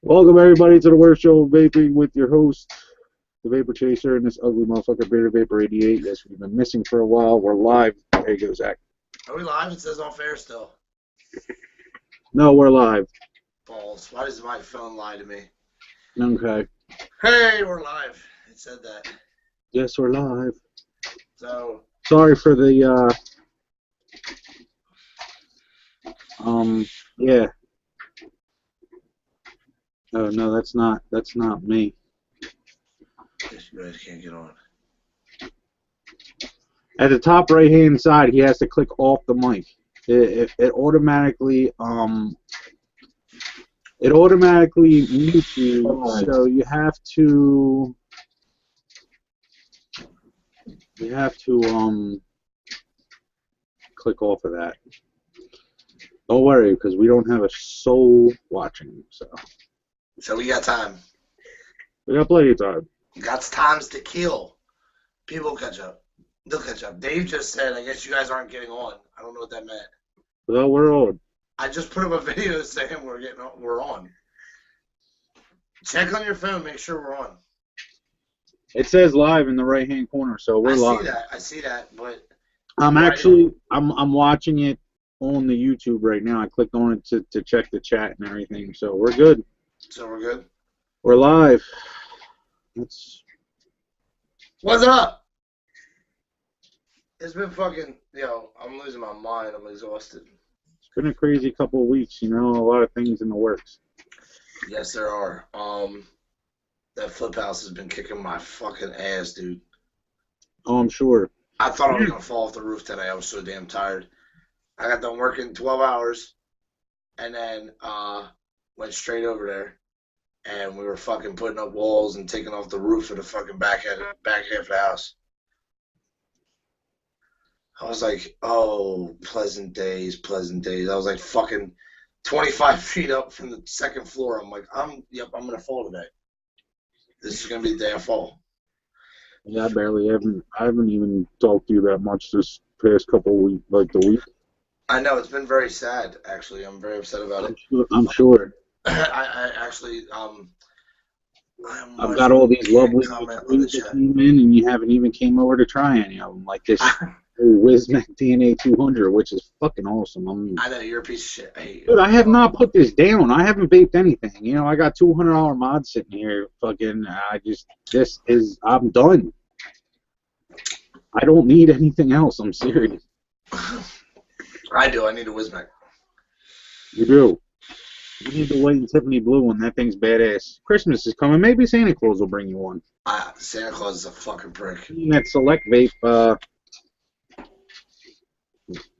Welcome everybody to the worst show of vaping with your host, the Vapor Chaser, and this ugly motherfucker, Bearded Vapor 88. Yes, we've been missing for a while. We're live. There you go, Zach. Are we live? It says off air still. No, we're live. Balls. Why does my phone lie to me? Okay. Hey, we're live. It said that. Yes, we're live. So. Sorry for the, yeah. Oh, no, that's not me. You guys can't get on. At the top right-hand side, he has to click off the mic. It automatically, mutes you, so you have to, click off of that. Don't worry, because we don't have a soul watching, So we got time. we got plenty of time. Got times to kill. People will catch up. They'll catch up. Dave just said, I guess you guys aren't getting on. I don't know what that meant. Well, we're on. I just put up a video saying we're on. Check on your phone, make sure we're on. It says live in the right-hand corner, so we're live. I see that, but I'm watching it on the YouTube right now. I clicked on it to check the chat and everything, so we're good. So we're good? We're live. What's up? It's been fucking, I'm losing my mind. I'm exhausted. It's been a crazy couple of weeks, a lot of things in the works. Yes, there are. That flip house has been kicking my fucking ass, dude. Oh, I'm sure. I thought I was going to fall off the roof today. I was so damn tired. I got done working 12 hours and then went straight over there. And we were fucking putting up walls and taking off the roof of the fucking back half of the house. I was like, oh, pleasant days, pleasant days. I was like fucking 25 feet up from the second floor. I'm like, I'm going to fall today. This is going to be the day I fall. Yeah, I haven't even talked to you that much this past couple of weeks, like the week. I know, it's been very sad, actually. I'm very upset about it. I'm sure. I actually, I've got all these lovely things that came in, and you haven't even came over to try any of them, like this Wismac DNA 200, which is fucking awesome. I know, you're a piece of shit. I hate you. Dude, I have not put this down. I haven't vaped anything. I got $200 mods sitting here. Fucking, I'm done. I don't need anything else. I'm serious. I do. I need a Wismac. You do. You need the white and Tiffany blue one. That thing's badass. Christmas is coming. Maybe Santa Claus will bring you one. Santa Claus is a fucking prick. That Select Vape,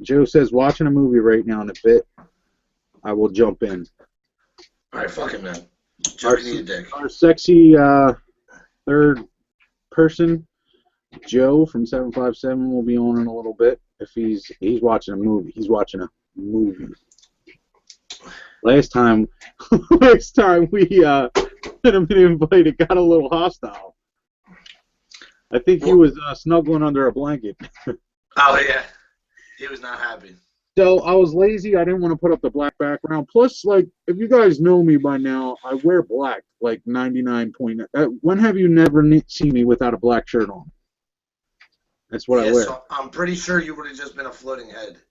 Joe says, watching a movie right now in a bit. I will jump in. Alright, fuck him then. Joe can eat a dick. Our sexy third person, Joe from 757, will be on in a little bit. If he's watching a movie. He's watching a movie. Last time we had him invited, got a little hostile. I think he was snuggling under a blanket. Oh yeah, he was not happy. So I was lazy. I didn't want to put up the black background. Plus, like, if you guys know me by now, I wear black, like 99.9. When have you never seen me without a black shirt on? That's what I wear. So I'm pretty sure you would have just been a floating head.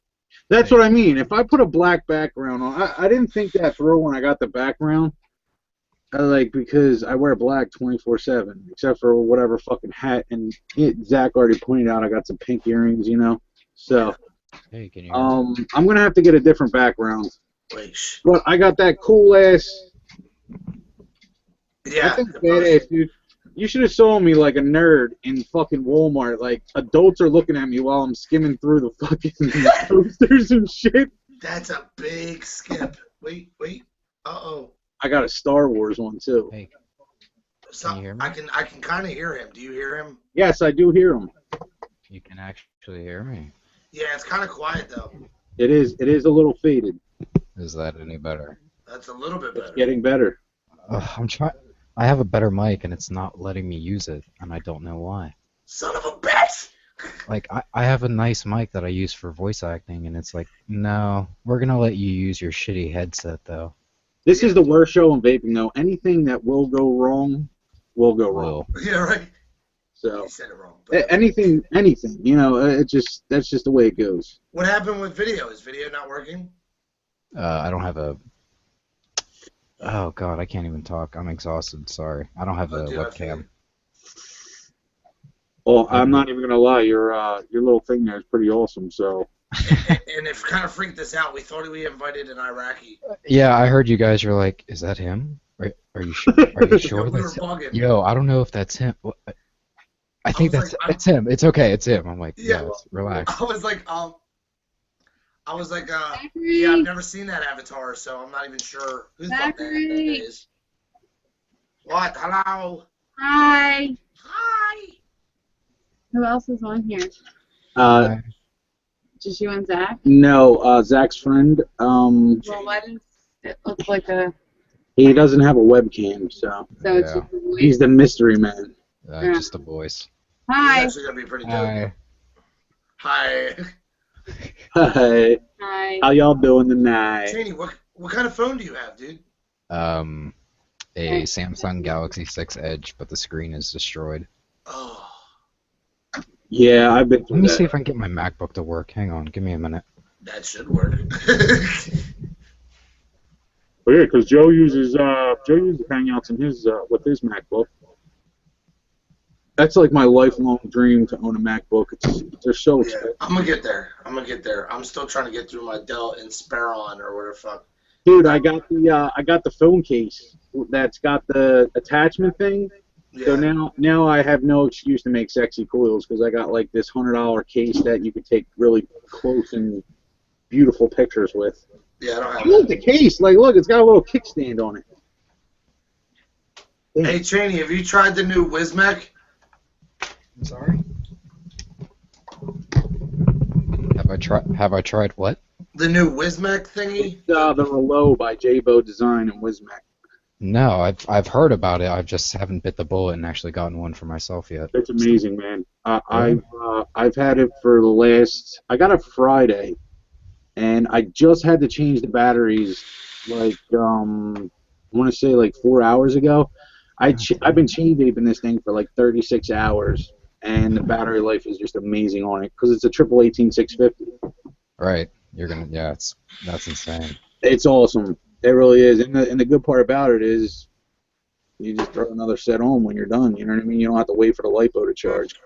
That's what I mean. If I put a black background on, I didn't think that through when I got the background. Because I wear black 24/7, except for whatever fucking hat. And Zach already pointed out I got some pink earrings, So, hey, can you hear me? I'm gonna have to get a different background. Wait, but I got that cool ass. Yeah. I think badass, dude. You should have saw me like a nerd in fucking Walmart. Like, adults are looking at me while I'm skimming through the fucking posters and shit. That's a big skip. Wait. Uh-oh. I got a Star Wars one, too. Hey, So, can you hear me? I can kind of hear him. Do you hear him? Yes, I do hear him. You can actually hear me. Yeah, it's kind of quiet, though. It is a little faded. Is that any better? That's a little bit better. It's getting better. I'm trying. I have a better mic, and it's not letting me use it, and I don't know why. Son of a bitch! Like, I have a nice mic that I use for voice acting, and it's like, no, we're going to let you use your shitty headset, though. This is the worst show in vaping, though. Anything that will go wrong will go wrong. Yeah, right. So You said it wrong. But anything, you know, that's just the way it goes. what happened with video? Is video not working? I don't have a. Oh God, I can't even talk. I'm exhausted. Sorry, I don't have a Dude, webcam. Well, I'm not even gonna lie. Your little thing there is pretty awesome. So. And it kind of freaked us out. We thought we invited an Iraqi. Yeah, I heard you guys were like, "Is that him? Are you sure? Are you sure We were that's him?" bugging. Yo, I don't know if that's him. I think was like, that's him. It's okay. It's him. I'm like, Yeah. yes, relax. I was like, yeah, I've never seen that avatar, so I'm not even sure who the fuck that is. What? Hello? Hi. Hi. Who else is on here? Just you and Zach? No, Zach's friend. Well, why does it look like a... He doesn't have a webcam, so So it's Yeah. just a voice? he's the mystery man. Yeah. Just a voice. Hi. This is actually gonna be pretty dope. Hi. Hi. Hi, Hi. how y'all doing tonight? Cheney, what kind of phone do you have, dude? A Samsung Galaxy 6 Edge, but the screen is destroyed. Oh. Yeah, I've been through Let me that. see if I can get my MacBook to work. Hang on, give me a minute. That should work. Well, yeah, because Joe uses Hangouts in his with his MacBook. That's like my lifelong dream to own a MacBook. They're so Yeah, expensive. I'm gonna get there. I'm still trying to get through my Dell Inspiron or whatever the fuck. Dude, I got the phone case that's got the attachment thing. Yeah. So now I have no excuse to make sexy coils because I got like this $100 case that you could take really close and beautiful pictures with. Yeah, I don't have Look, the case, like, look, it's got a little kickstand on it. Hey, Cheney, have you tried the new Wismec? I'm sorry. Have I tried what? The new Wismec thingy? It's the Relo by Jabo Design and Wismac. No, I've heard about it. I just haven't bit the bullet and actually gotten one for myself yet. It's amazing, man. Really? I've had it for the last. I got it Friday, and I just had to change the batteries. Like I want to say like 4 hours ago. I've been chain vaping this thing for like 36 hours, and the battery life is just amazing on it because it's a triple 18650. Right. That's insane. It's awesome. It really is. And the good part about it is you just throw another set on when you're done. You know what I mean? You don't have to wait for the LiPo to charge.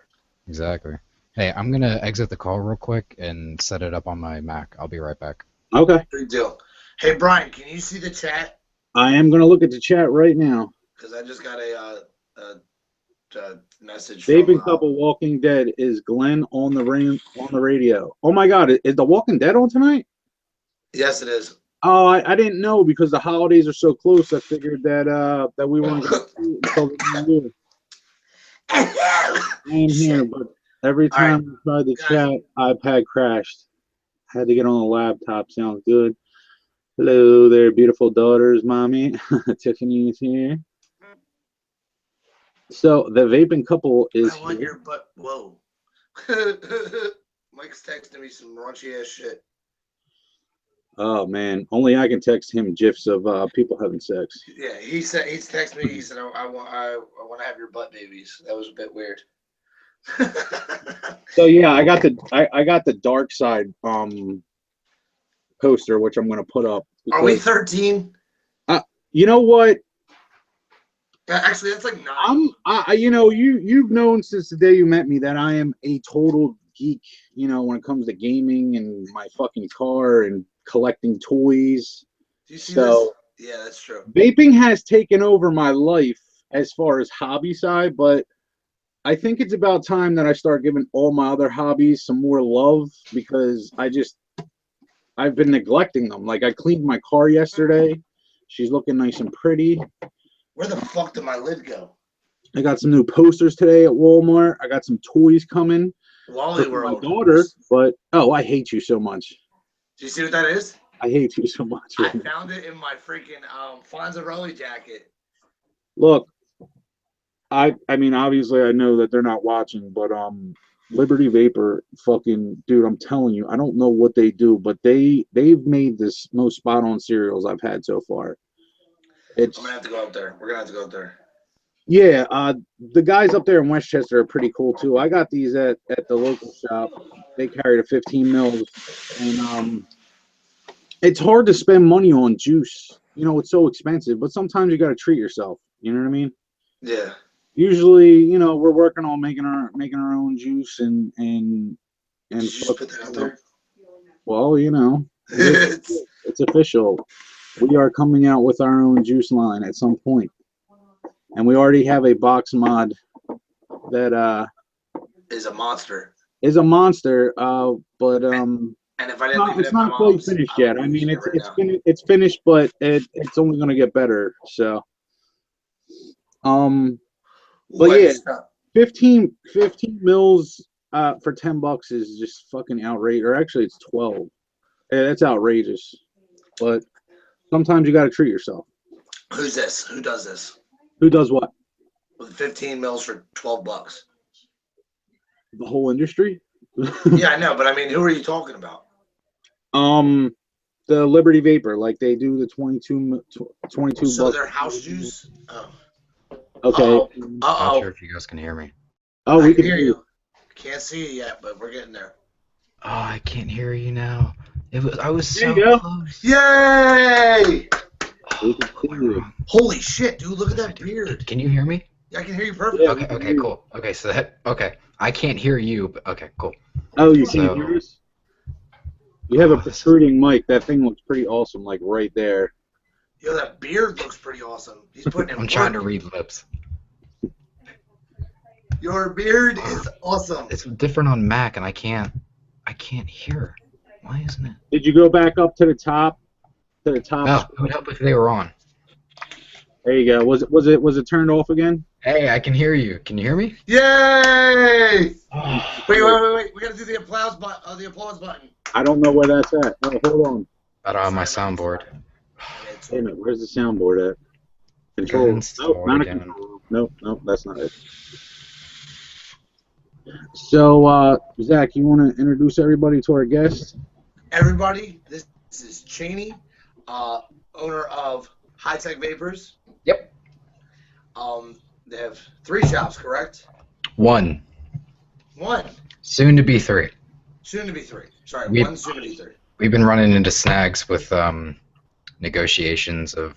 Exactly. Hey, I'm gonna exit the call real quick and set it up on my Mac. I'll be right back. Okay. Big deal. Hey, Brian, can you see the chat? I am going to look at the chat right now. Because I just got a message Vaping from... Couple Walking Dead is Glenn on the radio. Oh my God, is The Walking Dead on tonight? Yes, it is. Oh, I didn't know because the holidays are so close. I figured that we weren't going to see it until the new year. I am here, but every time I tried the chat, iPad crashed. Had to get on the laptop. Sounds good. Hello there, beautiful daughters, mommy. Tiffany is here. So the Vaping Couple is I want here. your butt. Whoa. Mike's texting me some raunchy ass shit. Oh man, only I can text him gifs of people having sex. Yeah, he's texted me. He said, I want to have your butt babies. That was a bit weird. So yeah, I got the Dark Side poster, which I'm gonna put up. Are we 13? You know what? Actually, that's like 9. You've known since the day you met me that I am a total geek. You know, when it comes to gaming and my fucking car and collecting toys. Do you see this? Yeah, that's true. Vaping has taken over my life as far as hobby side, but I think it's about time that I start giving all my other hobbies some more love because I've been neglecting them. Like I cleaned my car yesterday. She's looking nice and pretty. Where the fuck did my lid go? I got some new posters today at Walmart. I got some toys coming Wally for my World. daughter, but I hate you so much. Do you see what that is? I hate you so much. I found it in my freaking Fonzarelli jacket. Look, I mean, obviously I know that they're not watching, but Liberty Vapor, fucking dude, I'm telling you, I don't know what they do, but they've made this most spot on cereals I've had so far. It's I'm gonna have to go up there. We're gonna have to go up there. yeah. The guys up there in Westchester are pretty cool too. I got these at the local shop. They carried a 15 mils, and it's hard to spend money on juice. You know, it's so expensive, but sometimes you got to treat yourself. You know what I mean? Yeah. Usually, you know, we're working on making our own juice and Did you just put that out there? well, you know, It's it's official. We are coming out with our own juice line at some point, and we already have a box mod that a monster. is a monster. But And if I didn't leave it it's at my not quite mom's, finished I would yet. be I mean, using it right now. it's finished, but it's only gonna get better. So, but What yeah, stuff? 15 mils for $10 is just fucking outrageous. Or actually, it's 12. Yeah, that's outrageous. But sometimes you got to treat yourself. Who's this? Who does this? Who does what? With 15 mils for $12. The whole industry. Yeah, I know, but I mean, who are you talking about? The Liberty Vapor, like they do the 22 So bucks. their house juice? Oh. Okay. Not sure if you guys can hear me. Oh, I we can can hear you. Can't see you yet, but we're getting there. Oh, I can't hear you now. I was There so you go. close. Yay! We can see you. Holy shit, dude, look at that beard. Can you hear me? I can hear you perfectly. Yeah. Okay, cool. Okay, so I can't hear you, but okay, cool. Oh, you So- can't hear us? You have a this is- protruding mic. That thing looks pretty awesome, like right there. Yo, that beard looks pretty awesome. He's putting in I'm trying to work. read lips. Your beard is awesome. It's different on Mac, and I can't hear. Why isn't it? Did you go back up to the top? To the top. Oh, it would help if they were on. There you go. Was it turned off again? Hey, I can hear you. Can you hear me? Yay! Wait. We gotta do the applause button. I don't know where that's at. Oh, hold on. I don't have my soundboard. Wait a minute. Where's the soundboard at? Control. Install Nope, not a again. control. Nope, that's not it. So, Zach, you want to introduce everybody to our guest? Everybody, this is Cheney, owner of HiTech Vapors. Yep. They have 3 shops, correct? One. 1. Soon to be 3. Soon to be 3. Sorry, We- 1 soon to be 3. We've been running into snags with negotiations of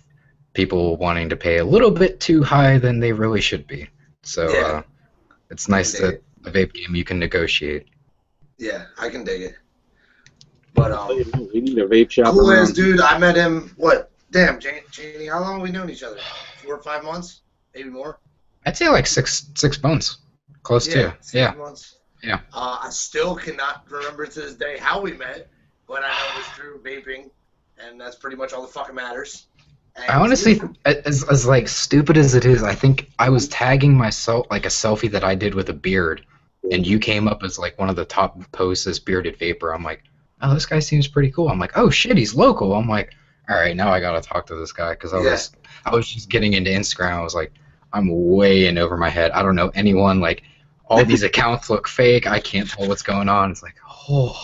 people wanting to pay a little bit too high than they really should be. So Yeah. it's nice I can dig that a vape game you can negotiate. Yeah, I can dig it. But We need a vape shop. cool around. ass dude. I met him. What? Damn, Cheney. How long have we known each other? 4 or 5 months, maybe more. I'd say like six months. Close to. 6 Yeah. months. Yeah. I still cannot remember to this day how we met, but I know it was through vaping, and that's pretty much all that fucking matters. And I honestly, as like stupid as it is, I think I was tagging myself like a selfie that I did with a beard, and you came up as like one of the top posts as bearded vapor. I'm like, oh, this guy seems pretty cool. I'm like, oh shit, he's local. I'm like, all right, now I gotta talk to this guy because I was just getting into Instagram. I was like, I'm way in over my head. I don't know anyone. Like, all these accounts look fake. I can't tell what's going on. It's like, oh,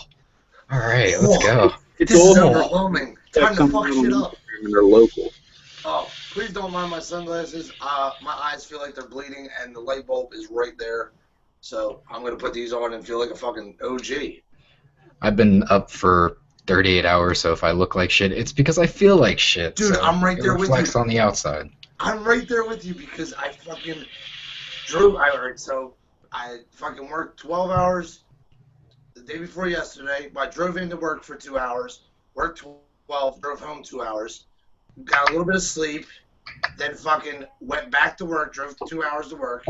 all right, let's go. It's this is all overwhelming. Time to fuck shit up. And they're local. Oh, please don't mind my sunglasses. My eyes feel like they're bleeding, and the light bulb is right there. So I'm gonna put these on and feel like a fucking OG. I've been up for 38 hours, so if I look like shit, it's because I feel like shit. Dude, so I'm right it there with reflects you. on the outside. I'm right there with you because I fucking drove. I fucking worked 12 hours the day before yesterday. I drove into work for 2 hours, worked 12, drove home 2 hours, got a little bit of sleep, then fucking went back to work, drove 2 hours to work,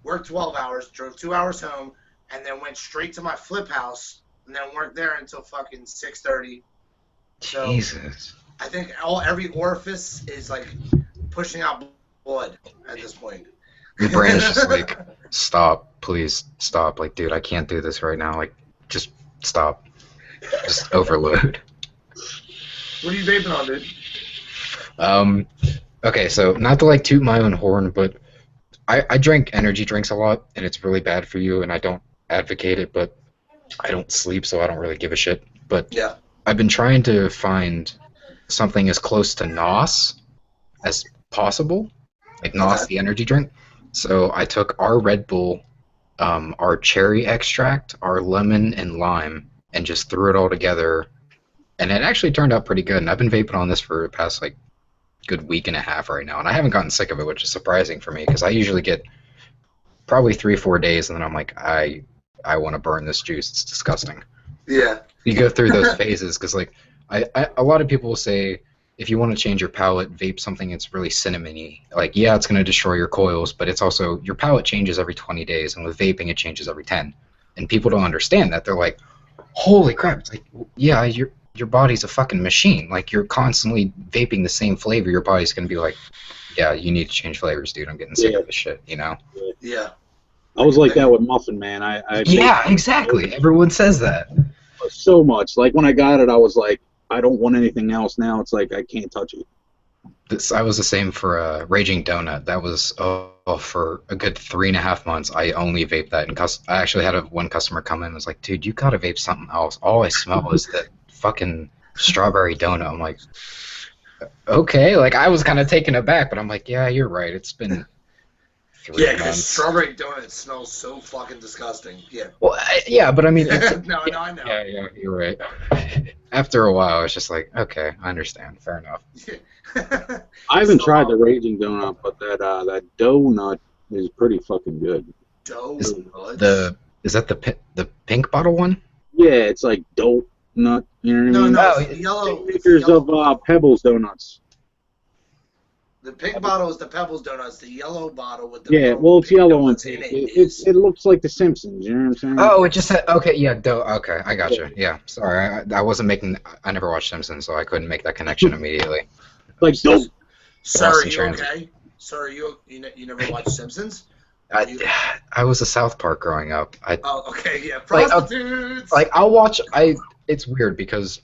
worked 12 hours, drove 2 hours home, and then went straight to my flip house and then worked there until fucking 6:30. So Jesus. I think every orifice is like pushing out blood at this point. Your brain's just like, stop, please, stop. Like, dude, I can't do this right now. Like, just stop. Just overload. What are you vaping on, dude? Okay, so not to like toot my own horn, but I drink energy drinks a lot, and it's really bad for you, and I don't advocate it, but I don't sleep, so I don't really give a shit. But Yeah. I've been trying to find something as close to NOS as possible, like NOS, the energy drink. So I took our Red Bull, our cherry extract, our lemon and lime, and just threw it all together. And it actually turned out pretty good. And I've been vaping on this for the past like good week and a half right now, and I haven't gotten sick of it, which is surprising for me because I usually get probably 3-4 days, and then I'm like, I want to burn this juice. It's disgusting. Yeah. You go through those phases because like a lot of people will say if you want to change your palate, vape something that's really cinnamony. Like, yeah, it's going to destroy your coils, but it's also your palate changes every 20 days, and with vaping it changes every 10. And people don't understand that. They're like, holy crap! It's like, yeah, your body's a fucking machine. Like, you're constantly vaping the same flavor. Your body's going to be like, yeah, you need to change flavors, dude. I'm getting sick of this shit, you know? Yeah. I was like that with Muffin Man. Yeah, exactly. Everyone says that. So much. Like, when I got it, I was like, I don't want anything else. Now it's like, I can't touch it. I was the same for Raging Donut. That was for a good 3.5 months. I only vaped that, and I actually had one customer come in and was like, "Dude, you gotta vape something else. All I smell is that fucking strawberry donut." I'm like, okay. Like, I was kind of taken aback, but I'm like, yeah, you're right. It's been 3 Yeah, because months. strawberry donut smells so fucking disgusting. Yeah. Well, yeah, but I mean, No, I know. yeah, you're right. After a while, it's just like, okay, I understand. Fair enough. I haven't tried the Raging Donut, but that donut is pretty fucking good. Is that the pink bottle one? Yeah, it's like dope nut. You know what I mean? No, Oh, it's the yellow. Makers of Pebbles donuts. The pink bottle is the Pebbles donuts. The yellow bottle with the Well, it's yellow and in pink. it. It looks like The Simpsons. You know what I'm saying? Oh, it just said, okay, yeah, okay, I gotcha. Yeah, sorry, I wasn't making, I never watched Simpsons, so I couldn't make that connection immediately. Like dope. Sir, are Boston you Transit. okay? Sir, you never watched Simpsons? I was a South Park growing up. Oh, okay, yeah. Like, Prostitutes! I'll watch, it's weird because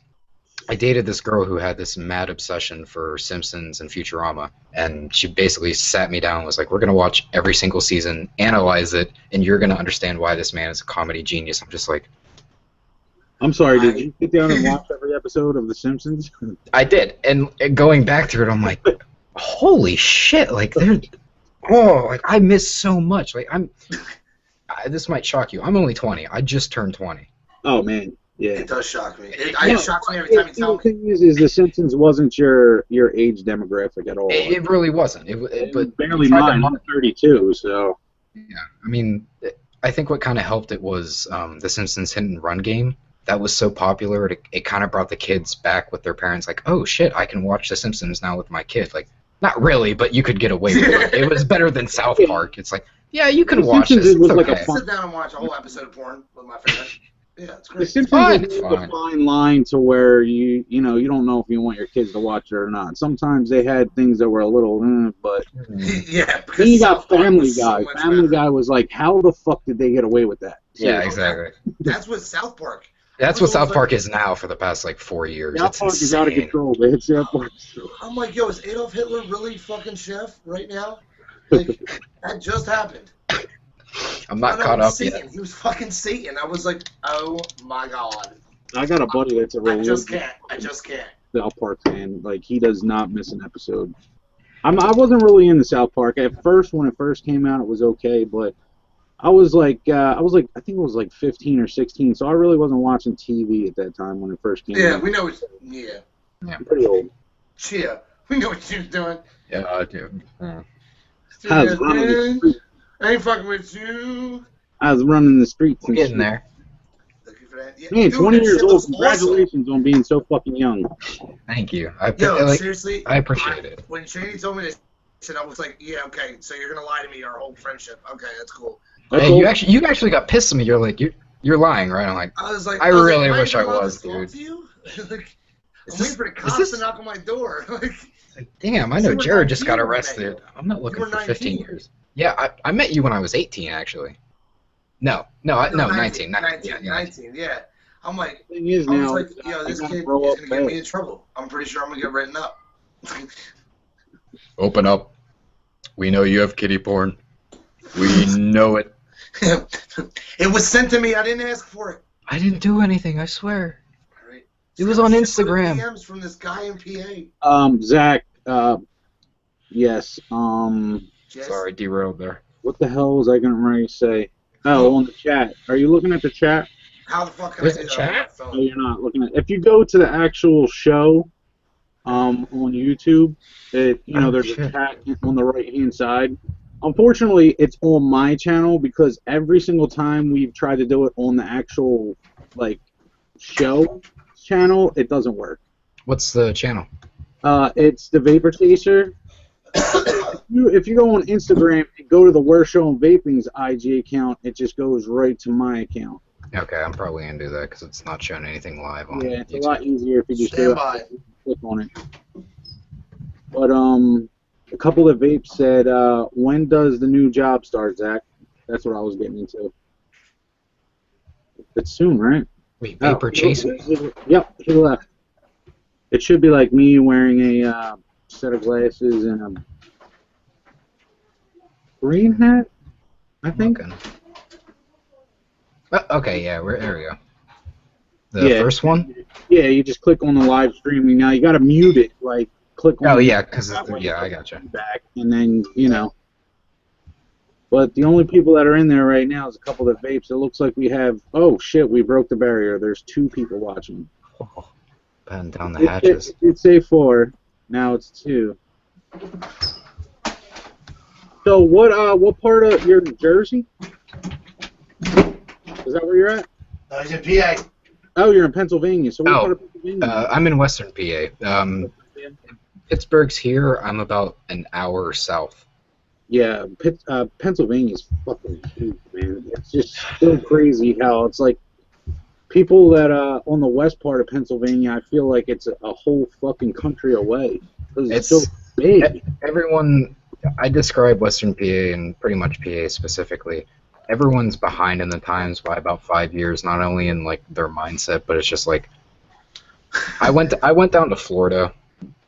I dated this girl who had this mad obsession for Simpsons and Futurama, and she basically sat me down and was like, we're going to watch every single season, analyze it, and you're going to understand why this man is a comedy genius. I'm just like... I'm sorry, did you sit down and watch every episode of The Simpsons? I did, and going back through it, I'm like, holy shit, like, like, I miss so much. Like, this might shock you. I'm only 20. I just turned 20. Oh, man. Yeah. It does shock me. It shocks me every time you tell me. The thing is The Simpsons wasn't your age demographic at all. It really wasn't. But barely mine. I'm 32, so. Yeah, I mean, I think what kind of helped it was the Simpsons hit and run game. That was so popular, it kind of brought the kids back with their parents. Like, oh shit, I can watch The Simpsons now with my kid. Like, not really, but you could get away with it. It was better than South Park. It's like, yeah, you can watch this. It's okay. Sit down and watch a whole episode of porn with my friend. Yeah, it's great. The Simpsons is a fine line to where you don't know if you want your kids to watch it or not. Sometimes they had things that were a little, but yeah. Then you got Family Guy. Family Guy was like, how the fuck did they get away with that? Yeah, exactly. That's what South Park. That's what South Park is now for the past like 4 years. South Park is out of control. It's South Park. I'm like, yo, is Adolf Hitler really fucking chef right now? Like, that just happened. I'm not caught up yet. He was fucking Satan. I was like, oh my god. I got a buddy that's a real. I just can't. South Park fan. Like, he does not miss an episode. I wasn't really into South Park at first. When it first came out, it was okay, but I was like, I think it was like 15 or 16, so I really wasn't watching TV at that time when it first came out. Yeah, we know. Yeah. I'm pretty old. Yeah, we know what you're doing. Yeah, I do. I was running the streets. I ain't fucking with you. I was running the streets. We're getting there. Looking for that. Yeah, Man, dude, 20 that years shit old. looks Congratulations on being so fucking young. Thank you. Seriously, I appreciate it. When Cheney told me this shit, I was like, yeah, okay, so you're gonna lie to me our whole friendship. Okay, that's cool. Hey, you actually got pissed at me. You're like, you're lying, right? I'm like, I really wish I was, dude. Like, I'm waiting for the cops to knock on my door. Like, damn, I know you were Jared just 19 got when I met arrested. you. I'm not looking You were for 15 19. years. Yeah, I met you when I was 18, actually. No, 19. 19, yeah. I'm like, Thing is I was now, like, yo, this I gotta kid is grow up gonna get me fast. in trouble. I'm pretty sure I'm gonna get written up. Open up. We know you have kitty porn. We know it. It was sent to me. I didn't ask for it. I didn't do anything, I swear. All right. It was on Instagram. DMs from this guy in PA. Zach, Yes. Yes. Sorry, derailed there. What the hell was I going to say? Oh, on the chat. Are you looking at the chat? How the fuck can There's I a do that on my chat? Oh, phone? you're not looking at. If you go to the actual show, on YouTube, Oh, there's a shit. chat on the right hand side. Unfortunately, it's on my channel because every single time we've tried to do it on the actual show channel, it doesn't work. What's the channel? It's the Vapor Chaser. If you go on Instagram and go to the Worst Show on Vaping's IG account, it just goes right to my account. Okay, I'm probably gonna do that because it's not showing anything live on Yeah, it's YouTube. a lot easier if you just Stand by. click on it. But a couple of vapes said, when does the new job start, Zach? That's what I was getting into. It's soon, right? Wait, Vapor Chaser? Yep, he left. It should be like me wearing a set of glasses and a green hat, I think. Okay, yeah, there we go. The first one? Yeah, you just click on the live streaming. Now you got to mute it, click on. Oh yeah, because that way I gotcha. back, and then But the only people that are in there right now is a couple of vapes. It looks like we have. Oh shit, we broke the barrier. There's 2 people watching. Oh, batten down the hatches. It's say 4. Now it's 2. So what part of you're in Jersey? Is that where you're at? No, he's in PA. Oh, you're in Pennsylvania. So what part of Pennsylvania? I'm in Western PA. Pittsburgh's here. I'm about an hour south. Yeah, Pennsylvania's fucking huge, man. It's just so crazy how it's like people that on the west part of Pennsylvania, I feel like it's a whole fucking country away because it's so big. Everyone, I describe Western PA and pretty much PA specifically. Everyone's behind in the times by about 5 years, not only in their mindset, but it's just I went down to Florida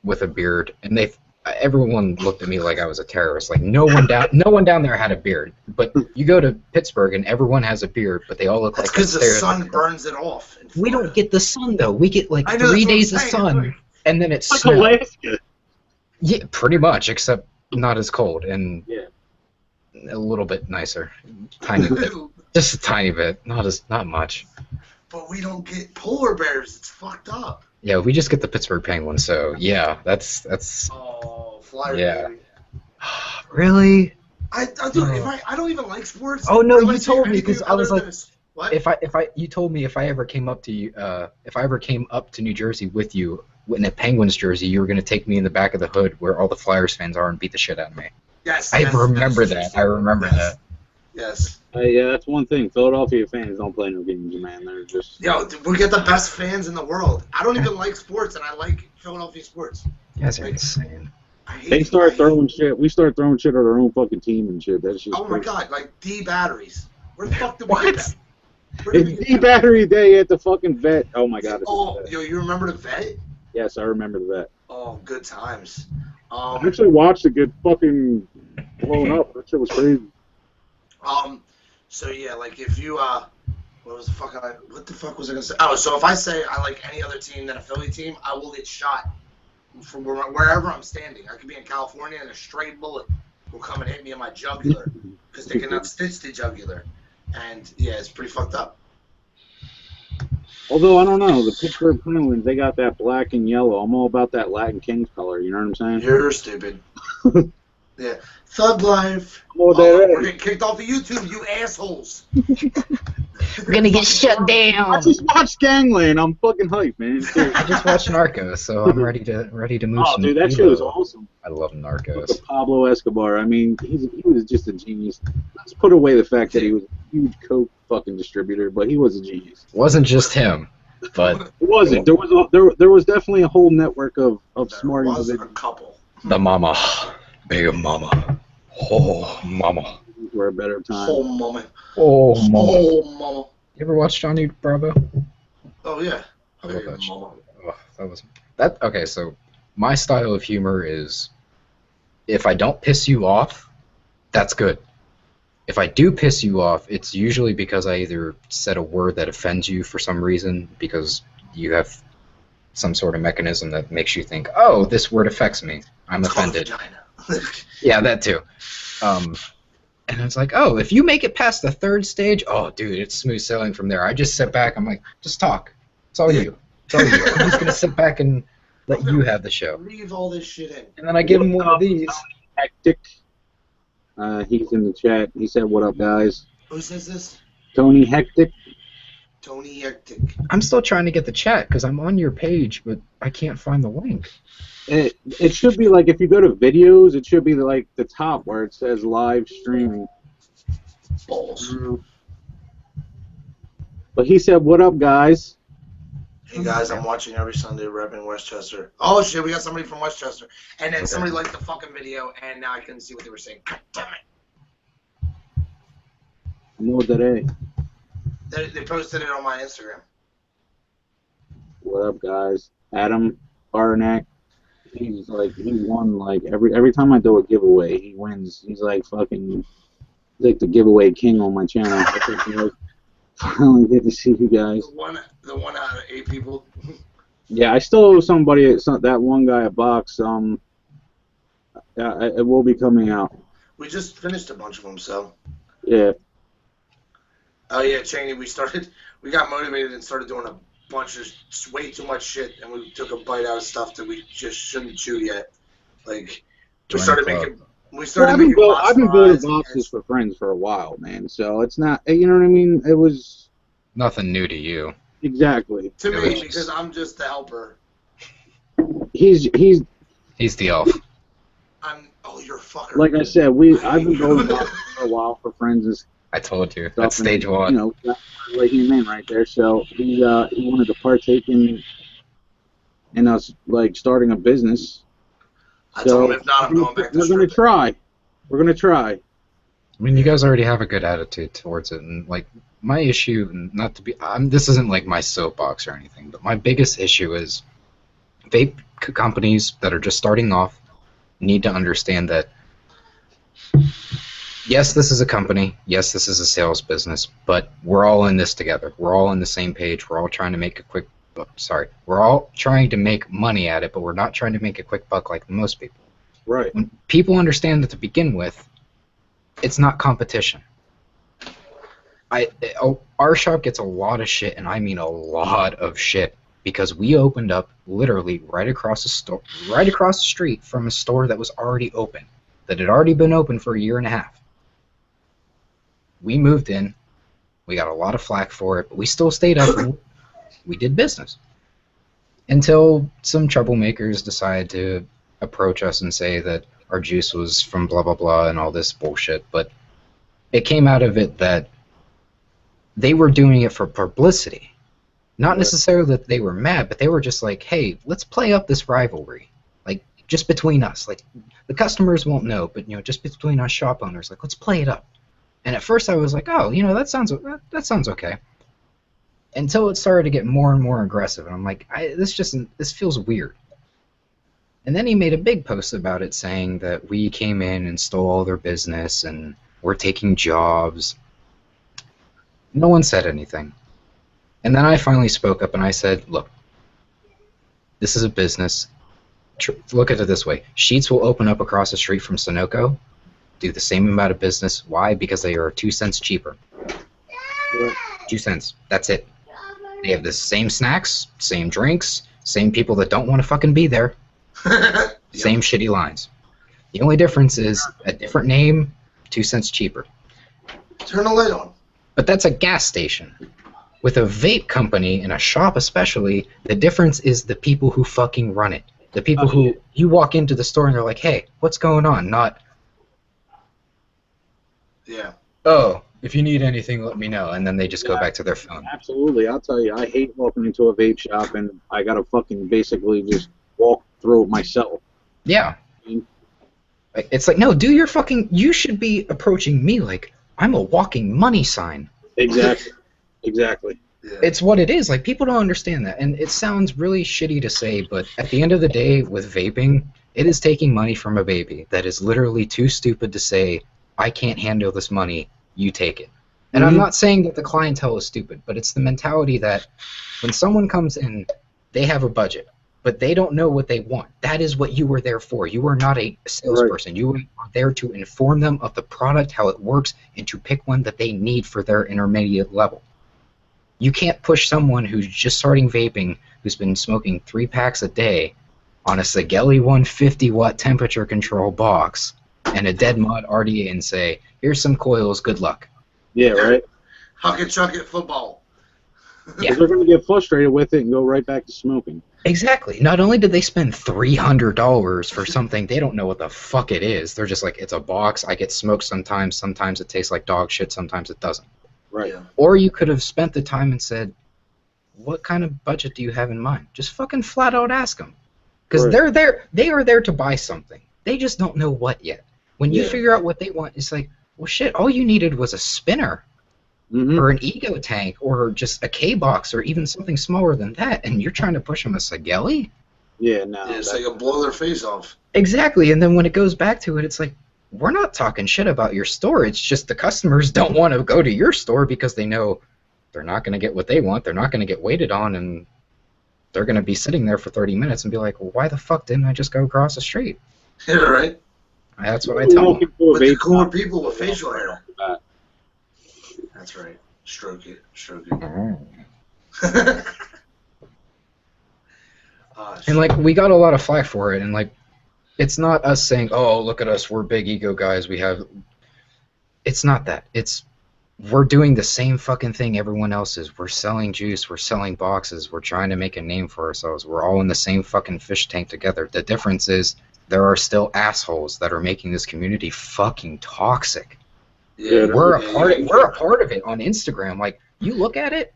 with a beard, and everyone looked at me like I was a terrorist. No one down there had a beard. But you go to Pittsburgh and everyone has a beard, but they all look That's like because the sun burns it off. We don't get the sun though. We get 3 days of sun, and then it's like snow. Alaska. Yeah, pretty much, except not as cold and Yeah. a little bit nicer, tiny bit, just a tiny bit, not much. But we don't get polar bears. It's fucked up. Yeah, we just get the Pittsburgh Penguins, so yeah, that's. Oh, Flyer. Yeah. Baby. Really? I don't even like sports. Oh no, I you like told me anything because I was other like, than what? you told me if I ever came up to you, if I ever came up to New Jersey with you in a Penguins jersey, you were gonna take me in the back of the hood where all the Flyers fans are and beat the shit out of me. Yes. I remember that. Yes. Yeah, that's one thing. Philadelphia fans don't play no games, man. They're just. Yo, we get the best fans in the world. I don't even like sports, and I like Philadelphia sports. You guys are insane. They start throwing shit. We start throwing shit at our own fucking team and shit. That's just. Oh my god, D batteries. Where the fuck did we get that? It's D battery day at the fucking vet. Oh my god. Oh, yo, you remember the vet? Yes, I remember the vet. Oh, good times. I actually watched it get fucking blown up. That shit was crazy. So yeah, if you what the fuck was I gonna say? Oh, so if I say I like any other team than a Philly team, I will get shot from wherever I'm standing. I could be in California and a stray bullet will come and hit me in my jugular because they cannot stitch the jugular, and yeah, it's pretty fucked up. Although I don't know, the Pittsburgh Penguins, they got that black and yellow. I'm all about that Latin Kings color. You know what I'm saying? You're stupid. Yeah, thug life. We're getting kicked off of YouTube, you assholes. We're gonna get shut down. I just watched Gangland. I'm fucking hyped, man. I just watched Narcos, so I'm ready to move. Oh, dude, that shit was awesome. I love Narcos. Pablo Escobar. I mean, he was just a genius. Let's put away the fact that he was a huge coke fucking distributor, but he was a genius. Wasn't just him, but it wasn't. There was definitely a whole network of smart individuals. individuals. A couple. The mama, big mama, oh mama. Were a better time. Oh mama. Oh mama. Oh mama. You ever watch Johnny Bravo? Oh yeah. I love that shit. Oh, okay, so my style of humor is if I don't piss you off, that's good. If I do piss you off, it's usually because I either said a word that offends you for some reason, because you have some sort of mechanism that makes you think, oh, this word affects me. I'm offended. Yeah, that too. And it's like, oh, if you make it past the third stage, oh, dude, it's smooth sailing from there. I just sit back. I'm like, just talk. It's all you. It's all you. I'm just gonna sit back and let you have the show. Leave all this shit in. And then I give him one of these. Hectic. He's in the chat. He said, "What up, guys?" Who says this? Tony Hectic. Tony Hectic. I'm still trying to get the chat because I'm on your page, but I can't find the link. It should be like if you go to videos, it should be like the top where it says live streaming. Balls. But he said, "What up, guys?" Hey guys, I'm watching every Sunday repping Westchester. Oh shit, we got somebody from Westchester. And then somebody liked the fucking video, and now I couldn't see what they were saying. God damn it. No, that They posted it on my Instagram. What up, guys? Adam Barnack. He's like, he won like every time I do a giveaway, he wins. He's like fucking, he's like the giveaway king on my channel. Finally get to see you guys. The one out of 8 people. Yeah, I still owe somebody, that one guy a box. Yeah, it will be coming out. We just finished a bunch of them, so. Yeah. Oh yeah, Cheney, we got motivated and started doing a bunch of way too much shit, and we took a bite out of stuff that we just shouldn't chew yet. Like, we started making I've been building boxes for friends for a while, man. So it's not, you know what I mean? It was nothing new to you. Exactly. To me, because I'm just the helper. He's the elf. Oh, you're a fucker. Like I said, I've been building boxes for a while for friends. I told you. That's stage one. You know, like him in right there. So he wanted to partake in us like starting a business. I told him if not, I'm going back to We're gonna try. I mean, you guys already have a good attitude towards it, and like my issue, not to be, this isn't like my soapbox or anything, but my biggest issue is vape companies that are just starting off need to understand that. Yes, this is a company. Yes, this is a sales business, but we're all in this together. We're all on the same page. We're all trying to make a quick. We're all trying to make money at it, but we're not trying to make a quick buck like most people. Right. When people understand that to begin with, it's not competition. Our shop gets a lot of shit, and I mean a lot of shit, because we opened up literally right across the street from a store that was already open, that had already been open for a year and a half. We moved in. We got a lot of flack for it, but we still stayed up. And we did business until some troublemakers decided to approach us and say that our juice was from blah blah blah and all this bullshit. But it came out of it that they were doing it for publicity, not necessarily that they were mad, but they were just like, hey, let's play up this rivalry, like just between us. Like the customers won't know, but you know, just between us shop owners, like let's play it up. And at first I was like, oh, you know, that sounds okay. Until it started to get more and more aggressive, and I'm like, this feels weird. And then he made a big post about it, saying that we came in and stole all their business and we're taking jobs. No one said anything. And then I finally spoke up and I said, look, this is a business. Look at it this way. Sheets will open up across the street from Sunoco, do the same amount of business. Why? Because they are 2 cents cheaper. 2 cents. That's it. They have the same snacks, same drinks, same people that don't want to fucking be there. Same shitty lines. The only difference is a different name, 2 cents cheaper. Turn the light on. But that's a gas station. With a vape company, and a shop especially, the difference is the people who fucking run it. The people who, you walk into the store and they're like, hey, what's going on? Not, yeah. Oh, if you need anything, let me know. And then they just go back to their phone. Absolutely. I'll tell you, I hate walking into a vape shop and I gotta fucking basically just walk through it myself. Yeah. It's like, no, do your fucking, you should be approaching me like I'm a walking money sign. Exactly. Exactly. Yeah. It's what it is. Like, people don't understand that. And it sounds really shitty to say, but at the end of the day, with vaping, it is taking money from a baby that is literally too stupid to say, I can't handle this money, you take it. And I'm not saying that the clientele is stupid, but it's the mentality that when someone comes in, they have a budget. but they don't know what they want. That is what you were there for. You are not a salesperson. Right. You are there to inform them of the product, how it works, and to pick one that they need for their intermediate level. You can't push someone who's just starting vaping, who's been smoking 3 packs a day, on a Sigelli 150-watt temperature control box and a dead mod RDA and say, here's some coils, good luck. Yeah, right? Huck and chuck it football. Yeah. They're going to get frustrated with it and go right back to smoking. Exactly. Not only did they spend $300 for something, they don't know what the fuck it is. They're just like, it's a box, I get smoked sometimes it tastes like dog shit, sometimes it doesn't. Right. Yeah. Or you could have spent the time and said, what kind of budget do you have in mind? Just fucking flat out ask them. Because they are there to buy something. They just don't know what yet. When you figure out what they want, it's like, well, shit, all you needed was a spinner or an ego tank or just a K-box or even something smaller than that, and you're trying to push them a Sigelli? Yeah, no. Yeah, it's like a blow their face off. Exactly, and then when it goes back to it, it's like, we're not talking shit about your store. It's just the customers don't want to go to your store because they know they're not going to get what they want. They're not going to get waited on, and they're going to be sitting there for 30 minutes and be like, well, why the fuck didn't I just go across the street? Yeah, right. That's what I tell them. With the cooler people with facial hair. That's right. Stroke it. Stroke it. And, like, we got a lot of flack for it, and, like, it's not us saying, oh, look at us, we're big ego guys, we have... It's not that. It's... We're doing the same fucking thing everyone else is. We're selling juice, we're selling boxes, we're trying to make a name for ourselves. We're all in the same fucking fish tank together. The difference is there are still assholes that are making this community fucking toxic. Yeah, we're a part of it on Instagram. Like, you look at it,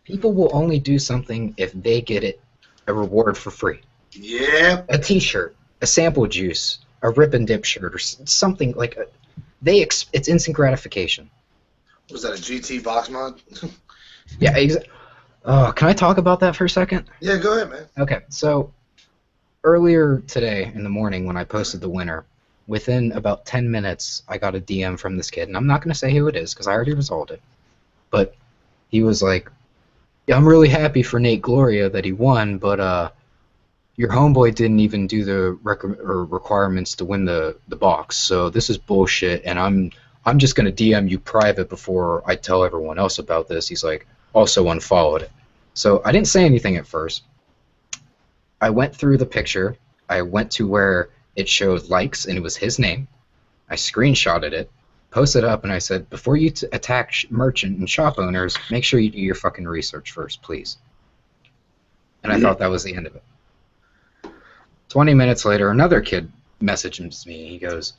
people will only do something if they get it a reward for free. Yeah. A t-shirt, a sample juice, a rip and dip shirt, or something like it's instant gratification. Was that a GT box mod? Yeah, can I talk about that for a second? Yeah, go ahead, man. Okay, so earlier today in the morning when I posted the winner, within about 10 minutes I got a DM from this kid, and I'm not going to say who it is because I already resolved it, but he was like, yeah, I'm really happy for Nate Gloria that he won, but your homeboy didn't even do the requirements to win the box, so this is bullshit, and I'm just going to DM you private before I tell everyone else about this. He's like, also unfollowed it. So I didn't say anything at first. I went through the picture. I went to where it showed likes, and it was his name. I screenshotted it, posted it up, and I said, before you attack merchant and shop owners, make sure you do your fucking research first, please. And I thought that was the end of it. 20 minutes later, another kid messages me. He goes,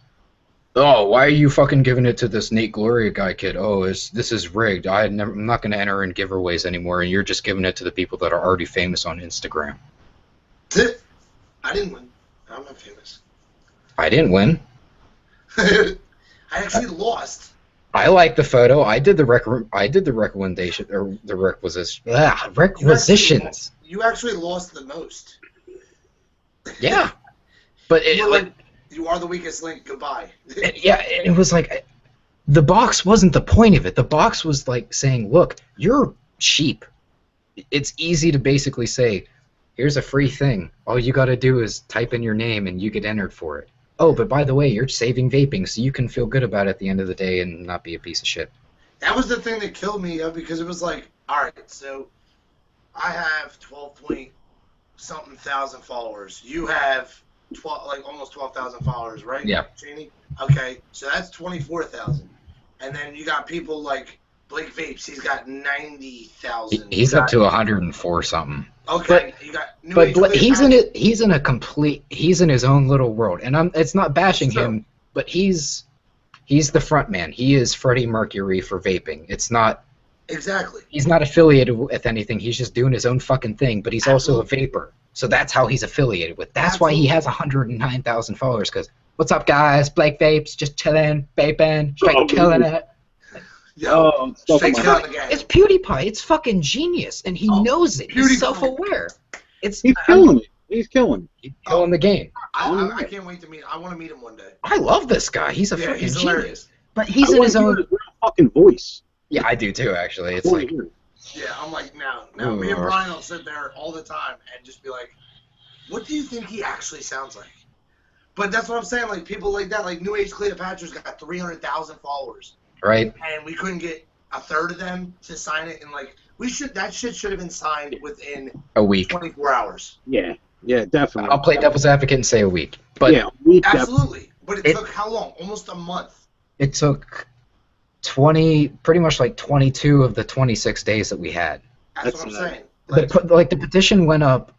oh, why are you fucking giving it to this Nate Gloria guy, kid? Oh, this is rigged. I'm not going to enter in giveaways anymore, and you're just giving it to the people that are already famous on Instagram. I didn't win. I'm not famous. I didn't win. I actually lost. I like the photo. I did the recommendation or the requisitions. You actually lost the most. Yeah, but you are the weakest link. Goodbye. Yeah, it was like the box wasn't the point of it. The box was like saying, look, you're cheap. It's easy to basically say, here's a free thing. All you got to do is type in your name and you get entered for it. Oh, but by the way, you're saving vaping, so you can feel good about it at the end of the day and not be a piece of shit. That was the thing that killed me, because it was like, all right, so I have 12-point-something thousand followers. You have almost 12,000 followers, right? Yeah. Cheney? Okay, so that's 24,000. And then you got people like Blake Vapes. He's got 90,000. He's up to 104 something. Okay, you got he's in his own little world, and it's not bashing him, but he's the front man. He is Freddie Mercury for vaping. It's not exactly. He's not affiliated with anything. He's just doing his own fucking thing, but he's also a vapor. So that's how he's affiliated with. That's why he has 109,000 followers. Because what's up, guys? Blake Vapes, just chilling, vaping, straight killing it. Yo, it's PewDiePie. It's fucking genius, and he knows it. He's self-aware. He's killing it. He's killing the game. I can't wait to meet. I want to meet him one day. I love this guy. He's a fucking genius. But he's in his own real fucking voice. Yeah, I do too. Actually, it's like Yeah, I'm like, now me and Brian will sit there all the time and just be like, what do you think he actually sounds like? But that's what I'm saying. Like people like that, like New Age Cleopatra's got 300,000 followers, Right? and we couldn't get a third of them to sign it. And like that shit should have been signed within A week. 24 hours. Yeah, definitely. I'll play devil's advocate and say a week. But yeah, we absolutely. But it took how long? Almost a month. It took pretty much like 22 of the 26 days that we had. That's what I'm saying. Like the petition went up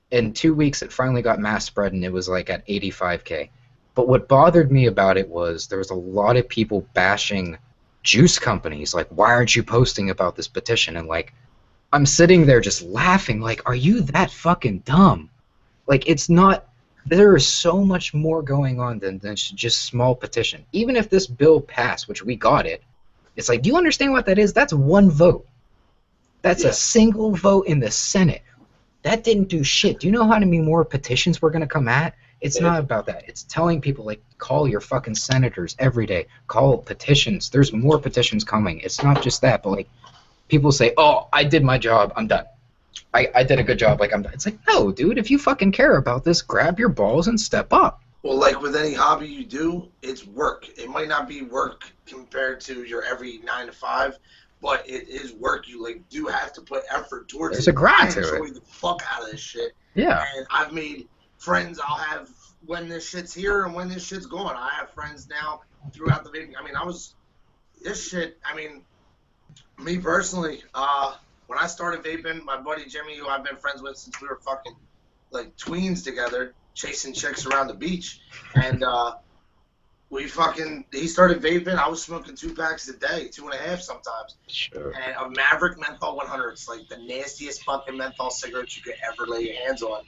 in 2 weeks. It finally got mass spread, and it was like at 85K. But what bothered me about it was there was a lot of people bashing juice companies. Like, why aren't you posting about this petition? And like, I'm sitting there just laughing. Like, are you that fucking dumb? Like, it's not. There is so much more going on than just small petition. Even if this bill passed, which we got it, it's like, do you understand what that is? That's one vote. That's a single vote in the Senate. That didn't do shit. Do you know how many more petitions we're going to come at? It's not about that. It's telling people, like, call your fucking senators every day. Call petitions. There's more petitions coming. It's not just that, but, like, people say, oh, I did my job. I'm done. I did a good job. Like, I'm done. It's like, no, dude, if you fucking care about this, grab your balls and step up. Well, like with any hobby you do, it's work. It might not be work compared to your every 9 to 5, but it is work. You like do have to put effort towards it. There's a grind to it. I enjoy the fuck out of this shit. Yeah. And I've made friends I'll have when this shit's here and when this shit's gone. I have friends now throughout the vaping. I mean, me personally, when I started vaping, my buddy Jimmy, who I've been friends with since we were fucking like tweens together, chasing chicks around the beach, and he started vaping. I was smoking 2 packs a day, 2.5 sometimes. Sure. And a Maverick Menthol 100. It's like the nastiest fucking menthol cigarettes you could ever lay your hands on.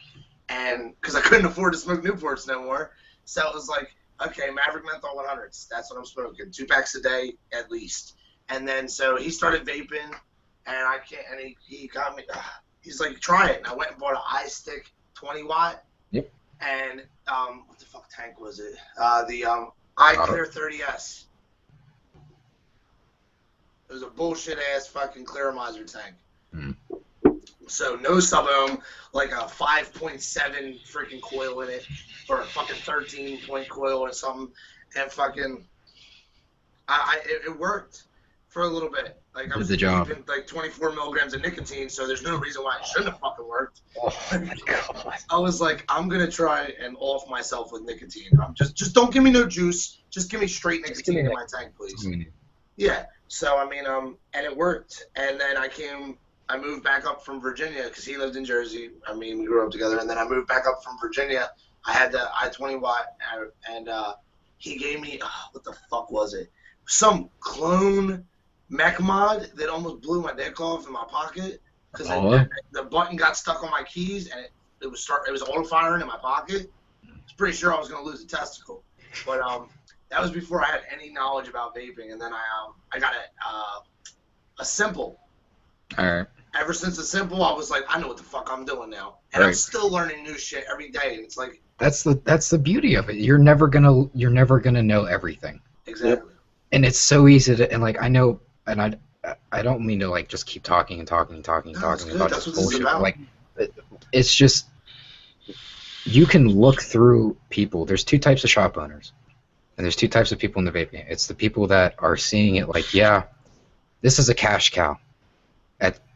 And because I couldn't afford to smoke Newports no more, so it was like, okay, Maverick Menthol 100s. That's what I'm smoking, 2 packs a day at least. And then so he started vaping, and he got me. He's like, try it. And I went and bought an iStick 20 watt. Yep. And what the fuck tank was it? The iClear 30S. It was a bullshit ass fucking Clearomizer tank. Mm. So no sub ohm, like a 5.7 freaking coil in it, or a fucking 13-point coil or something, and fucking, it worked for a little bit. Like I was keeping like 24 milligrams of nicotine, so there's no reason why it shouldn't have fucking worked. Oh my god! I was like, I'm gonna try and off myself with nicotine. Just don't give me no juice. Just give me straight nicotine in my tank, please. Yeah. So I mean, and it worked. And then I moved back up from Virginia because he lived in Jersey. I mean, we grew up together. And then I moved back up from Virginia. I had the i20 watt, and he gave me what the fuck was it? Some clone mech mod that almost blew my dick off in my pocket because the button got stuck on my keys and it was auto firing in my pocket. I was pretty sure I was gonna lose a testicle, but that was before I had any knowledge about vaping. And then I got a Simple. All right. Ever since the Simple, I was like, I know what the fuck I'm doing now, and I'm still learning new shit every day. And it's like that's the beauty of it. You're never gonna know everything. Exactly. And it's so easy to, and like I know, and I don't mean to like just keep talking about that's this what bullshit. this is about. Like it's just you can look through people. There's 2 types of shop owners, and there's 2 types of people in the vaping. It's the people that are seeing it like, yeah, this is a cash cow.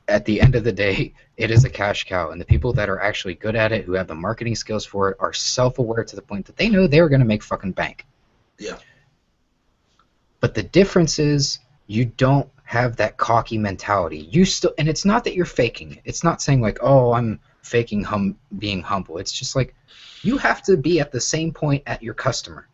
At the end of the day, it is a cash cow, and the people that are actually good at it, who have the marketing skills for it, are self-aware to the point that they know they're going to make fucking bank. Yeah. But the difference is you don't have that cocky mentality. You still, and it's not that you're faking it. It's not saying like, oh, I'm faking being humble. It's just like you have to be at the same point at your customer.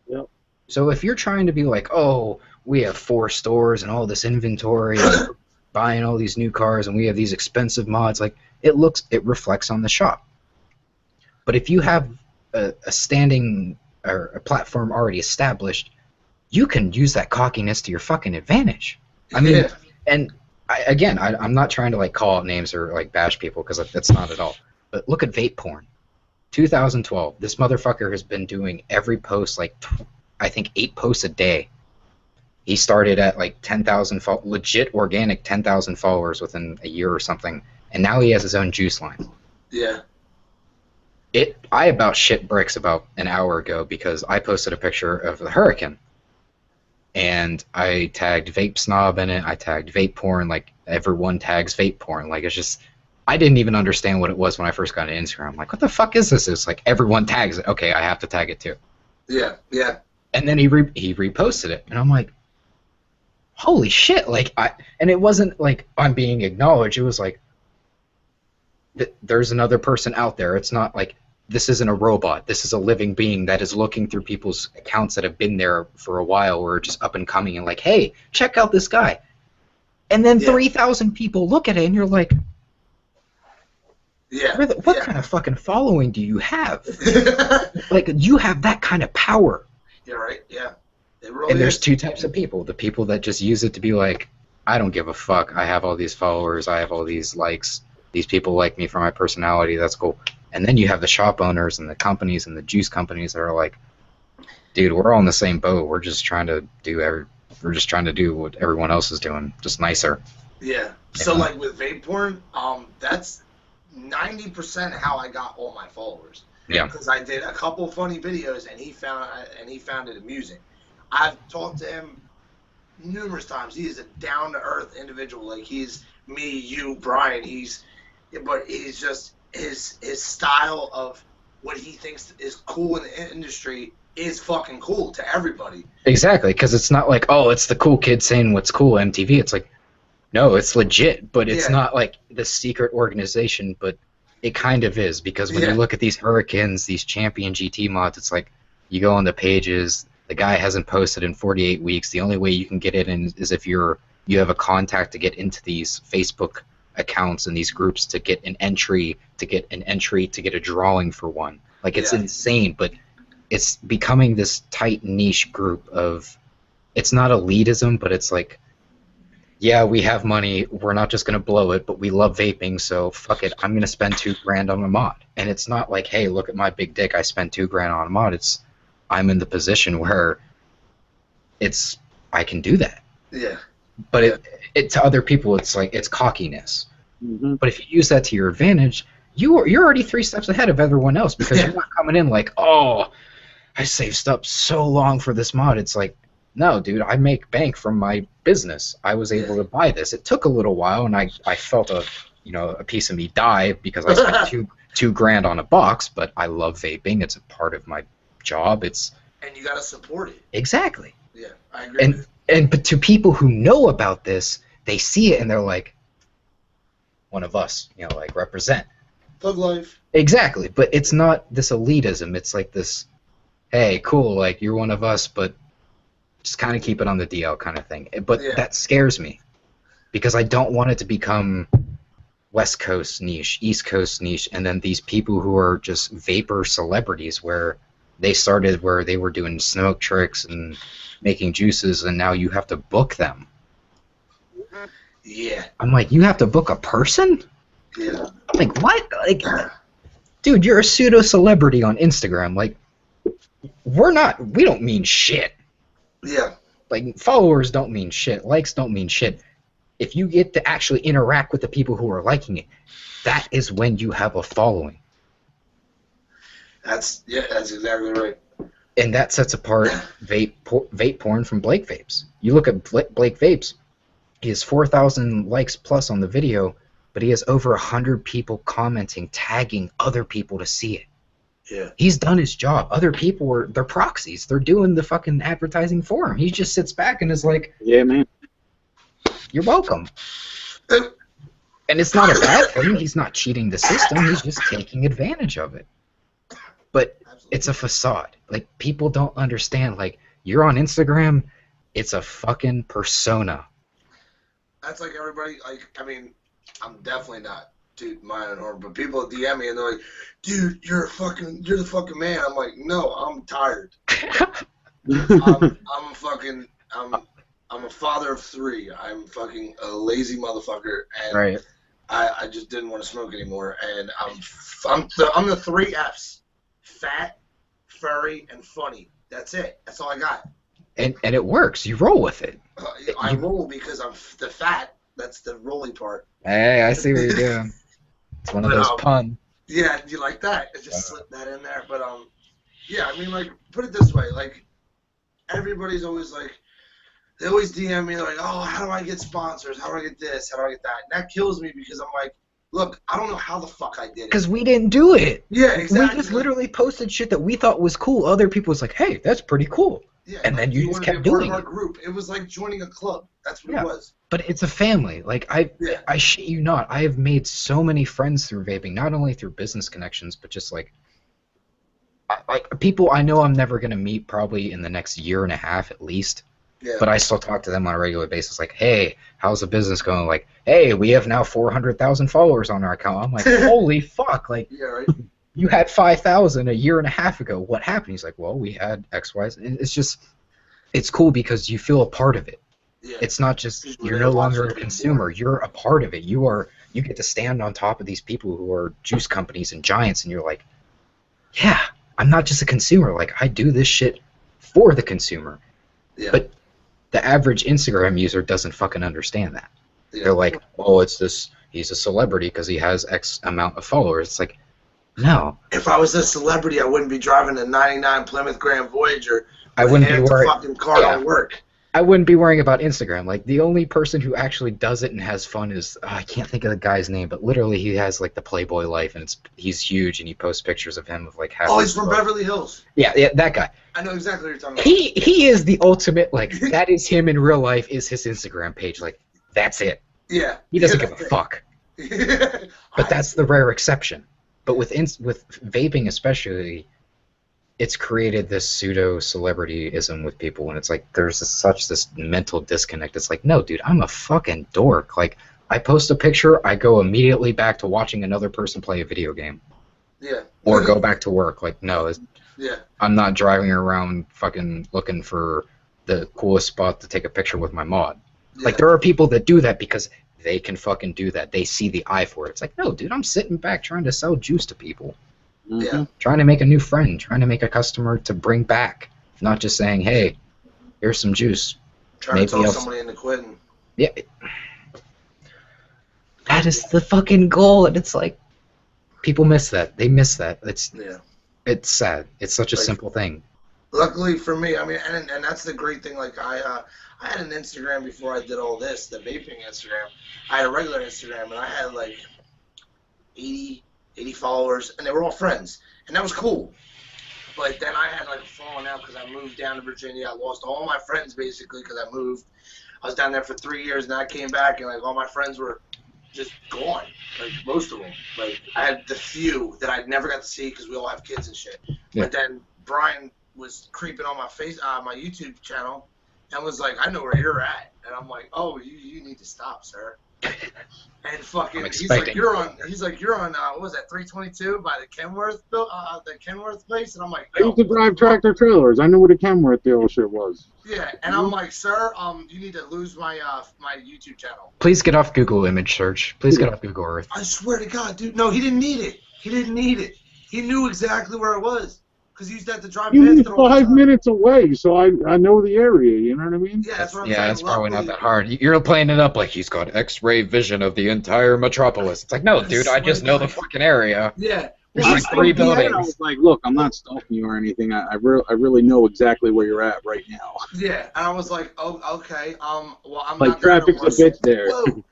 Yep. So if you're trying to be like, oh, we have 4 stores and all this inventory, and buying all these new cars, and we have these expensive mods, like it reflects on the shop. But if you have a standing or a platform already established, you can use that cockiness to your fucking advantage. I mean, and I'm not trying to like call out names or like bash people because that's not at all. But look at vape porn. 2012, this motherfucker has been doing every post like I think 8 posts a day. He started at like 10,000 legit organic 10,000 followers within a year or something, and now he has his own juice line. Yeah. I about shit bricks about an hour ago because I posted a picture of the hurricane, and I tagged Vape Snob in it. I tagged Vape Porn. Like, everyone tags Vape Porn. Like, it's just, I didn't even understand what it was when I first got into Instagram. I'm like, what the fuck is this? It's like everyone tags it. Okay, I have to tag it too. Yeah. Yeah. And then he reposted it, and I'm like, holy shit! Like, and it wasn't like I'm being acknowledged. It was like, there's another person out there. It's not like this isn't a robot. This is a living being that is looking through people's accounts that have been there for a while or just up and coming and like, hey, check out this guy. And then 3,000 people look at it and you're like, what kind of fucking following do you have? Like, you have that kind of power. Yeah, right. Yeah. It really And there's is. two types of people. The people that just use it to be like, I don't give a fuck. I have all these followers. I have all these likes. These people like me for my personality. That's cool. And then you have the shop owners and the companies and the juice companies that are like, dude, we're all in the same boat. We're just trying to do what everyone else is doing, just nicer. Yeah. So like with vape porn, that's 90% how I got all my followers. Yeah. Because I did a couple funny videos and he found it amusing. I've talked to him numerous times. He is a down to earth individual. Like, he's me, you, Brian. But he's just his style of what he thinks is cool in the industry is fucking cool to everybody. Exactly, because it's not like, oh, it's the cool kid saying what's cool MTV. It's like, no, it's legit, but it's not like the secret organization, but it kind of is, because when you look at these Hurricanes, these Champion GT mods, it's like you go on the pages, the guy hasn't posted in 48 weeks. The only way you can get it in is if you have a contact to get into these Facebook accounts and these groups to get an entry, to get a drawing for one. Like, it's insane, but it's becoming this tight niche group of, it's not elitism, but it's like, yeah, we have money, we're not just going to blow it, but we love vaping, so fuck it, I'm going to spend $2,000 on a mod. And it's not like, hey, look at my big dick, I spent $2,000 on a mod. It's, I'm in the position where I can do that. Yeah. But it to other people, it's like, it's cockiness. Mm-hmm. But if you use that to your advantage, you're already 3 steps ahead of everyone else, because you're not coming in like, oh, I saved up so long for this mod. It's like, no, dude, I make bank from my business. I was able to buy this. It took a little while, and I felt a piece of me die because I spent $2,000 on a box. But I love vaping. It's a part of my job. And you gotta support it. Exactly. Yeah, I agree. But to people who know about this, they see it and they're like, one of us, like, represent. Thug life. Exactly, but it's not this elitism. It's like this, hey, cool, like, you're one of us, but just kind of keep it on the DL kind of thing. But that scares me, because I don't want it to become West Coast niche, East Coast niche, and then these people who are just vapor celebrities where they started where they were doing smoke tricks and making juices, and now you have to book them. Yeah. I'm like, you have to book a person? Yeah. I'm like, what? Like, dude, you're a pseudo-celebrity on Instagram. Like, we don't mean shit. Yeah. Like, followers don't mean shit. Likes don't mean shit. If you get to actually interact with the people who are liking it, that is when you have a following. That's exactly right. And that sets apart vape porn from Blake Vapes. You look at Blake Vapes, he has 4,000 likes plus on the video, but he has over 100 people commenting, tagging other people to see it. Yeah. He's done his job. Other people they're proxies. They're doing the fucking advertising for him. He just sits back and is like, yeah, man, you're welcome. And it's not a bad thing. He's not cheating the system. He's just taking advantage of it. But it's a facade. Like, people don't understand. Like, you're on Instagram, it's a fucking persona. That's like everybody, like, I mean, I'm definitely not tooting my own horn, but people DM me and they're like, dude, you're the fucking man. I'm like, no, I'm tired. I'm a father of 3. I'm fucking a lazy motherfucker, and Right. I just didn't want to smoke anymore. And I'm the 3 Fs: fat, furry, and funny. That's it. That's all I got. and it works. You roll with it. I roll because I'm the fat. That's the rolling part. Hey, I see what you're doing. It's one of those pun. Yeah, you like that? I just slip that in there. But yeah, I mean, like, put it this way, like, everybody's always like, they always DM me like, oh, how do I get sponsors? How do I get this? How do I get that? And that kills me because I'm like, look, I don't know how the fuck I did it. Because we didn't do it. Yeah, exactly. We just literally posted shit that we thought was cool. Other people was like, hey, that's pretty cool. Yeah, and then you just kept doing our it. Group. It was like joining a club. That's what it was. But it's a family. Like, I shit you not. I have made so many friends through vaping, not only through business connections, but just like people I know I'm never going to meet probably in the next year and a half at least. Yeah. But I still talk to them on a regular basis, like, hey, how's the business going? Like, hey, we have now 400,000 followers on our account. I'm like, holy fuck, like, yeah, right. You had 5,000 a year and a half ago. What happened? He's like, well, we had X, Y, Z. It's just, it's cool because you feel a part of it. Yeah. It's not just, you're no longer a consumer. You're a part of it. You get to stand on top of these people who are juice companies and giants, and you're like, yeah, I'm not just a consumer. Like, I do this shit for the consumer. Yeah. But the average Instagram user doesn't fucking understand that. Yeah. They're like, oh, it's this, he's a celebrity because he has X amount of followers. It's like, no. If I was a celebrity, I wouldn't be driving a 99 Plymouth Grand Voyager. I wouldn't be worried. Fucking car on work. I wouldn't be worrying about Instagram. Like, the only person who actually does it and has fun is, I can't think of the guy's name, but literally he has, like, the Playboy life, and he's huge, and he posts pictures of him of, like, half. Oh, he's from Beverly Hills. Yeah, that guy. I know exactly what you're talking about. He is the ultimate, like, that is him in real life, is his Instagram page. Like, that's it. Yeah. He doesn't give a fuck. But that's the rare exception. But with vaping especially, it's created this pseudo-celebrityism with people, and it's like there's this mental disconnect. It's like, no, dude, I'm a fucking dork. Like, I post a picture, I go immediately back to watching another person play a video game. Yeah. Or go back to work. Like, no, yeah. I'm not driving around fucking looking for the coolest spot to take a picture with my mod. Yeah. Like, there are people that do that because they can fucking do that. They see the eye for it. It's like, no, dude, I'm sitting back trying to sell juice to people. Yeah. Trying to make a new friend, trying to make a customer to bring back, not just saying, hey, here's some juice. Trying to talk somebody into quitting. Yeah. That is the fucking goal, and it's like, people miss that. They miss that. It's sad. It's such a simple thing. Luckily for me, I mean, and that's the great thing, like, I had an Instagram before I did all this, the vaping Instagram. I had a regular Instagram, and I had, like, 80 followers, and they were all friends, and that was cool. But then I had like fallen out because I moved down to Virginia. I lost all my friends basically because I moved. I was down there for 3 years, and I came back, and like all my friends were just gone, like most of them. Like I had the few that I never got to see because we all have kids and shit. Yeah. But then Brian was creeping on my my YouTube channel, and was like, "I know where you're at," and I'm like, "Oh, you need to stop, sir." And fucking, he's like, you're on what was that, 322 by the Kenworth place, and I'm like, I used to drive tractor trailers. I knew where the Kenworth dealership was. Yeah, and I'm like, sir, you need to lose my my YouTube channel. Please get off Google image search. Please get off Google Earth. I swear to God, dude, no, he didn't need it. He didn't need it. He knew exactly where it was. Because he used to have to drive past it all the time. 5 minutes away, so I know the area, you know what I mean? Yeah, that's what I'm saying. That's probably not that hard. You're playing it up like he's got X-ray vision of the entire metropolis. It's like, no, dude, I just know the fucking area. Yeah. There's like 3 buildings. I was like, look, I'm not stalking you or anything. I really know exactly where you're at right now. Yeah, and I was like, oh, okay, well, I'm like not there traffic's no more. a bitch there. Whoa.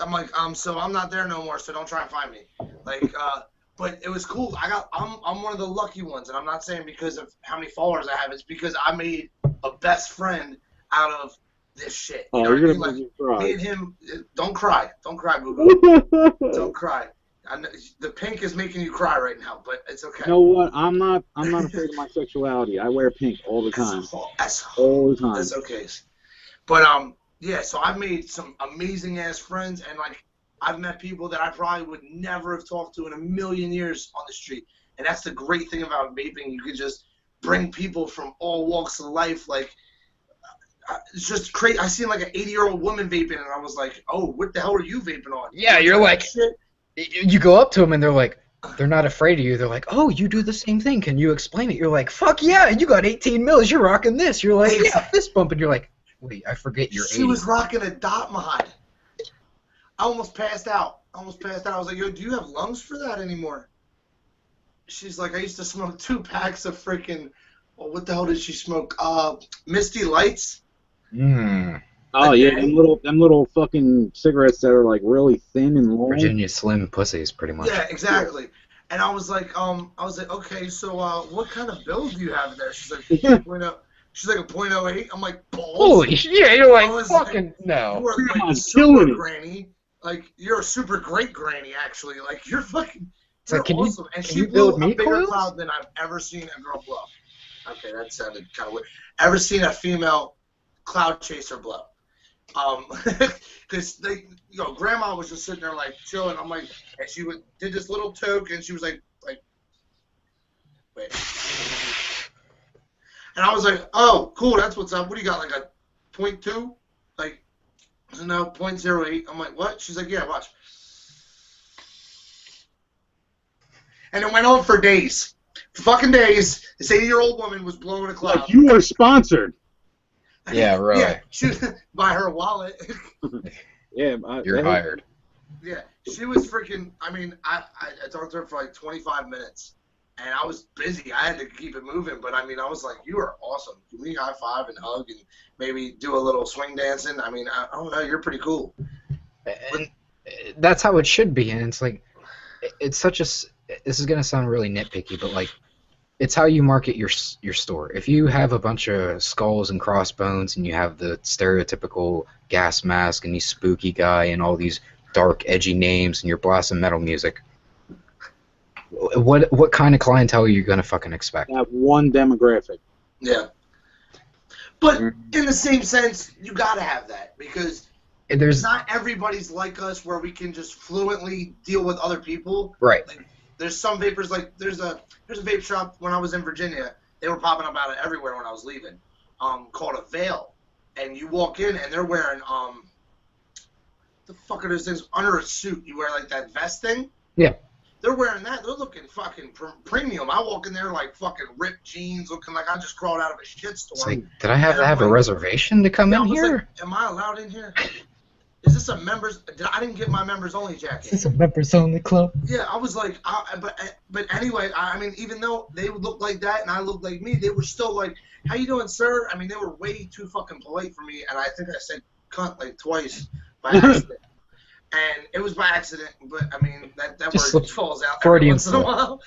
I'm like, so I'm not there no more, so don't try and find me. Like, but it was cool. I'm one of the lucky ones, and I'm not saying because of how many followers I have. It's because I made a best friend out of this shit. You know you're gonna make me cry. Me and him, don't cry, Google. Don't cry. I know, the pink is making you cry right now, but it's okay. You know what? I'm not afraid of my sexuality. I wear pink all the time. All the time. That's okay. But yeah. So I've made some amazing ass friends, and like. I've met people that I probably would never have talked to in a million years on the street. And that's the great thing about vaping. You could just bring people from all walks of life. Like, it's just crazy. I seen like an 80-year-old woman vaping, and I was like, oh, what the hell are you vaping on? Yeah, you're like, shit? You go up to them, and they're like, they're not afraid of you. They're like, oh, you do the same thing. Can you explain it? You're like, fuck yeah, you got 18 mils. You're rocking this. You're like, yeah, fist bump. And you're like, wait, I forget you're 80. She was rocking a dot mod. I almost passed out. I was like, yo, do you have lungs for that anymore? She's like, I used to smoke 2 packs of freaking, well, what the hell did she smoke? Misty Lights. Oh yeah, them little fucking cigarettes that are like really thin and long. Virginia Slim pussies, pretty much. Yeah, exactly. And I was like, okay, so what kind of bill do you have there? She's like, She's like a .08. I'm like, balls. Holy shit! You're like, fucking like, no. You are like I'm super killing it. granny. Like you're a super great granny, actually. Like you're fucking. It's like, can awesome. And can she you blew build a me bigger coils? cloud than I've ever seen a girl blow. Okay, that sounded kind of weird. Ever seen a female cloud chaser blow? Because Grandma was just sitting there like chilling. I'm like, and she did this little toke, and she was like, wait. And I was like, oh, cool, that's what's up. What do you got, like a 0.2? Like, no, 0.08. I'm like, what? She's like, yeah, watch. And it went on for days. Fucking days. This 80-year-old woman was blowing a cloud. Like you were sponsored. Yeah, right. Yeah, she was by her wallet. Yeah, You're hired. Yeah, she was freaking. I mean, I talked to her for like 25 minutes, and I was busy. I had to keep it moving, but I mean, I was like, "You are awesome. Can we high five and hug and maybe do a little swing dancing?" I mean, I don't know. You're pretty cool. And that's how it should be, and it's like, it's such a. This is gonna sound really nitpicky, but like, it's how you market your store. If you have a bunch of skulls and crossbones, and you have the stereotypical gas mask and you spooky guy and all these dark, edgy names, and you're blasting metal music, what kind of clientele are you gonna fucking expect? That one demographic. Yeah. But in the same sense, you gotta have that because There's not everybody's like us where we can just fluently deal with other people. right. Like, there's some vapors, like there's a vape shop when I was in Virginia. They were popping up out of everywhere when I was leaving. Called a Veil, and you walk in and they're wearing the fuck are those things under a suit? You wear like that vest thing. Yeah. They're wearing that. They're looking fucking premium. I walk in there like fucking ripped jeans, looking like I just crawled out of a shitstorm. It's like, did I have to have a reservation to come in here? Like, am I allowed in here? Is this a members? I didn't get my members only jacket. Is this a members only club? Yeah, I was like, but anyway, I mean, even though they would look like that and I looked like me, they were still like, "How you doing, sir?" I mean, they were way too fucking polite for me, and I think I said "cunt" like twice by accident, and it was by accident. But I mean, that word falls out every once in a while.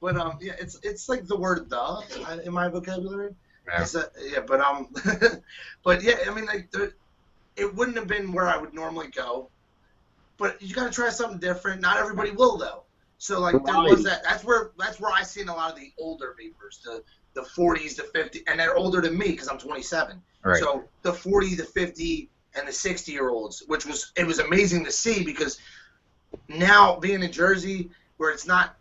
But yeah, it's like the word "the" in my vocabulary. Yeah. But yeah, I mean, like it wouldn't have been where I would normally go. But you got to try something different. Not everybody will, though. So like there was that. That's where I seen a lot of the older vapors, the 40s, the 50s, and they're older than me because I'm 27. Right. So the 40, the 50, and the 60-year-olds, it was amazing to see because now being in Jersey, where it's not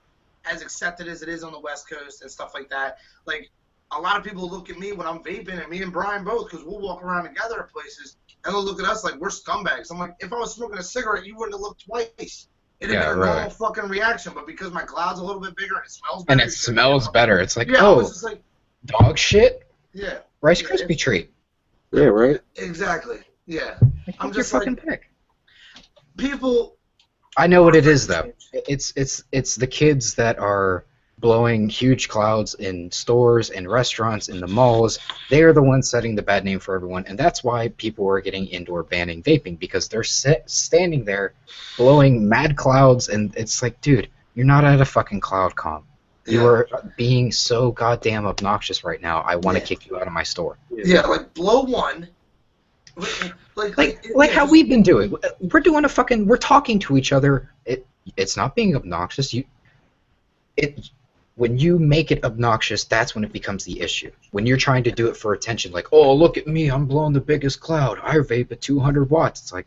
as accepted as it is on the West Coast and stuff like that, like a lot of people look at me when I'm vaping, and me and Brian both, because we'll walk around together at places. And they'll look at us like we're scumbags. I'm like, if I was smoking a cigarette, you wouldn't have looked twice. It'd have been a normal fucking reaction, but because my cloud's a little bit bigger and it smells better. And it smells better. It's like, I was just like, dog shit? Yeah. Rice Krispie treat. Yeah, right. Exactly. Yeah. I'm just fucking pick. People. I know what it is though. It's the kids that are blowing huge clouds in stores and restaurants in the malls. They are the ones setting the bad name for everyone, and that's why people are getting indoor banning vaping, because they're standing there blowing mad clouds, and it's like, dude, you're not at a fucking cloud comp. You are being so goddamn obnoxious right now. I want to kick you out of my store. Yeah, like blow one. Like how we've been doing. We're doing we're talking to each other. It's not being obnoxious. When you make it obnoxious, that's when it becomes the issue. When you're trying to do it for attention, like, oh, look at me, I'm blowing the biggest cloud. I vape at 200 watts. It's like,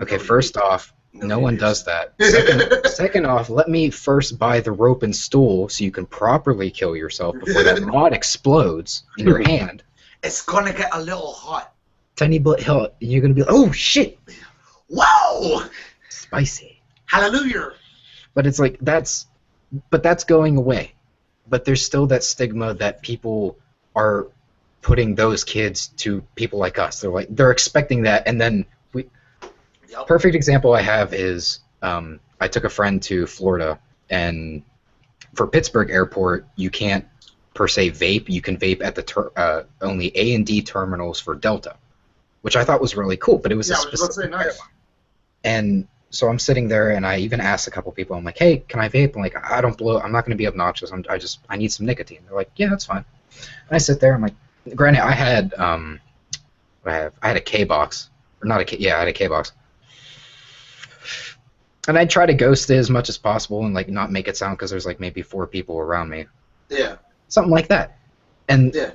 okay, first off, no one does that. Second off, let me first buy the rope and stool so you can properly kill yourself before that mod explodes in your hand. It's gonna get a little hot. Tiny bit hot, and you're gonna be like, oh shit! Whoa! Spicy. Hallelujah! But it's like that's going away. But there's still that stigma that people are putting those kids to people like us. They're expecting that, and then Yep. perfect example I have is I took a friend to Florida, and for Pittsburgh Airport, you can't per se vape. You can vape at the only A and D terminals for Delta, which I thought was really cool. But it was a specific nice. And so I'm sitting there, and I even asked a couple people. I'm like, "Hey, can I vape?" I'm like, "I don't blow. I'm not going to be obnoxious. I need some nicotine." They're like, "Yeah, that's fine." And I sit there. I'm like, granted, I had a K box, or not a K. Yeah, I had a K box. And I try to ghost it as much as possible and like not make it sound because there's like maybe 4 people around me. Yeah. Something like that. And Yeah.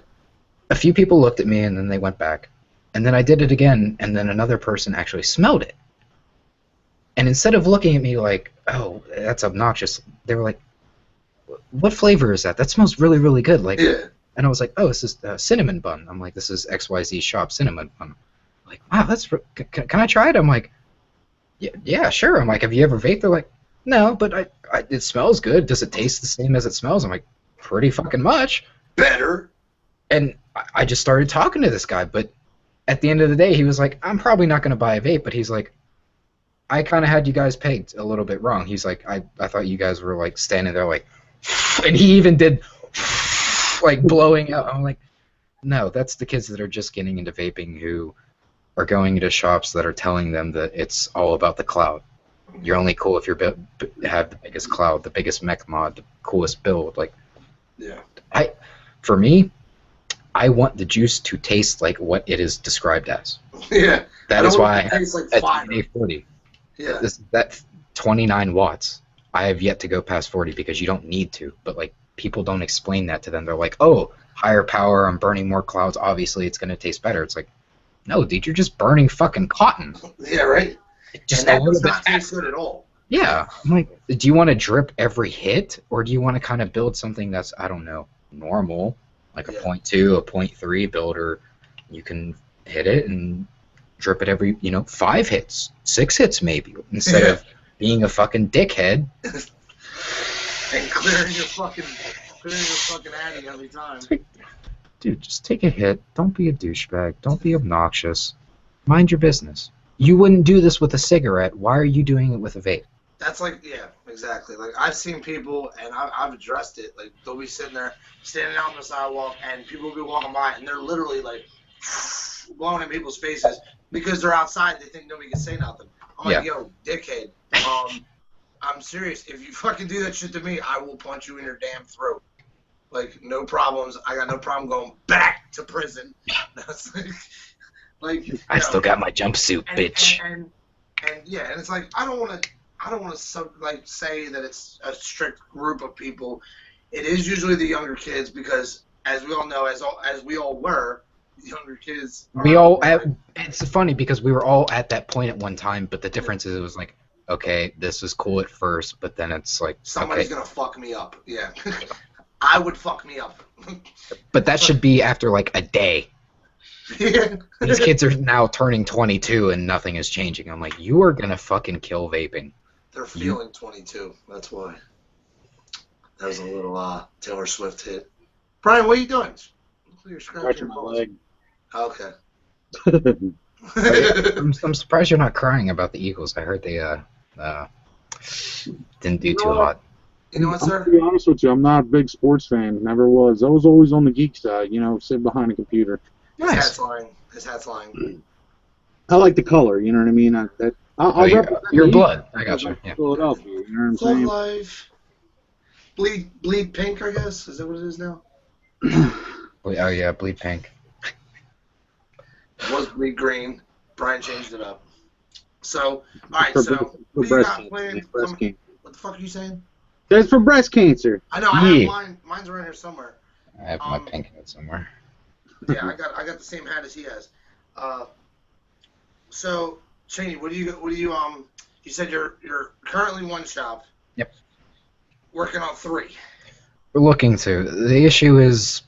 a few people looked at me and then they went back. And then I did it again, and then another person actually smelled it. And instead of looking at me like, "Oh, that's obnoxious," they were like, "What flavor is that? That smells really, really good." Like, Yeah. and I was like, "Oh, this is cinnamon bun." I'm like, "This is XYZ shop cinnamon bun." Like, "Wow, that's can I try it?" I'm like, yeah, sure. I'm like, "Have you ever vaped?" They're like, "No, but it smells good. Does it taste the same as it smells?" I'm like, "Pretty fucking much." Better. And I just started talking to this guy, but at the end of the day, he was like, "I'm probably not going to buy a vape," but he's like, "I kind of had you guys pegged a little bit wrong." He's like, I thought you guys were like standing there like, and he even did like blowing out. I'm like, no, that's the kids that are just getting into vaping who are going into shops that are telling them that it's all about the cloud. You're only cool if you have the biggest cloud, the biggest mech mod, the coolest build. Like, Yeah. For me, I want the juice to taste like what it is described as. Yeah. That is why it tastes like at fire. DNA 40. Yeah. That 29 watts, I have yet to go past 40 because you don't need to. But like people don't explain that to them. They're like, "Oh, higher power, I'm burning more clouds. Obviously, it's going to taste better." It's like, no, dude, you're just burning fucking cotton. Yeah, right. Just And that a little does bit. not taste good at all. Yeah, I'm like, do you want to drip every hit, or do you want to kind of build something that's, I don't know, normal, like a Yeah. 0.2, a 0.3 builder? You can hit it and drip it every, 5 hits, 6 hits maybe, instead Yeah. of being a fucking dickhead. And clearing your fucking addy every time. Dude, just take a hit. Don't be a douchebag. Don't be obnoxious. Mind your business. You wouldn't do this with a cigarette. Why are you doing it with a vape? That's like, yeah, exactly. Like, I've seen people, and I've addressed it, like, they'll be standing out on the sidewalk, and people will be walking by, and they're literally, like, blowing in people's faces because they're outside. They think nobody can say nothing. I'm like, yo, dickhead, I'm serious. If you fucking do that shit to me, I will punch you in your damn throat. Like, no problems. I got no problem going back to prison. That's like I still got my jumpsuit, bitch. And yeah, and it's like I don't want to like say that it's a strict group of people. It is usually the younger kids because, as we all know, as we all were, the younger kids. It's funny because we were all at that point at one time, but the difference is it was like, okay, this is cool at first, but then it's like somebody's gonna fuck me up. Yeah, I would fuck me up. But that should be after like a day. Yeah. These kids are now turning 22 and nothing is changing. I'm like, you are gonna fucking kill vaping. They're feeling 22. That's why. That was a little Taylor Swift hit. Brian, what are you doing? You're Scratching my leg. Okay. I'm surprised you're not crying about the Eagles. I heard they didn't do too hot. You know what, sir? To be honest with you, I'm not a big sports fan. Never was. I was always on the geek side, sitting behind a computer. Nice. His hat's lying. I like the color, you know what I mean? I'll represent your the blood. Eagles. I got you. Yeah. Philadelphia, you know what I'm Full saying? life. Bleed pink, I guess. Is that what it is now? Oh yeah, bleed pink. It was bleed green. Brian changed it up. So, all right. For So, what you breast got cancer. planned? Breast cancer. What the fuck are you saying? That's for breast cancer. I know. I have mine. Mine's around here somewhere. I have my pink hat somewhere. Yeah, I got the same hat as he has. So Cheney, what do you you said you're currently one shop. Yep. Working on 3. We're looking to. The issue is,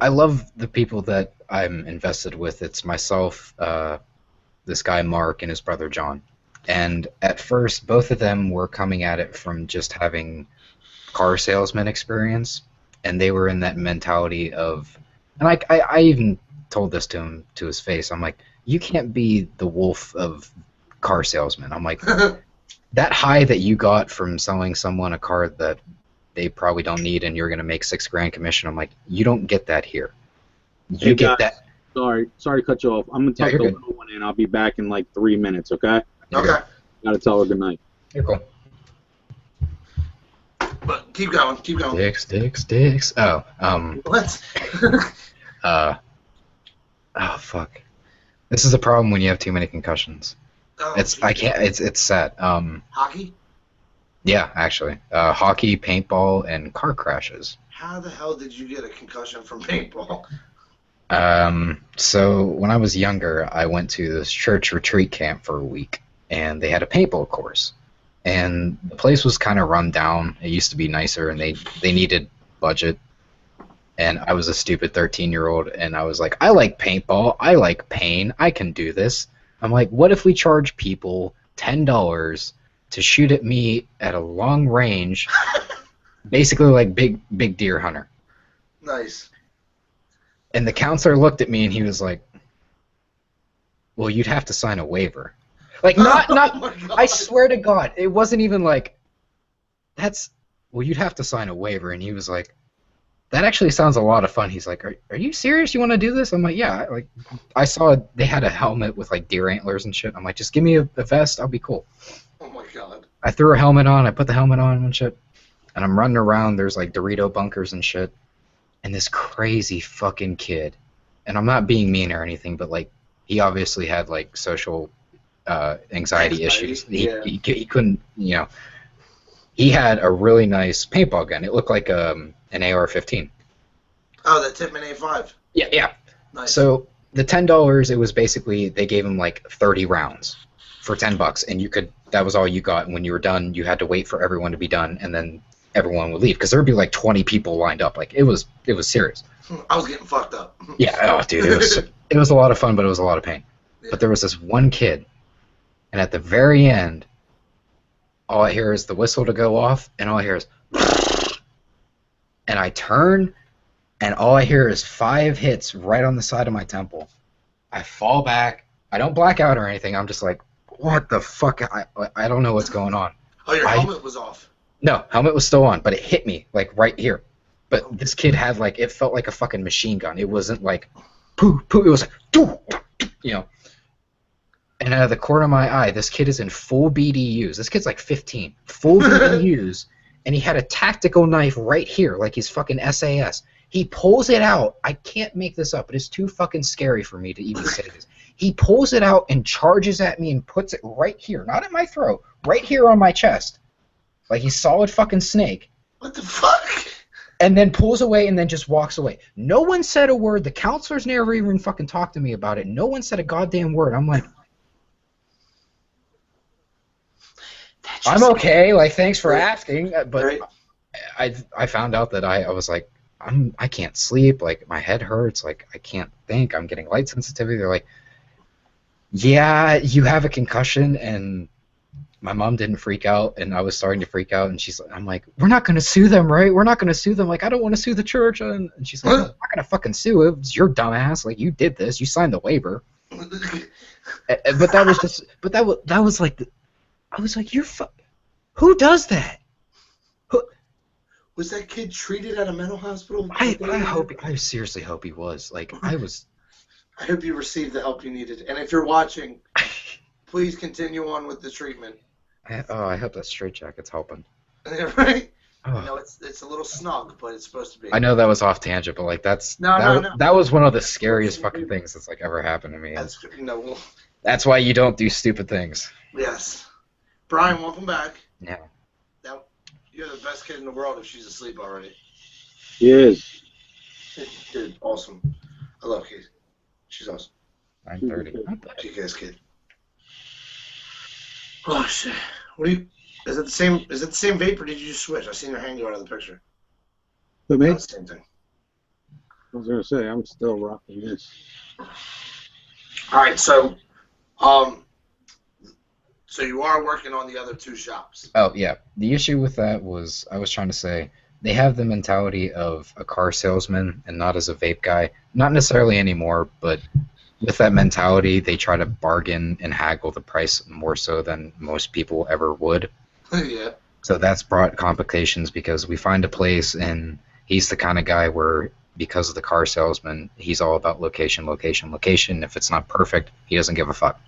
I love the people that I'm invested with. It's myself, this guy Mark, and his brother John. And at first, both of them were coming at it from just having car salesman experience, and they were in that mentality of, and I even told this to him to his face. I'm like, you can't be the wolf of car salesman. I'm like, that high that you got from selling someone a car that they probably don't need and you're going to make $6,000 commission. I'm like, you don't get that here. You Hey, get guys, that. Sorry to cut you off. I'm going to Yeah, tuck the you're good. little one in. I'll be back in like 3 minutes, okay? Okay. Got to tell her good night. You're cool. But keep going. Keep going. Dicks. Oh, What? oh, fuck. This is the problem when you have too many concussions. Oh, I can't, it's sad. Hockey? Yeah, actually. Hockey, paintball, and car crashes. How the hell did you get a concussion from paintball? So when I was younger, I went to this church retreat camp for a week, and they had a paintball course. And the place was kind of run down. It used to be nicer, and they needed budget. And I was a stupid 13-year-old, and I was like, I like paintball. I like pain. I can do this. I'm like, what if we charge people $10 to shoot at me at a long range, basically like big deer hunter? Nice. And the counselor looked at me, and he was like, well, you'd have to sign a waiver. Like, not, Oh my God. I swear to God, it wasn't even like, well, you'd have to sign a waiver. And he was like, that actually sounds a lot of fun. He's like, are you serious? You want to do this? I'm like, yeah. Like, I saw they had a helmet with like deer antlers and shit. I'm like, just give me a vest. I'll be cool. Oh my God. I threw a helmet on. I put the helmet on and shit. And I'm running around. There's like Dorito bunkers and shit. And this crazy fucking kid, and I'm not being mean or anything, but like, he obviously had like social anxiety issues. Yeah. He couldn't, you know. He had a really nice paintball gun. It looked like an AR-15. Oh, the Tippmann A5. Yeah. Nice. So the $10, it was basically, they gave him like 30 rounds for $10, and that was all you got. And when you were done, you had to wait for everyone to be done, and then everyone would leave because there would be like 20 people lined up. Like, it was serious. I was getting fucked up. Yeah. Oh, dude, it was a lot of fun, but it was a lot of pain. Yeah. But there was this one kid, and at the very end, all I hear is the whistle to go off, and all I hear is, and I turn, and all I hear is 5 hits right on the side of my temple. I fall back. I don't black out or anything. I'm just like, what the fuck? I don't know what's going on. Oh, your helmet was off. No, helmet was still on, but it hit me like right here. But this kid had like, it felt like a fucking machine gun. It wasn't like, poo. It was like, doo, you know. And out of the corner of my eye, this kid is in full BDUs. This kid's like 15. Full BDUs. And he had a tactical knife right here, like he's fucking SAS. He pulls it out. I can't make this up, but it's too fucking scary for me to even say this. He pulls it out and charges at me and puts it right here. Not at my throat. Right here on my chest. Like he's solid fucking Snake. What the fuck? And then pulls away and then just walks away. No one said a word. The counselors never even fucking talked to me about it. No one said a goddamn word. I'm like, I'm okay. Like, thanks for asking. But Right. I found out that I was like, I can't sleep. Like, my head hurts. Like, I can't think. I'm getting light sensitivity. They're like, yeah, you have a concussion. And my mom didn't freak out, and I was starting to freak out. And I'm like, we're not going to sue them, right? We're not going to sue them. Like, I don't want to sue the church. And she's like, I'm not going to fucking sue it. It's your dumbass. Like, you did this. You signed the waiver. But that was just. But that was like. I was like, who does that? Was that kid treated at a mental hospital? I seriously hope he was. Like, I hope you received the help you needed. And if you're watching, please continue on with the treatment. I hope that straitjacket's helping. Right? Oh. No, it's a little snug, but it's supposed to be. I know that was off tangent, but like that was one of the scariest fucking things that's like ever happened to me. That's why you don't do stupid things. Yes. Brian, welcome back. Yeah. Now, you're the best kid in the world if she's asleep already. She is. Dude, awesome. I love Kate. She's awesome. 9:30. Kick-ass kid. Oh shit. What do you? Is it the same? Is it the same vape or did you just switch? I seen your hand go out of the picture. Who, me? Not the same thing. I was gonna say I'm still rocking this. All right, so So you are working on the other 2 shops. Oh, yeah. The issue with that was, I was trying to say, they have the mentality of a car salesman and not as a vape guy. Not necessarily anymore, but with that mentality, they try to bargain and haggle the price more so than most people ever would. Yeah. So that's brought complications because we find a place, and he's the kind of guy where, because of the car salesman, he's all about location, location, location. If it's not perfect, he doesn't give a fuck.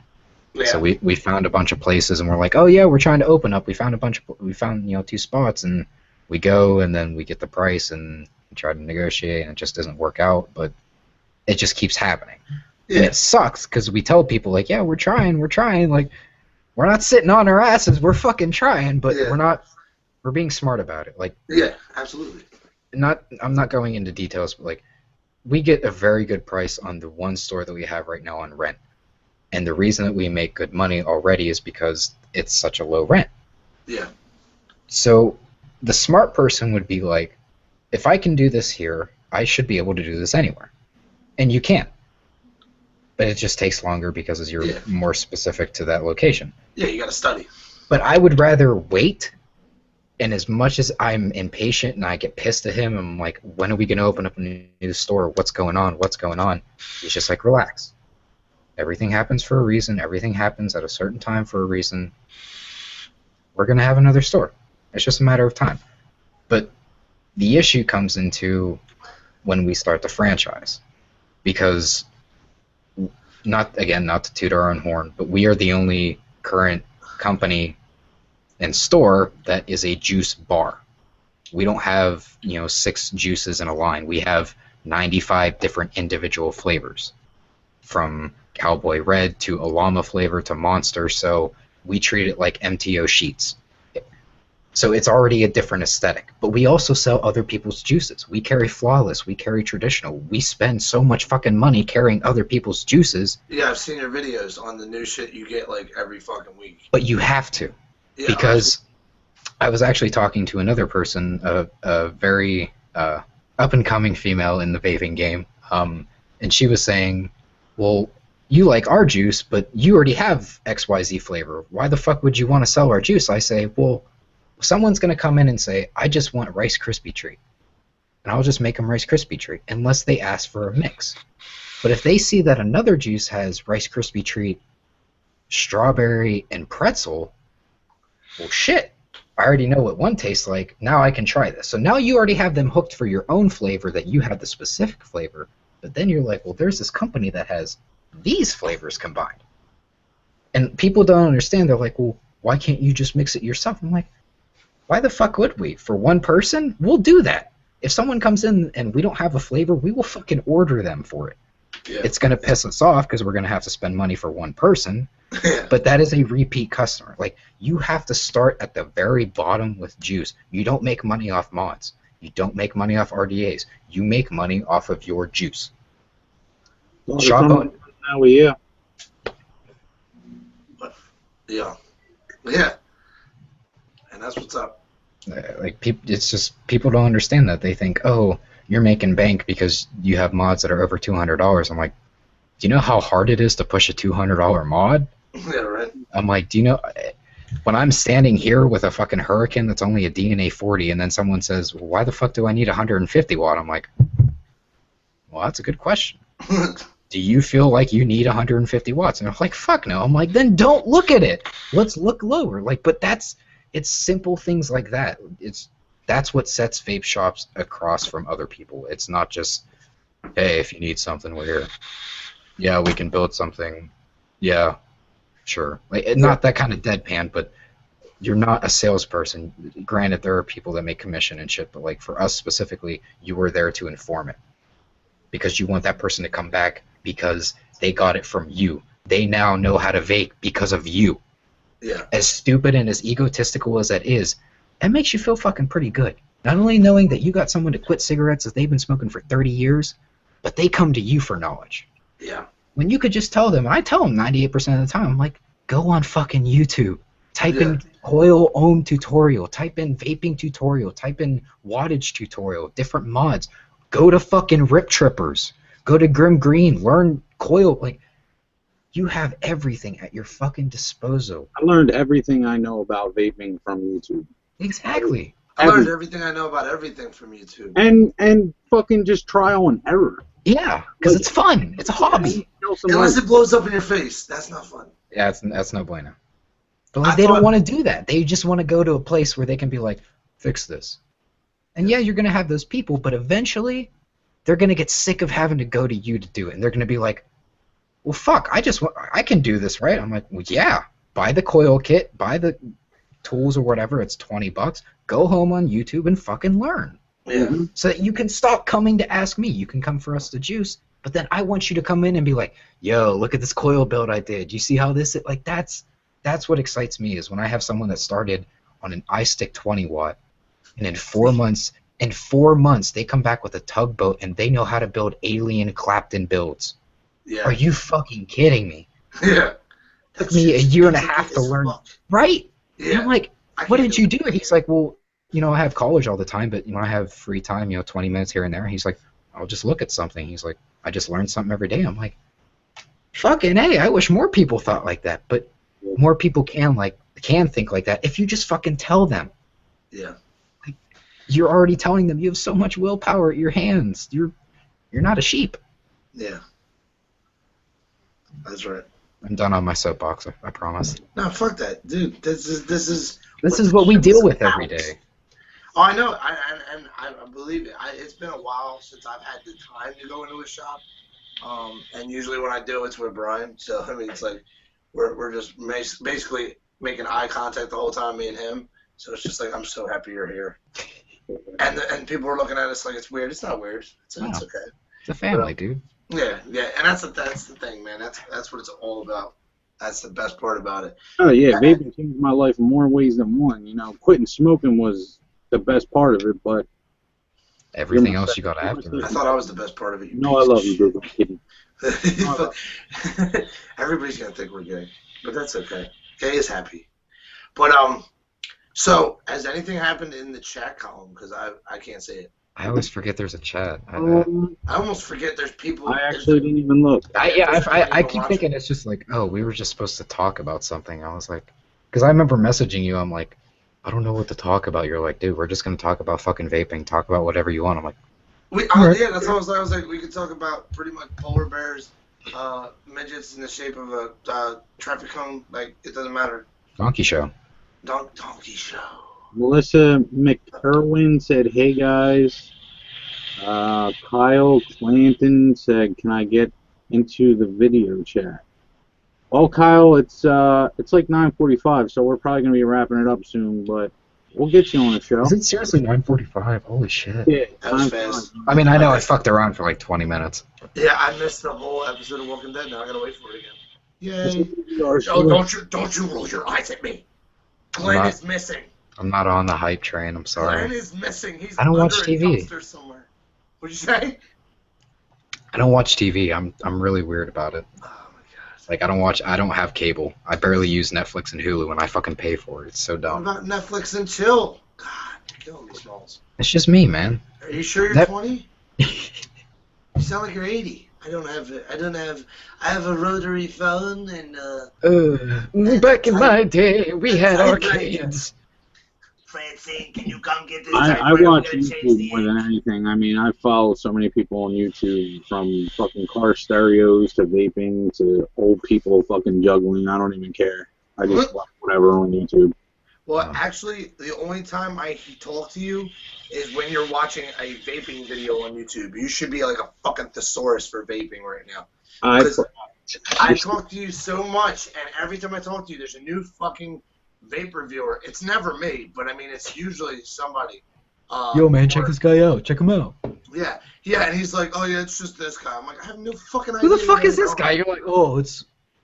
Yeah. So we found a bunch of places, and we're like, oh yeah, we're trying to open up. We found 2 spots, and we go, and then we get the price, and we try to negotiate, and it just doesn't work out. But it just keeps happening. Yeah. And it sucks because we tell people like, yeah, we're trying, like, we're not sitting on our asses, we're fucking trying, but we're being smart about it. Like, yeah, absolutely. I'm not going into details, but like, we get a very good price on the one store that we have right now on rent. And the reason that we make good money already is because it's such a low rent. Yeah. So the smart person would be like, if I can do this here, I should be able to do this anywhere. And you can. But it just takes longer because you're more specific to that location. Yeah, you got to study. But I would rather wait, and as much as I'm impatient and I get pissed at him, I'm like, when are we going to open up a new store? What's going on? What's going on? He's just like, relax. Everything happens for a reason. Everything happens at a certain time for a reason. We're going to have another store. It's just a matter of time. But the issue comes into when we start the franchise. Because, not to toot our own horn, but we are the only current company and store that is a juice bar. We don't have 6 juices in a line. We have 95 different individual flavors, from Cowboy Red to a llama flavor to Monster. So we treat it like MTO sheets. So it's already a different aesthetic. But we also sell other people's juices. We carry Flawless. We carry Traditional. We spend so much fucking money carrying other people's juices. Yeah, I've seen your videos on the new shit you get like every fucking week. But you have to. Yeah, because I was actually talking to another person, a very up-and-coming female in the vaping game, and she was saying, well, you like our juice, but you already have XYZ flavor. Why the fuck would you want to sell our juice? I say, well, someone's going to come in and say, I just want Rice Krispie Treat. And I'll just make them Rice Krispie Treat, unless they ask for a mix. But if they see that another juice has Rice Krispie Treat, strawberry, and pretzel, well, shit. I already know what one tastes like. Now I can try this. So now you already have them hooked for your own flavor, that you have the specific flavor. But then you're like, well, there's this company that has these flavors combined. And people don't understand. They're like, well, why can't you just mix it yourself? I'm like, why the fuck would we? For one person, we'll do that. If someone comes in and we don't have a flavor, we will fucking order them for it. Yeah. It's going to piss us off because we're going to have to spend money for one person. But that is a repeat customer. Like, you have to start at the very bottom with juice. You don't make money off mods. You don't make money off RDAs. You make money off of your juice. Now, yeah. Yeah. And that's what's up. Like, it's just people don't understand that. They think, oh, you're making bank because you have mods that are over $200. I'm like, do you know how hard it is to push a $200 mod? Yeah, right. I'm like, do you know, when I'm standing here with a fucking Hurricane that's only a DNA 40, and then someone says, well, why the fuck do I need 150 watt? I'm like, well, that's a good question. Do you feel like you need 150 watts? And I'm like, fuck no. I'm like, then don't look at it. Let's look lower. Like, but it's simple things like that. That's what sets vape shops across from other people. It's not just, hey, if you need something, we're here. Yeah, we can build something. Yeah, sure. Like, not that kind of deadpan, but you're not a salesperson. Granted, there are people that make commission and shit, but like for us specifically, you were there to inform it. Because you want that person to come back because they got it from you. They now know how to vape because of you. Yeah. As stupid and as egotistical as that is, it makes you feel fucking pretty good. Not only knowing that you got someone to quit cigarettes that they've been smoking for 30 years, but they come to you for knowledge. Yeah. When you could just tell them, I tell them 98% of the time, I'm like, go on fucking YouTube. Type in coil ohm tutorial. Type in vaping tutorial. Type in wattage tutorial. Different mods. Go to fucking Rip Trippers. Go to Grim Green. Learn coil. Like, You have everything at your fucking disposal. I learned everything I know about vaping from YouTube. Exactly. I learned everything I know about everything from YouTube. And fucking just trial and error. Yeah, because Like, it's fun. It's a hobby. Unless it blows up in your face, that's not fun. Yeah, that's no bueno. But like, I they thought- don't want to do that. They just want to go to a place where they can be like, fix this. And yeah, you're gonna have those people, but eventually, they're gonna get sick of having to go to you to do it, and they're gonna be like, well, fuck, I can do this, right? I'm like, well, yeah. Buy the coil kit, buy the tools or whatever. It's $20. Go home on YouTube and fucking learn. Yeah. So that you can stop coming to ask me. You can come for us to juice, but then I want you to come in and be like, yo, look at this coil build I did. You see how this, like, that's what excites me, is when I have someone that started on an iStick 20 watt, and in 4 months, they come back with a tugboat and they know how to build alien Clapton builds. Yeah. Are you fucking kidding me? Yeah. Took me a year and a half to learn. Right? And Yeah. I'm like, I what can't did you do? He's like, well, I have college all the time, but I have free time, 20 minutes here and there. He's like, I'll just look at something. He's like, I just learned something every day. I'm like, fucking A, I wish more people thought like that, but more people can think like that if you just fucking tell them. Yeah. You're already telling them you have so much willpower at your hands. You're not a sheep. Yeah. That's right. I'm done on my soapbox, I promise. No, fuck that, dude. This is what we deal with every day. Oh, I know. I believe it. It's been a while since I've had the time to go into a shop. And usually when I do, it's with Brian. So I mean, it's like we're just basically making eye contact the whole time, me and him. So it's just like, I'm so happy you're here. And people are looking at us like it's weird. It's not weird. It's okay. It's a family, dude. Yeah, and that's the thing, man. That's what it's all about. That's the best part about it. Oh yeah, vaping changed my life in more ways than one. Quitting smoking was the best part of it, but everything else you got after. I thought I was the best part of it. No, I love you, bro. I'm kidding. Everybody's gonna think we're gay, but that's okay. Gay is happy. But so has anything happened in the chat column? Because I can't say it. I always forget there's a chat. I almost forget there's people. I actually didn't even look. I keep thinking it's just like, oh, we were just supposed to talk about something. I was like, because I remember messaging you. I'm like, I don't know what to talk about. You're like, dude, we're just gonna talk about fucking vaping. Talk about whatever you want. I'm like, yeah, that's what I was like. We could talk about pretty much polar bears, midgets in the shape of a traffic cone. Like, it doesn't matter. Donkey show. Donkey show. Melissa McIrwin said, "Hey guys." Kyle Clanton said, "Can I get into the video chat?" Well, Kyle, it's like 9:45, so we're probably gonna be wrapping it up soon, but we'll get you on the show. Is it seriously 9:45? Holy shit. Yeah, That was fast. I mean, I know I fucked around for like 20 minutes. Yeah, I missed the whole episode of Walking Dead. Now I gotta wait for it again. Yay! Oh, Don't you roll your eyes at me. Glenn is missing. I'm not on the hype train. I'm sorry. Glenn is missing. He's I don't watch under a TV. dumpster somewhere. What'd you say? I don't watch TV. I'm really weird about it. Oh my god. Like, I don't have cable. I barely use Netflix and Hulu, and I fucking pay for it. It's so What dumb. about Netflix and chill? God, you're killing me, Smalls. It's just me, man. Are you sure you're 20? You sound like you're 80. I have a rotary phone and Back in my day, we had arcades. Francine, can you come get this? I watch YouTube more than anything. I mean, I follow so many people on YouTube, from fucking car stereos to vaping to old people fucking juggling. I don't even care. I just watch whatever on YouTube. Well, actually, the only time I talk to you is when you're watching a vaping video on YouTube. You should be like a fucking thesaurus for vaping right now. I talk to you so much, and every time I talk to you, there's a new fucking vape reviewer. It's never me, but I mean, it's usually somebody. Yo, man, check this guy out. Check him out. Yeah, and he's like, oh yeah, it's just this guy. I'm like, I have no fucking Who idea. the fuck is this guy? You're like, oh,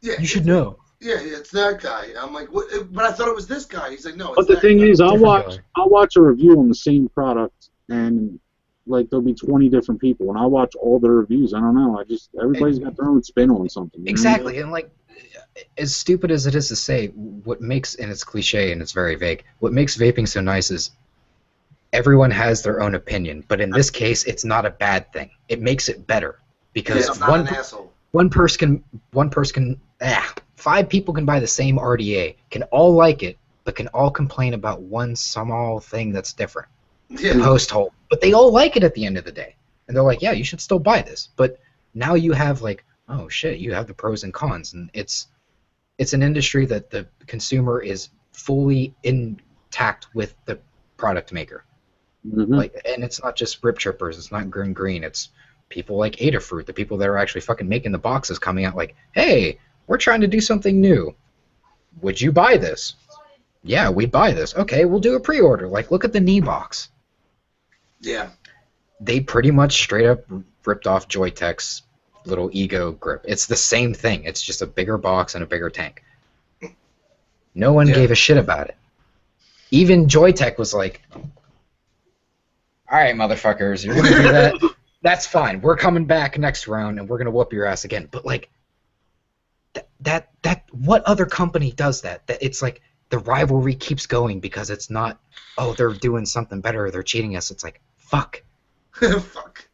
you should know. Yeah, it's that guy. I'm like, what? But I thought it was this guy. He's like, no, it's But the that thing guy. is, I'll Different watch a review on the same product, and like there'll be 20 different people, and I watch all their reviews. I don't know. Everybody's got their own spin on something. You know? Exactly, and like, as stupid as it is to say, what makes, and it's cliche and it's very vague, what makes vaping so nice is everyone has their own opinion, but in this case, it's not a bad thing. It makes it better, because I'm not an asshole. one person can 5 people can buy the same RDA, can all like it, but can all complain about one small thing that's different. Yeah. Post-hole. But they all like it at the end of the day. And they're like, yeah, you should still buy this. But now you have like, oh shit, you have the pros and cons. And it's an industry that the consumer is fully intact with the product maker. Mm-hmm. Like, and it's not just Rip Trippers, it's not Green, it's people like Adafruit, the people that are actually fucking making the boxes coming out like, hey, we're trying to do something new. Would you buy this? Yeah, we'd buy this. Okay, we'll do a pre-order. Like, look at the knee box. Yeah. They pretty much straight up ripped off Joytech's little Ego grip. It's the same thing. It's just a bigger box and a bigger tank. No one gave a shit about it. Even Joytech was like, all right, motherfuckers, you're going to do that? That's fine. We're coming back next round, and we're going to whoop your ass again. But, like, what other company does that? That it's like the rivalry keeps going because it's not, oh, they're doing something better or they're cheating us. It's like, fuck. Fuck.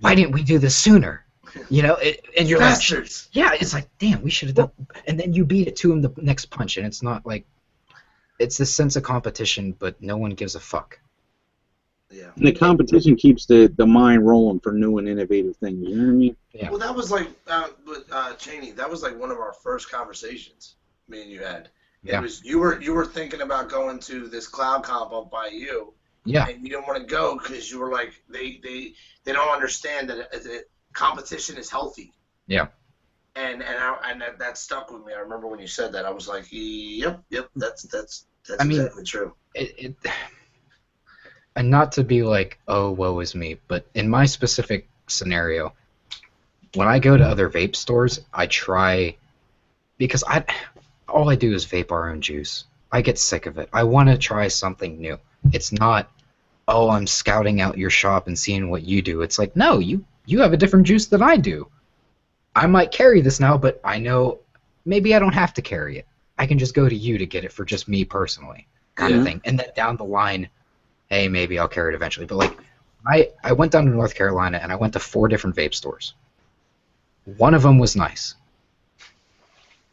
Why didn't we do this sooner? You know, and you're Bastards. like, yeah, it's like, damn, we should have done. And then you beat it to him the next punch, and it's not like, it's this sense of competition, but no one gives a fuck. Yeah. And the competition keeps the mind rolling for new and innovative things. You know what I mean? Yeah. Well, that was like, Cheney, that was like one of our first conversations me and you had. Yeah. It was you were thinking about going to this cloud comp up by you. Yeah. And you didn't want to go because you were like, they don't understand that competition is healthy. Yeah. And that stuck with me. I remember when you said that. I was like, yep, that's exactly true. And not to be like, oh, woe is me, but in my specific scenario, when I go to other vape stores, I try, because all I do is vape our own juice. I get sick of it. I want to try something new. It's not, oh, I'm scouting out your shop and seeing what you do. It's like, no, you have a different juice than I do. I might carry this now, but I know maybe I don't have to carry it. I can just go to you to get it for just me personally, kind of thing. And then down the line, hey, maybe I'll carry it eventually. But like, I went down to North Carolina and I went to 4 different vape stores. One of them was nice.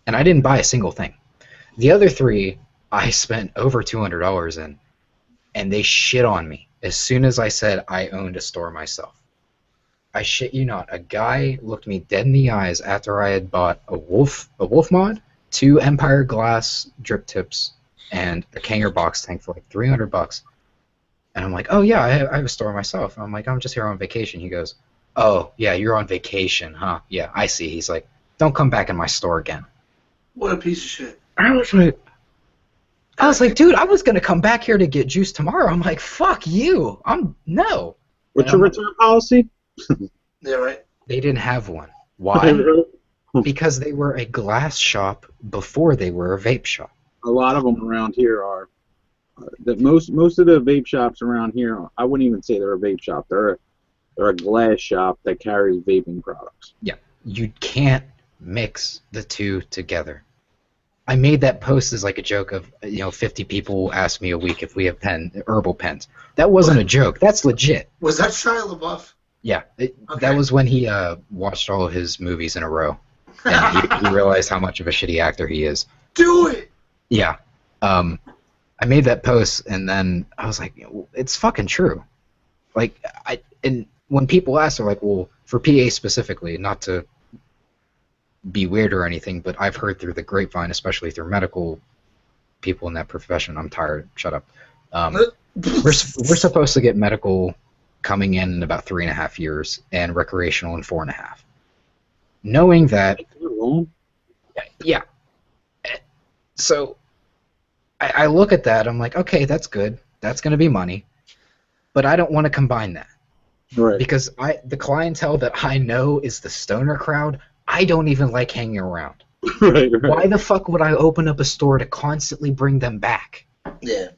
And I didn't buy a single thing. The other 3, I spent over $200 in, and they shit on me as soon as I said I owned a store myself. I shit you not. A guy looked me dead in the eyes after I had bought a wolf mod, 2 Empire Glass drip tips, and a Kanger box tank for like $300. And I'm like, oh yeah, I have a store myself. And I'm like, I'm just here on vacation. He goes, oh yeah, you're on vacation, huh? Yeah, I see. He's like, don't come back in my store again. What a piece of shit. I was like, dude, I was gonna come back here to get juice tomorrow. I'm like, fuck you. No. What's your return policy? Yeah, right. They didn't have one. Why? Because they were a glass shop before they were a vape shop. A lot of them around here are. Most of the vape shops around here, I wouldn't even say they're a vape shop. They're a glass shop that carries vaping products. Yeah, you can't mix the two together. I made that post as like a joke of, 50 people ask me a week if we have herbal pens. That wasn't a joke. That's legit. Was that Shia LaBeouf? Yeah, that was when he watched all of his movies in a row, and he realized how much of a shitty actor he is. Do it! Yeah. I made that post, and then I was like, it's fucking true. Like, and when people ask, they're like, well, for PA specifically, not to be weird or anything, but I've heard through the grapevine, especially through medical people in that profession, I'm tired, shut up. We're supposed to get medical coming in about 3.5 years, and recreational in 4.5. Knowing that, yeah. So I look at that, I'm like, okay, that's good. That's going to be money. But I don't want to combine that. Right. Because the clientele that I know is the stoner crowd, I don't even like hanging around. Right. Why the fuck would I open up a store to constantly bring them back? Yeah.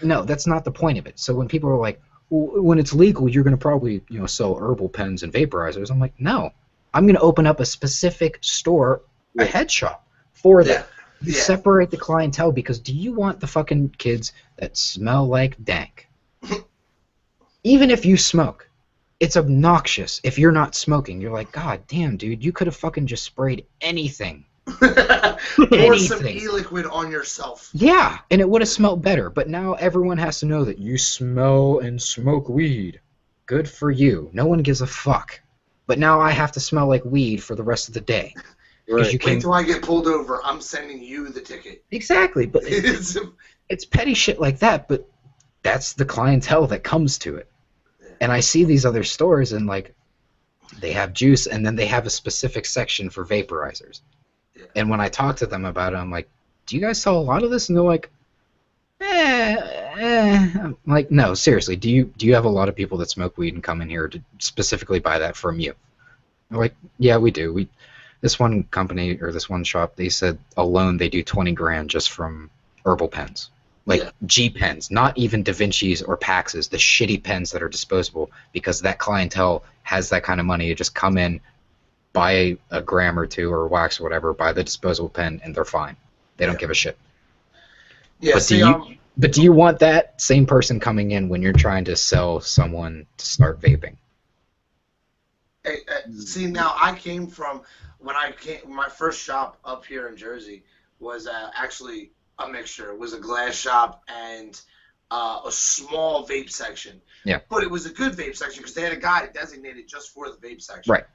No, that's not the point of it. So when people are like, well, when it's legal, you're going to probably sell herbal pens and vaporizers. I'm like, no. I'm going to open up a specific store, a head shop, for that. You separate the clientele, because do you want the fucking kids that smell like dank? Even if you smoke, it's obnoxious if you're not smoking. You're like, God damn, dude, you could have fucking just sprayed anything Pour some Anything. e-liquid on yourself. Yeah, and it would have smelled better, but now everyone has to know that you smell and smoke weed. Good for you. No one gives a fuck. But now I have to smell like weed for the rest of the day. Right. You Wait can... till I get pulled over. I'm sending you the ticket. Exactly, but It's- it's petty shit like that, but that's the clientele that comes to it. And I see these other stores and like they have juice and then they have a specific section for vaporizers. Yeah. And when I talk to them about it, I'm like, do you guys sell a lot of this? And they're like, I'm like, no, seriously, do you have a lot of people that smoke weed and come in here to specifically buy that from you? They're like, yeah, we do. This one company or this one shop, they said alone they do 20 grand just from herbal pens. Like G pens, not even Da Vinci's or Pax's, the shitty pens that are disposable, because that clientele has that kind of money. You just come in, buy a gram or two or wax or whatever, buy the disposable pen, and they're fine. They don't give a shit. Yeah, But do you want that same person coming in when you're trying to sell someone to start vaping? See, now I came from my first shop up here in Jersey was actually a mixture. It was a glass shop and a small vape section. Yeah. But it was a good vape section because they had a guy designated just for the vape section. Right.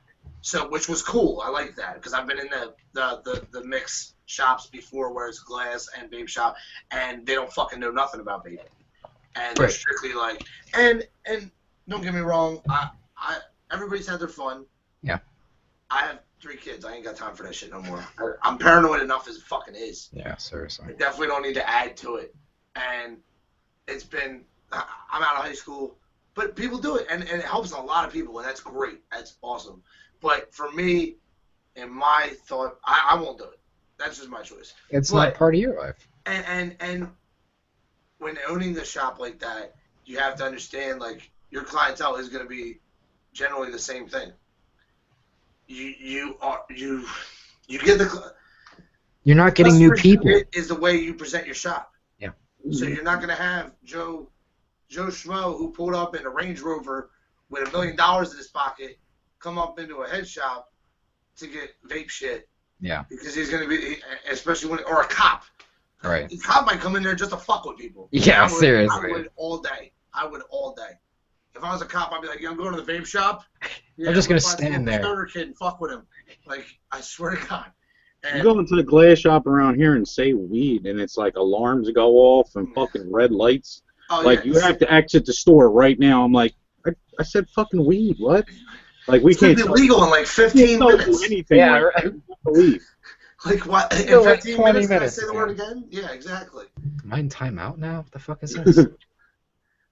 So, which was cool. I like that because I've been in the mix shops before where it's glass and vape shop, and they don't fucking know nothing about vaping. And they're strictly like, and don't get me wrong, I everybody's had their fun. Yeah. I have 3 kids. I ain't got time for that shit no more. I'm paranoid enough as it fucking is. Yeah, seriously. I definitely don't need to add to it. And it's been, I'm out of high school, but people do it, and it helps a lot of people, and that's great. That's awesome. But for me, in my thought, I won't do it. That's just my choice. It's not part of your life. And when owning a shop like that, you have to understand, like, your clientele is going to be generally the same thing. You get the. You're not getting new people. Is the way you present your shop. Yeah. So you're not going to have Joe Schmo who pulled up in a Range Rover with $1 million in his pocket come up into a head shop to get vape shit. Yeah. Because he's going to be, especially or a cop. Right. A cop might come in there just to fuck with people. Yeah, seriously. I would all day. If I was a cop, I'd be like, yeah, I'm going to the vape shop. Yeah, I'm just going to stand there. Stoner kid and fuck with him. Like, I swear to God. And you go into the glass shop around here and say weed, and it's like alarms go off and fucking red lights. You have to exit the store right now. I'm like, I said fucking weed. What? Like we can't. It's illegal in like 15 minutes. Anything. Yeah, like, right. Weed. Like what? In Still 15 like 20 minutes? Can I minutes, say the word again? Yeah, exactly. Am I in timeout now? What the fuck is this?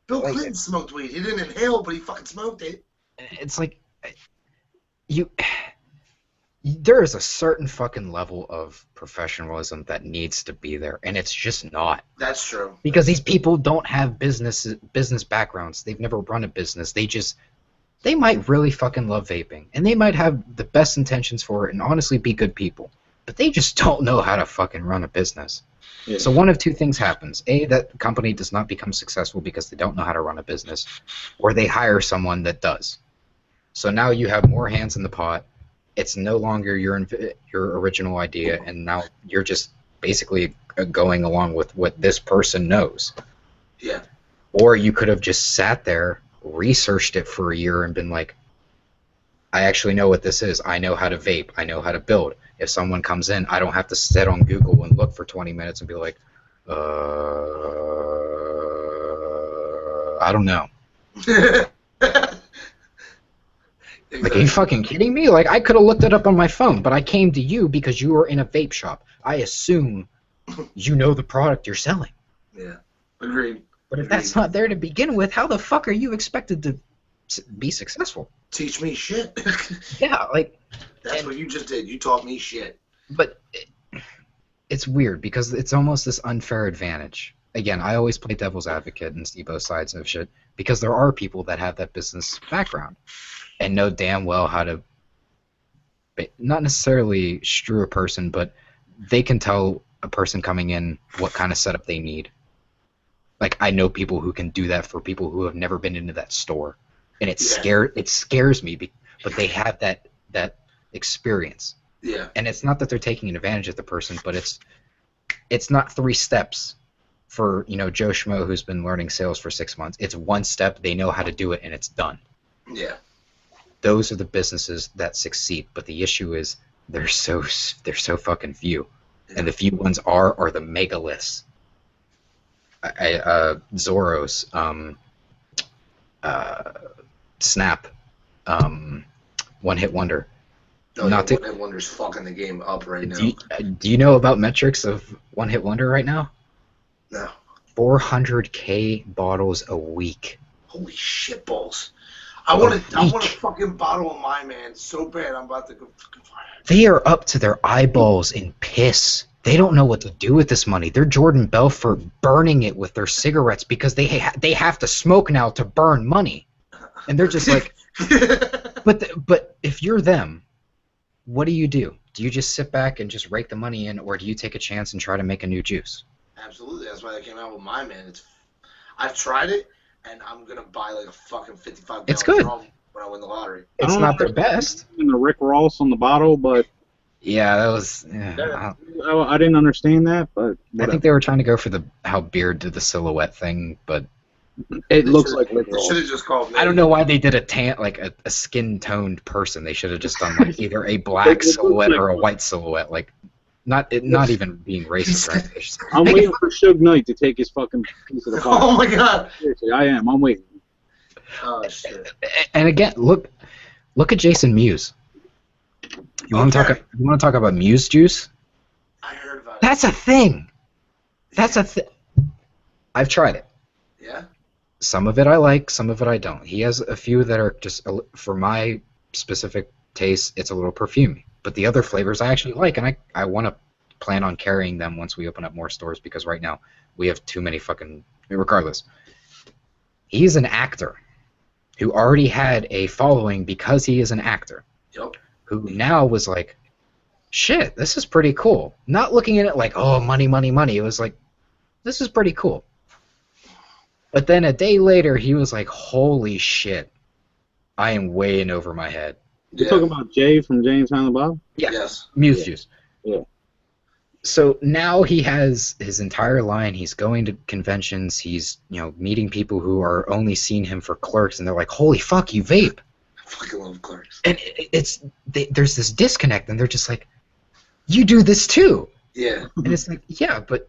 Bill Clinton smoked weed. He didn't inhale, but he fucking smoked it. It's like there is a certain fucking level of professionalism that needs to be there, and it's just not. That's true. Because these people don't have business backgrounds. They've never run a business. They might really fucking love vaping, and they might have the best intentions for it and honestly be good people, but they just don't know how to fucking run a business. Yeah. So one of two things happens. A, that company does not become successful because they don't know how to run a business, or they hire someone that does. So now you have more hands in the pot. It's no longer your original idea, and now you're just basically going along with what this person knows. Yeah. Or you could have just sat there, researched it for a year, and been like, I actually know what this is. I know how to vape. I know how to build. If someone comes in, I don't have to sit on Google and look for 20 minutes and be like, I don't know. Exactly. Like, are you fucking kidding me? Like, I could have looked it up on my phone, but I came to you because you were in a vape shop. I assume you know the product you're selling. Yeah, agreed. But if that's not there to begin with, how the fuck are you expected to be successful? Teach me shit. Yeah, like... That's what you just did. You taught me shit. But it's weird because it's almost this unfair advantage. Again, I always play devil's advocate and see both sides of shit because there are people that have that business background and know damn well how to not necessarily strew a person, but they can tell a person coming in what kind of setup they need. Like, I know people who can do that for people who have never been into that store. And it scares me, but they have that experience. Yeah. And it's not that they're taking advantage of the person, but it's not 3 steps for, Joe Schmo who's been learning sales for 6 months. It's 1 step, they know how to do it, and it's done. Yeah. Those are the businesses that succeed, but the issue is they're so fucking few. And the few ones are the megaliths. Zoros, Snap, One Hit Wonder. No, One Hit Wonder's fucking the game up right now. Do you know about metrics of One Hit Wonder right now? No. 400K bottles a week. Holy shit balls. I want a fucking bottle of my man so bad. I'm about to go fucking fire. They are up to their eyeballs in piss. They don't know what to do with this money. They're Jordan Belfort burning it with their cigarettes because they have to smoke now to burn money. And they're just like, but if you're them, what do? Do you just sit back and just rake the money in, or do you take a chance and try to make a new juice? Absolutely. That's why they came out with my man. I've tried it, and I'm going to buy like a fucking 55 It's good. drum when I win the lottery. It's not their best. And the Rick Ross on the bottle, but yeah, that was. Yeah, I didn't understand that, but I think they were trying to go for how Beard did the silhouette thing, but it looks like Rick Ross. Should have just called me. I don't know why they did a skin toned person. They should have just done like either a black silhouette or a white silhouette. Like, not even being racist. Right? I'm waiting for Suge Knight to take his fucking piece of the pie. Oh my god! Seriously, I am. I'm waiting. Oh shit! And again, look at Jason Mewes. You want to talk about Mewes juice? I heard about it. That's a thing. I've tried it. Yeah. Some of it I like, some of it I don't. He has a few that are just, for my specific taste, it's a little perfumey. But the other flavors I actually like, and I want to plan on carrying them once we open up more stores, because right now we have too many fucking... Regardless, he's an actor who already had a following because he is an actor. Yep. Who now was like, shit, this is pretty cool. Not looking at it like, oh, money, money, money. It was like, this is pretty cool. But then a day later, he was like, holy shit, I am way in over my head. You're talking about Jay from Jay and Silent Bob? Yeah. Yes. Mewes juice. Yeah. So now he has his entire line. He's going to conventions. He's, meeting people who are only seeing him for Clerks, and they're like, holy fuck, you vape. I fucking love Clerks. And there's this disconnect, and they're just like, you do this too. Yeah. And it's like, yeah, but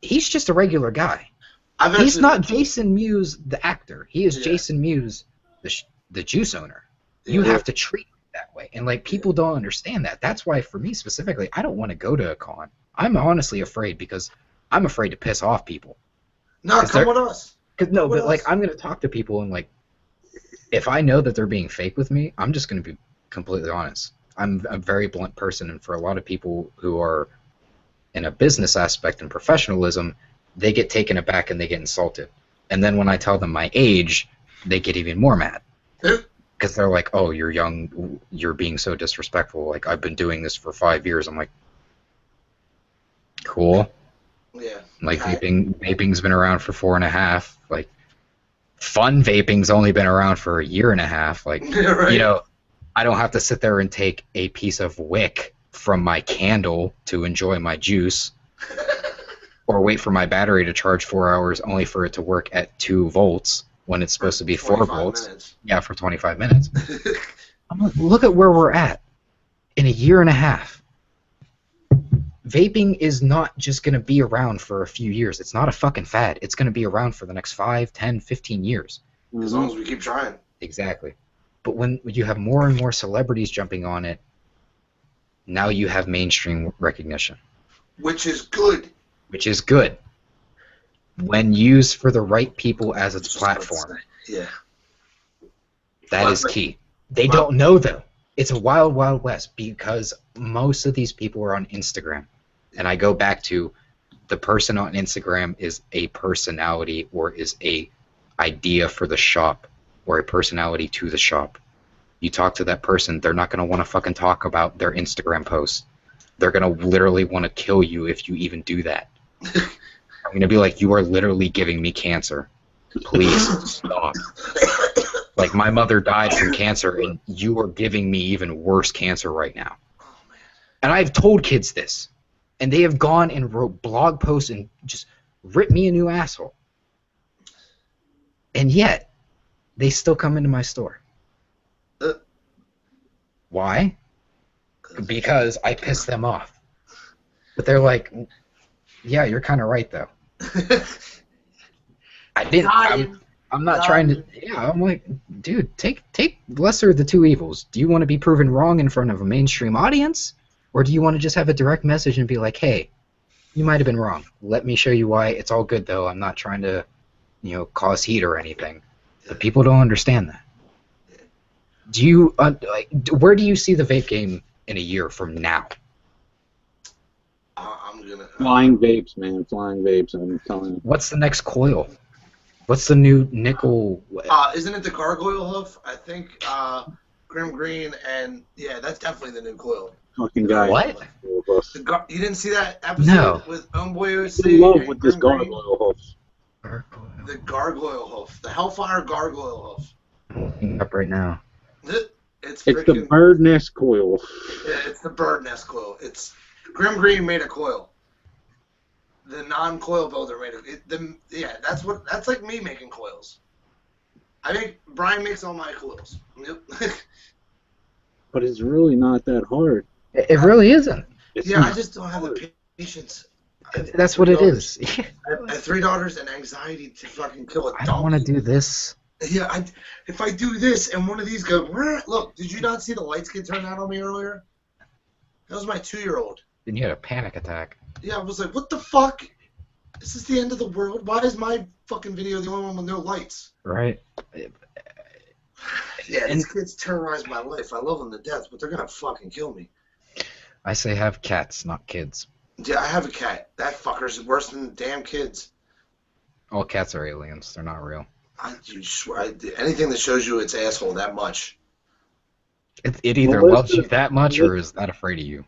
he's just a regular guy. He's He's not Jason Mewes, the actor. He is Yeah. Jason Mewes, the juice owner. You have to treat him that way. And, people don't understand that. That's why, for me specifically, I don't want to go to a con. I'm honestly afraid because I'm afraid to piss off people. No, come with us. I'm going to talk to people and, if I know that they're being fake with me, I'm just going to be completely honest. I'm a very blunt person, and for a lot of people who are in a business aspect and professionalism, they get taken aback and they get insulted. And then when I tell them my age, they get even more mad. Because they're like, oh, you're young, you're being so disrespectful. Like, I've been doing this for 5 years. I'm like, cool. Yeah. Like, vaping's been around for 4.5. Like, fun vaping's only been around for 1.5 years. Like, Right. I don't have to sit there and take a piece of wick from my candle to enjoy my juice. Or wait for my battery to charge 4 hours only for it to work at 2 volts when it's supposed to be 4 volts. Minutes. Yeah, for 25 minutes. I'm like, look at where we're at in 1.5 years. Vaping is not just going to be around for a few years. It's not a fucking fad. It's going to be around for the next 5, 10, 15 years. As long as we keep trying. Exactly. But when you have more and more celebrities jumping on it, now you have mainstream recognition. Which is good. Which is good. When used for the right people as its platform. Yeah. That is key. They don't know, though. It's a wild, wild west because most of these people are on Instagram. And I go back to the person on Instagram is a personality or is a idea for the shop or a personality to the shop. You talk to that person, they're not going to want to fucking talk about their Instagram posts. They're going to literally want to kill you if you even do that. I'm going to be like, you are literally giving me cancer. Please stop. Like, my mother died from cancer, and you are giving me even worse cancer right now. Oh, man. And I've told kids this, and they have gone and wrote blog posts and just ripped me a new asshole. And yet, they still come into my store. Why? Because I piss them off. But they're like, yeah, you're kind of right, though. I'm not trying to. Yeah, I'm like, dude, take lesser of the two evils. Do you want to be proven wrong in front of a mainstream audience, or do you want to just have a direct message and be like, hey, you might have been wrong. Let me show you why. It's all good though. I'm not trying to, cause heat or anything. But people don't understand that. Do you where do you see the vape game in a year from now? Flying vapes, man. Flying vapes. I'm telling you. What's the next coil? What's the new nickel? Isn't it the gargoyle hoof? I think Grim Green and that's definitely the new coil. Fucking guy. What? You didn't see that episode No. with Homeboy OC? In love with this gargoyle hoof. The gargoyle hoof, the Hellfire gargoyle hoof. I'm looking up right now. It's the bird nest coil. Yeah, it's the bird nest coil. It's Grim Green made a coil. The non-coil builder made it. That's like me making coils. Brian makes all my coils. Yep. But it's really not that hard. It really isn't. I just don't have the patience. That's what it is. I have 3 daughters and anxiety to fucking kill a dog. I don't want to do this. Yeah, if I do this and one of these go, look, did you not see the lights get turned out on me earlier? That was my 2-year-old. Then you had a panic attack. Yeah, I was like, what the fuck? Is this the end of the world? Why is my fucking video the only one with no lights? Right. Yeah, these kids terrorize my life. I love them to death, but they're gonna fucking kill me. I say have cats, not kids. Yeah, I have a cat. That fucker's worse than the damn kids. All cats are aliens. They're not real. You swear, anything that shows you its asshole that much. It either loves you that much or is that afraid of you.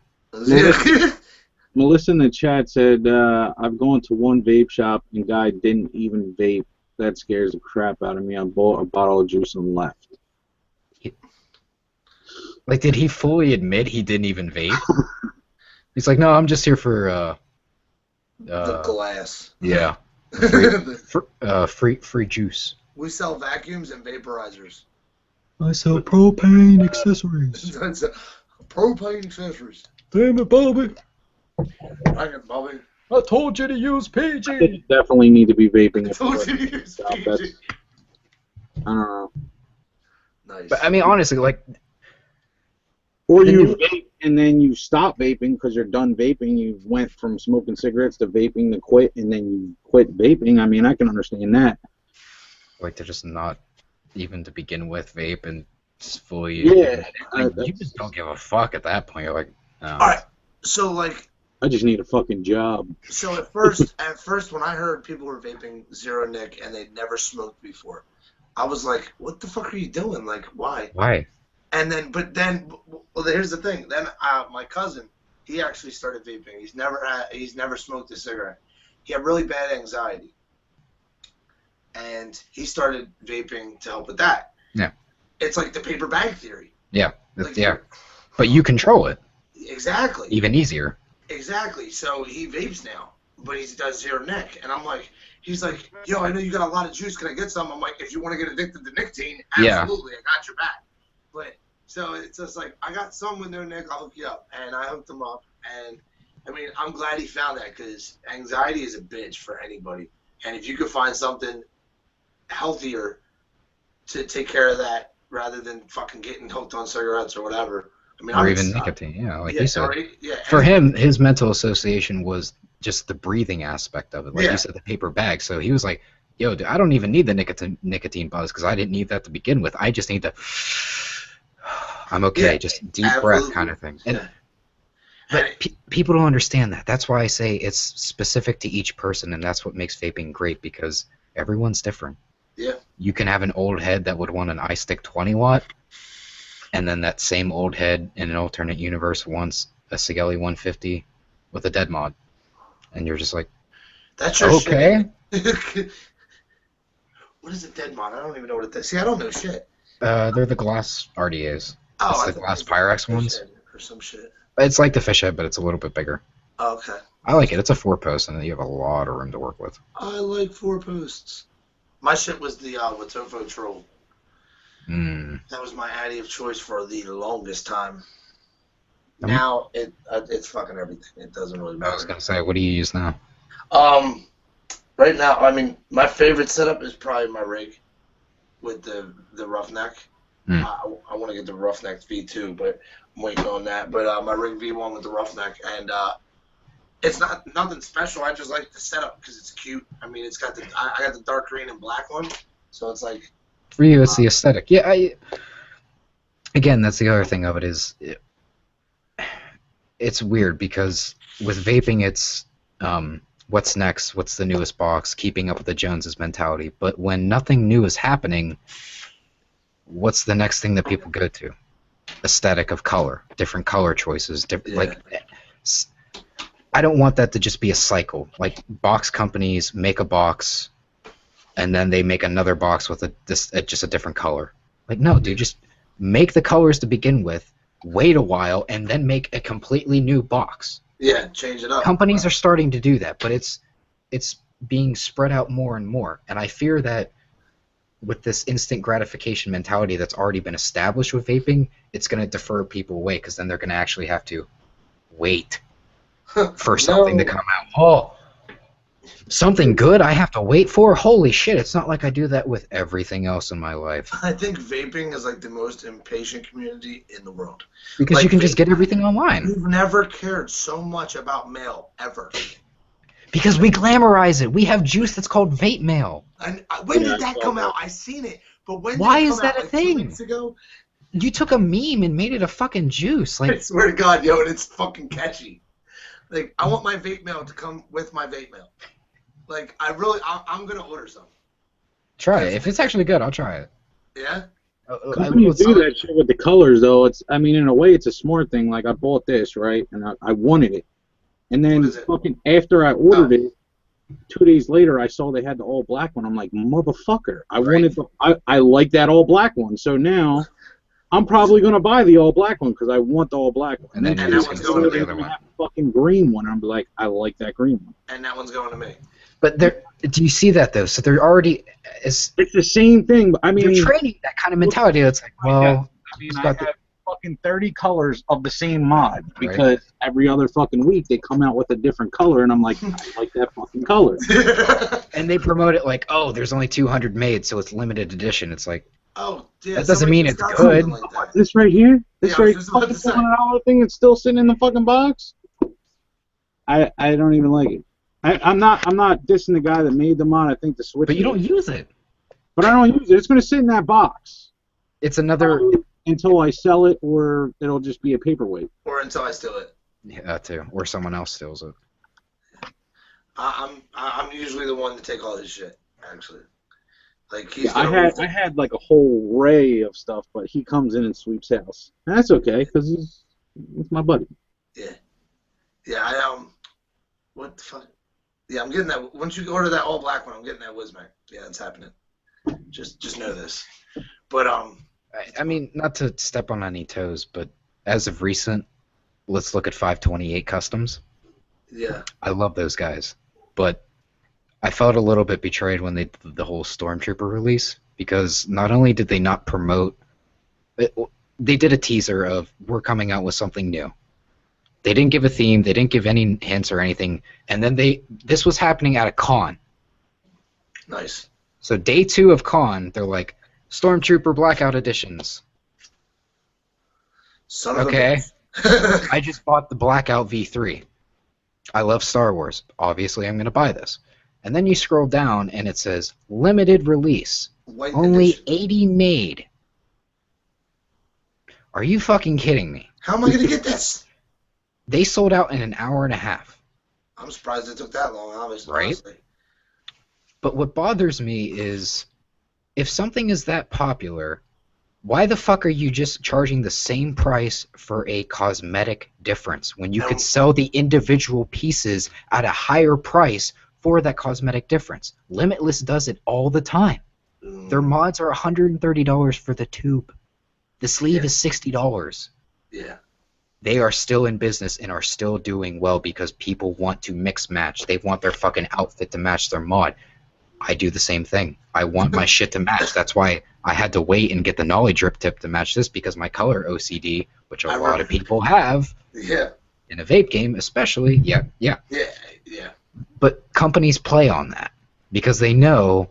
Melissa in the chat said, I've gone to one vape shop and guy didn't even vape. That scares the crap out of me. I bought a bottle of juice and left. Like, did he fully admit he didn't even vape? He's like, no, I'm just here for the glass. Yeah. Free juice. We sell vacuums and vaporizers. I sell propane accessories. Propane accessories. Damn it, Bobby. Dang it, Bobby. I told you to use PG. I definitely need to be vaping. I told you to use PG. I don't know. Nice. But I mean, honestly, like. Or you vape and then you stop vaping because you're done vaping. You went from smoking cigarettes to vaping to quit, and then you quit vaping. I mean, I can understand that. Like, to just not even to begin with vape and just fully. Yeah. You just don't give a fuck at that point. You're like, oh. Alright, so, like. I just need a fucking job. So at first, when I heard people were vaping zero nic and they'd never smoked before, I was like, "What the fuck are you doing? Like, why?" Why? And then, well, here's the thing. Then my cousin, he actually started vaping. He's never smoked a cigarette. He had really bad anxiety, and he started vaping to help with that. Yeah. It's like the paper bag theory. Yeah. Like, yeah. But you control it. Exactly. Even easier. Exactly. So he vapes now, but he does zero nic. And I'm like, he's like, yo, I know you got a lot of juice. Can I get some? I'm like, if you want to get addicted to nicotine, absolutely, I got your back. But so it's just like, I got some with no nic. I'll hook you up. And I hooked him up. And I mean, I'm glad he found that because anxiety is a bitch for anybody. And if you could find something healthier to take care of that rather than fucking getting hooked on cigarettes or whatever. I mean, or even nicotine, like you said. Yeah, for him, his mental association was just the breathing aspect of it. Like you said, the paper bag. So he was like, yo, dude, I don't even need the nicotine buzz because I didn't need that to begin with. I just need to, I'm okay, just deep breath kind of thing. And, but people don't understand that. That's why I say it's specific to each person, and that's what makes vaping great because everyone's different. Yeah. You can have an old head that would want an iStick 20 watt. And then that same old head in an alternate universe wants a Sigelli 150 with a dead mod. And you're just like, that's your okay. Shit. What is a dead mod? I don't even know what it is. See, I don't know shit. They're the glass RDAs. Oh, it's the glass Pyrex ones. Or some shit. It's like the fish head, but it's a little bit bigger. Okay. I like it. It's a 4-post, and you have a lot of room to work with. I like 4 posts. My shit was the Watofo Troll. That was my Addy of choice for the longest time. Now it's fucking everything. It doesn't really matter. I was gonna say, what do you use now? Right now, I mean, my favorite setup is probably my rig with the Roughneck. I want to get the Roughneck V2, but I'm waiting on that. But my rig V1 with the Roughneck, and it's not nothing special. I just like the setup because it's cute. I mean, it's got I got the dark green and black one, so it's like. For you, it's the aesthetic. Yeah, again, that's the other thing of it is, it's weird because with vaping, it's what's next, what's the newest box, keeping up with the Joneses mentality. But when nothing new is happening, what's the next thing that people go to? Aesthetic of color, different color choices, like. I don't want that to just be a cycle. Like box companies make a box. And then they make another box with just a different color. Like, no, dude, just make the colors to begin with, wait a while, and then make a completely new box. Yeah, change it up. Companies are starting to do that, but it's being spread out more and more. And I fear that with this instant gratification mentality that's already been established with vaping, it's going to defer people away because then they're going to actually have to wait for something to come out. Oh. Something good I have to wait for? Holy shit, it's not like I do that with everything else in my life. I think vaping is like the most impatient community in the world. Because like, you can just get everything online. We've never cared so much about mail, ever. Because we glamorize it. We have juice that's called vape mail. And when did that come out? I seen it. But when Why did it is come that out? a Like thing? 2 weeks ago? You took a meme and made it a fucking juice. Like, I swear to God, yo, and it's fucking catchy. Like, I want my vape mail to come with my vape mail. Like, I'm gonna order some. try it. If it's actually good, I'll try it. Yeah? Companies do that shit with the colors, though. I mean, in a way, it's a smart thing. Like, I bought this, right, and I wanted it. And then fucking after I ordered it, 2 days later, I saw they had the all black one. I'm like, motherfucker, I like that all black one. So now, I'm probably gonna buy the all black one because I want the all black one. And then that you're just one's going to going the to other the one. have a fucking green one. I'm like, I like that green one. And that one's going to me. But do you see that, though? So they're already... It's the same thing. But I mean, you're training that kind of mentality. It's like, well... I mean, I have fucking 30 colors of the same mod because every other fucking week they come out with a different color, and I'm like, I like that fucking color. And they promote it like, oh, there's only 200 made, so it's limited edition. It's like, oh, yeah, that doesn't mean it's good. Like This right here, this I was right just about fucking to say. $200 thing that's still sitting in the fucking box. I don't even like it. I'm not dissing the guy that made the mod. I think the Switch. but you don't use it. But I don't use it. It's gonna sit in that box. It's another... Until I sell it, or it'll just be a paperweight. Or until I steal it. Yeah, that too. Or someone else steals it. I'm usually the one to take all this shit, actually. Like I had like a whole array of stuff, but he comes in and sweeps house. And that's okay because he's my buddy. Yeah. Yeah, what the fuck? Yeah, I'm getting that. Once you order that all black one, I'm getting that Wizmac. Yeah, it's happening. Just know this. But I mean, not to step on any toes, but as of recent, let's look at 528 Customs. Yeah. I love those guys, but I felt a little bit betrayed when they did the whole Stormtrooper release, because not only did they not promote, they did a teaser of, we're coming out with something new. They didn't give a theme, they didn't give any hints or anything, and then this was happening at a con. Nice. So day 2 of con, they're like, Stormtrooper Blackout Editions. Son of Okay. a I just bought the Blackout V3. I love Star Wars. Obviously, I'm going to buy this. And then you scroll down, and it says, limited release. White Only edition. 80 made. Are you fucking kidding me? How am I going to get this? They sold out in an hour and a half. I'm surprised it took that long, obviously. Right? Honestly. But what bothers me is, if something is that popular, why the fuck are you just charging the same price for a cosmetic difference when you could sell the individual pieces at a higher price for that cosmetic difference? Limitless does it all the time. Their mods are $130 for the tube. The sleeve is $60. Yeah. they are still in business and are still doing well because people want to mix match. They want their fucking outfit to match their mod. I do the same thing. I want my shit to match. That's why I had to wait and get the Nolly drip tip to match this, because my color OCD, which a lot of people have, in a vape game especially, yeah. But companies play on that because they know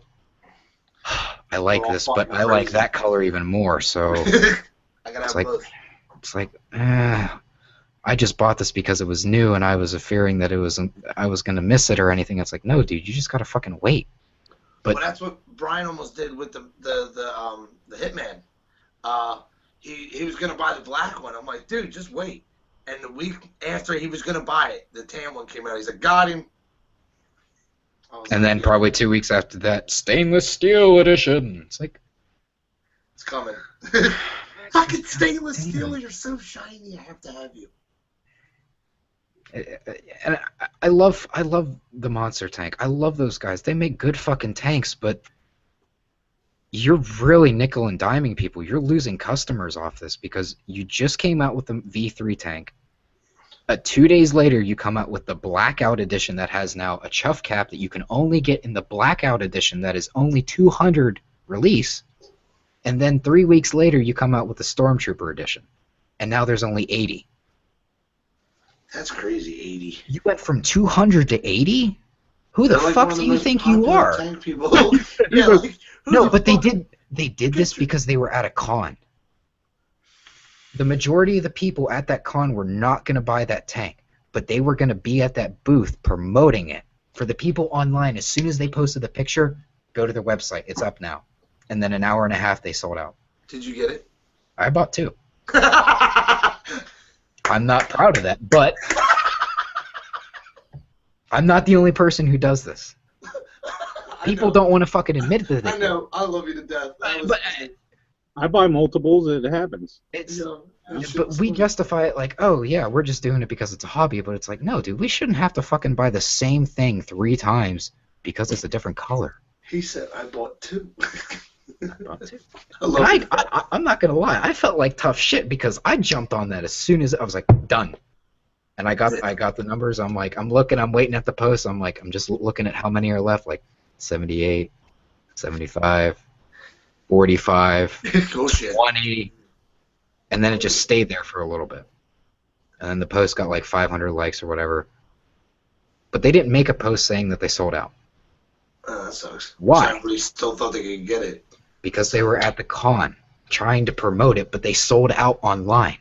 I like this, but I like that color even more. So I gotta have both. It's like, I just bought this because it was new and I was fearing that I was gonna miss it or anything. It's like, no, dude, you just gotta fucking wait. But well, that's what Brian almost did with the Hitman. He was gonna buy the black one. I'm like, dude, just wait. And the week after he was gonna buy it, the tan one came out. He's like, got him. And then probably 2 weeks after that, stainless steel edition. It's like, it's coming. Fucking stainless steel, you're so shiny, I have to have you. And I love the Monster Tank. I love those guys. They make good fucking tanks, but you're really nickel and diming people. You're losing customers off this because you just came out with the V3 tank. 2 days later, you come out with the Blackout edition that has now a chuff cap that you can only get in the Blackout edition that is only 200 release. And then 3 weeks later, you come out with the Stormtrooper edition. And now there's only 80. That's crazy, 80. You went from 200 to 80? Who the fuck do you think you are? Tank people. Yeah, like, no, but they did this because they were at a con. The majority of the people at that con were not going to buy that tank, but they were going to be at that booth promoting it. For the people online, as soon as they posted the picture, go to their website. It's up now. And then an hour and a half, they sold out. Did you get it? I bought 2. I'm not proud of that, but I'm not the only person who does this. People don't want to fucking admit that they I know. I love you to death. I buy multiples, it happens. But we justify it like, oh yeah, we're just doing it because it's a hobby, but it's like, no, dude, we shouldn't have to fucking buy the same thing 3 times because it's a different color. He said, I bought 2. I'm not gonna lie, I felt like tough shit because I jumped on that as soon as I was like, done. And I got the numbers. I'm like, I'm waiting at the post. I'm like, I'm just looking at how many are left, like 78, 75, 45, 20, and then it just stayed there for a little bit. And then the post got like 500 likes or whatever. But they didn't make a post saying that they sold out. That sucks. Why? Everybody still thought they could get it. Because they were at the con trying to promote it, but they sold out online.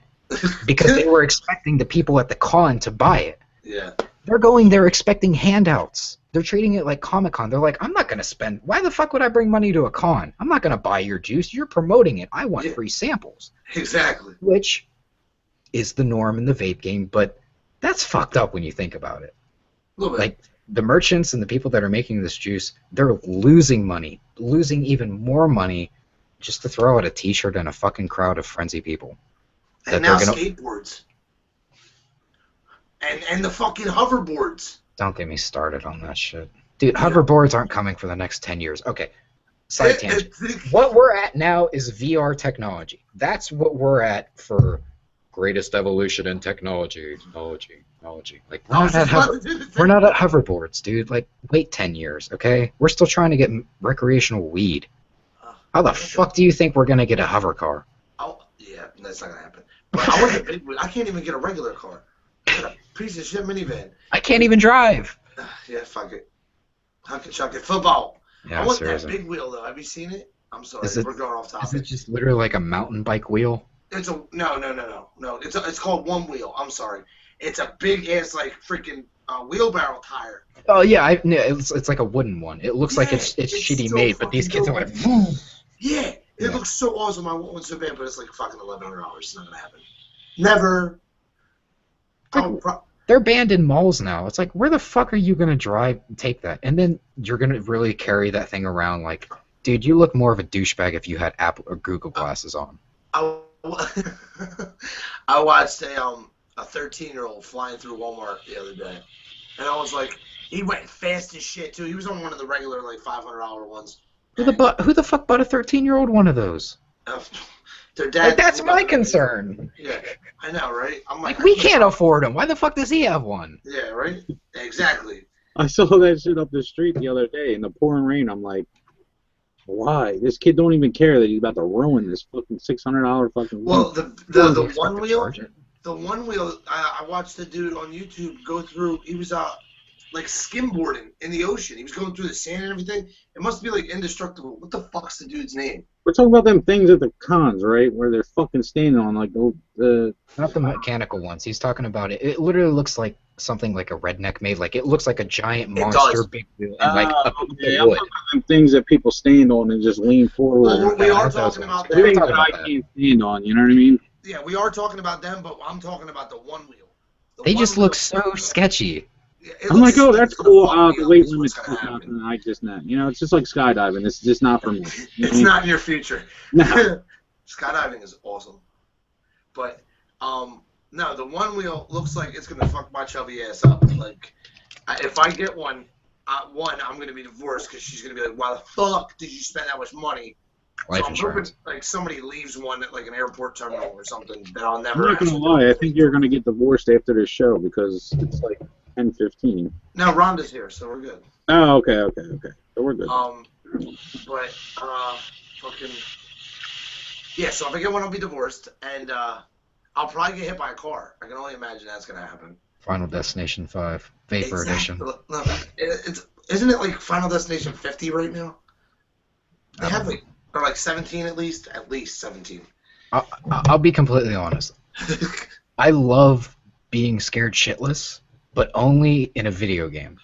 Because they were expecting the people at the con to buy it. Yeah. They're going there expecting handouts. They're treating it like Comic-Con. They're like, I'm not going to spend... Why the fuck would I bring money to a con? I'm not going to buy your juice. You're promoting it. I want free samples. Exactly. Which is the norm in the vape game, but that's fucked up when you think about it. A little bit. Like, the merchants and the people that are making this juice, they're losing money. Losing even more money just to throw out a t-shirt and a fucking crowd of frenzy people. And now skateboards. And the fucking hoverboards. Don't get me started on that shit. Dude, hoverboards aren't coming for the next 10 years. Okay, side tangent. What we're at now is VR technology. That's what we're at for greatest evolution in technology. Like, we're not at hoverboards, dude. Like, wait 10 years, okay? We're still trying to get recreational weed. How the fuck do you think we're going to get a hover car? Oh, yeah, that's not going to happen. But I want a big wheel. I can't even get a regular car. I got a piece of shit minivan. I can't even drive. Yeah, fuck it. Huck and chuck it. Football. Yeah, I want seriously. that big wheel, though. Have you seen it? I'm sorry. We're going off topic. Is it just literally like a mountain bike wheel? It's a no. It's called one wheel. I'm sorry. It's a big ass like freaking wheelbarrow tire. Oh yeah, it's like a wooden one. It looks like it's shitty so made, but these kids are like, yeah, it looks so awesome. I want one so bad, but it's like fucking $1,100. It's not gonna happen. Never. They're banned in malls now. It's like, where the fuck are you gonna take that? And then you're gonna really carry that thing around like, dude, you look more of a douchebag if you had Apple or Google glasses on. I watched a 13-year-old flying through Walmart the other day, and I was like, he went fast as shit too. He was on one of the regular like $500 ones. Who the fuck bought a 13-year-old one of those? Their dad. Like, that's my concern. Yeah, I know, right? I'm Like, we can't afford them. Why the fuck does he have one? Yeah, right? Exactly. I saw that shit up the street the other day in the pouring rain. I'm like, why? This kid don't even care that he's about to ruin this fucking $600 fucking. Well, wheel. the one wheel, I watched the dude on YouTube go through. He was like skimboarding in the ocean. He was going through the sand and everything. It must be like indestructible. What the fuck's the dude's name? We're talking about them things at the cons, right? Where they're fucking standing on like the. Not the mechanical ones. He's talking about it. It literally looks like something like a redneck made. Like, it looks like a giant monster big wheel and like a I'm wood. talking about them things that people stand on and just lean forward. Well, we are talking about The things them. that I can't stand on. You know what I mean? Yeah, we are talking about them, but I'm talking about the one wheel. They just look so sketchy. Yeah, I'm like, oh, that's cool. The The weight what's limit's gonna just happen. nothing. I just not. You know, it's just like skydiving. It's just not for me. You know what I It's mean? not in your future. No. Skydiving is awesome, but no, the one wheel looks like it's gonna fuck my chubby ass up. Like, if I get one, I'm gonna be divorced because she's gonna be like, "Why the fuck did you spend that much money?" Life so I'm insurance. hoping like somebody leaves one at like an airport terminal or something that I'll I'm never. not gonna lie. I think you're gonna get divorced after this show because it's like 10:15. No, Rhonda's here, so we're good. Oh, okay. So we're good. But fucking yeah. So if I get one, I'll be divorced, and I'll probably get hit by a car. I can only imagine that's gonna happen. Final Destination 5 Vapor Edition. No, isn't it like Final Destination 50 right now? They have like, or like 17 at least 17. I'll be completely honest. I love being scared shitless, but only in a video game.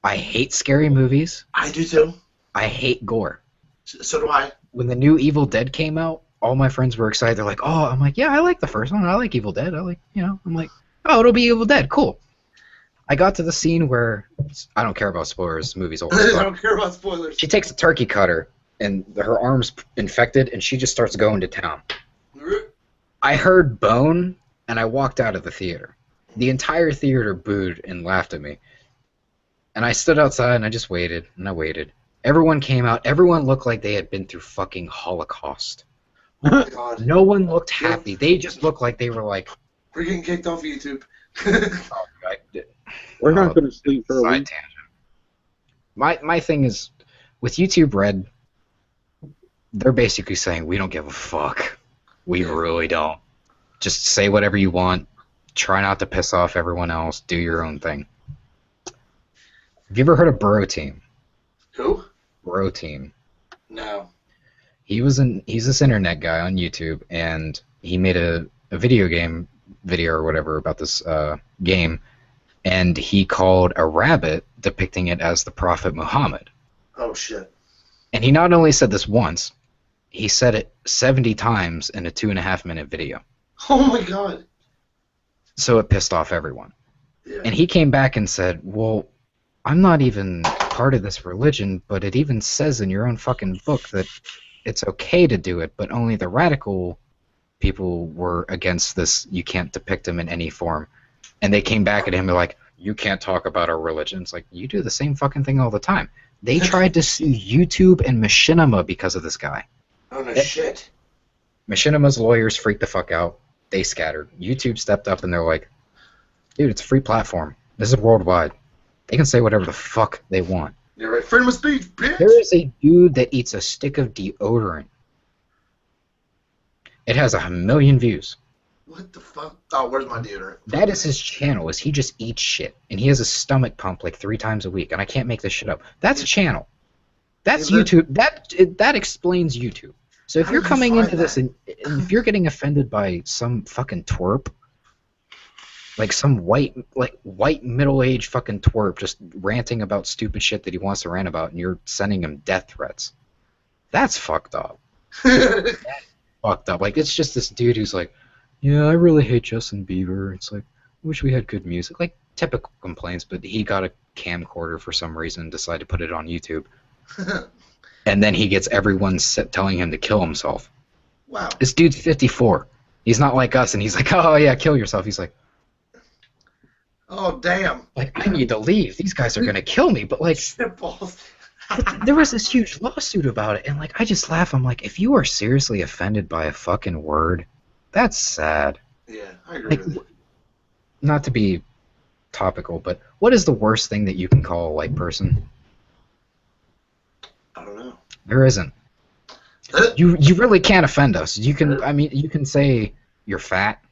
I hate scary movies. I do too. I hate gore. So do I. When the new Evil Dead came out, all my friends were excited. They're like, "Oh," I'm like, "Yeah, I like the first one. I like Evil Dead. I like, I'm like, oh, it'll be Evil Dead. Cool." I got to the scene where I don't care about spoilers. This movie's old. I don't care about spoilers. She takes a turkey cutter and her arm's infected, and she just starts going to town. I heard bone, and I walked out of the theater. The entire theater booed and laughed at me. And I stood outside, and I just waited, and I waited. Everyone came out. Everyone looked like they had been through fucking Holocaust. Oh my god. No one looked happy. They just looked like they were like... We're getting kicked off YouTube. We're not gonna sleep for a Side week. tangent. My thing is, with YouTube Red, they're basically saying, we don't give a fuck. We really don't. Just say whatever you want. Try not to piss off everyone else. Do your own thing. Have you ever heard of Bro Team? Who? Bro Team. No. He's this internet guy on YouTube, and he made a video game video or whatever about this game, and he called a rabbit depicting it as the Prophet Muhammad. Oh shit. And he not only said this once, he said it 70 times in a 2.5-minute video. Oh my god. So it pissed off everyone. Yeah. And he came back and said, well, I'm not even part of this religion, but it even says in your own fucking book that it's okay to do it, but only the radical people were against this. You can't depict them in any form. And they came back at him and like, you can't talk about our religion. It's like, you do the same fucking thing all the time. They tried to sue YouTube and Machinima because of this guy. Oh no shit. Machinima's lawyers freaked the fuck out. They scattered. YouTube stepped up and they're like, dude, it's a free platform. This is worldwide. They can say whatever the fuck they want. You're right. Freedom of speech, bitch. There is a dude that eats a stick of deodorant. It has 1 million views. What the fuck? Oh, where's my deodorant? That is his channel, is he just eats shit. And he has a stomach pump like 3 times a week, and I can't make this shit up. That's a channel. That's Yeah, YouTube. That explains YouTube. So if How you're did you coming find into this and if you're getting offended by some fucking twerp, like some white middle-aged fucking twerp just ranting about stupid shit that he wants to rant about, and you're sending him death threats, that's fucked up. Fucked up. Like, it's just this dude who's like, yeah, I really hate Justin Bieber. It's like, I wish we had good music. Like, typical complaints, but he got a camcorder for some reason and decided to put it on YouTube. And then he gets everyone telling him to kill himself. Wow. This dude's 54. He's not like us, and he's like, oh, yeah, kill yourself. He's like, Oh damn. I need to leave. These guys are going to kill me. But, like, Shitballs. there was this huge lawsuit about it, and, like, I just laugh. I'm like, if you are seriously offended by a fucking word, that's sad. Yeah, I agree Like, with you. not to be topical, but what is the worst thing that you can call a white person? I don't know. There isn't. You really can't offend us. You can, I mean, you can say you're fat,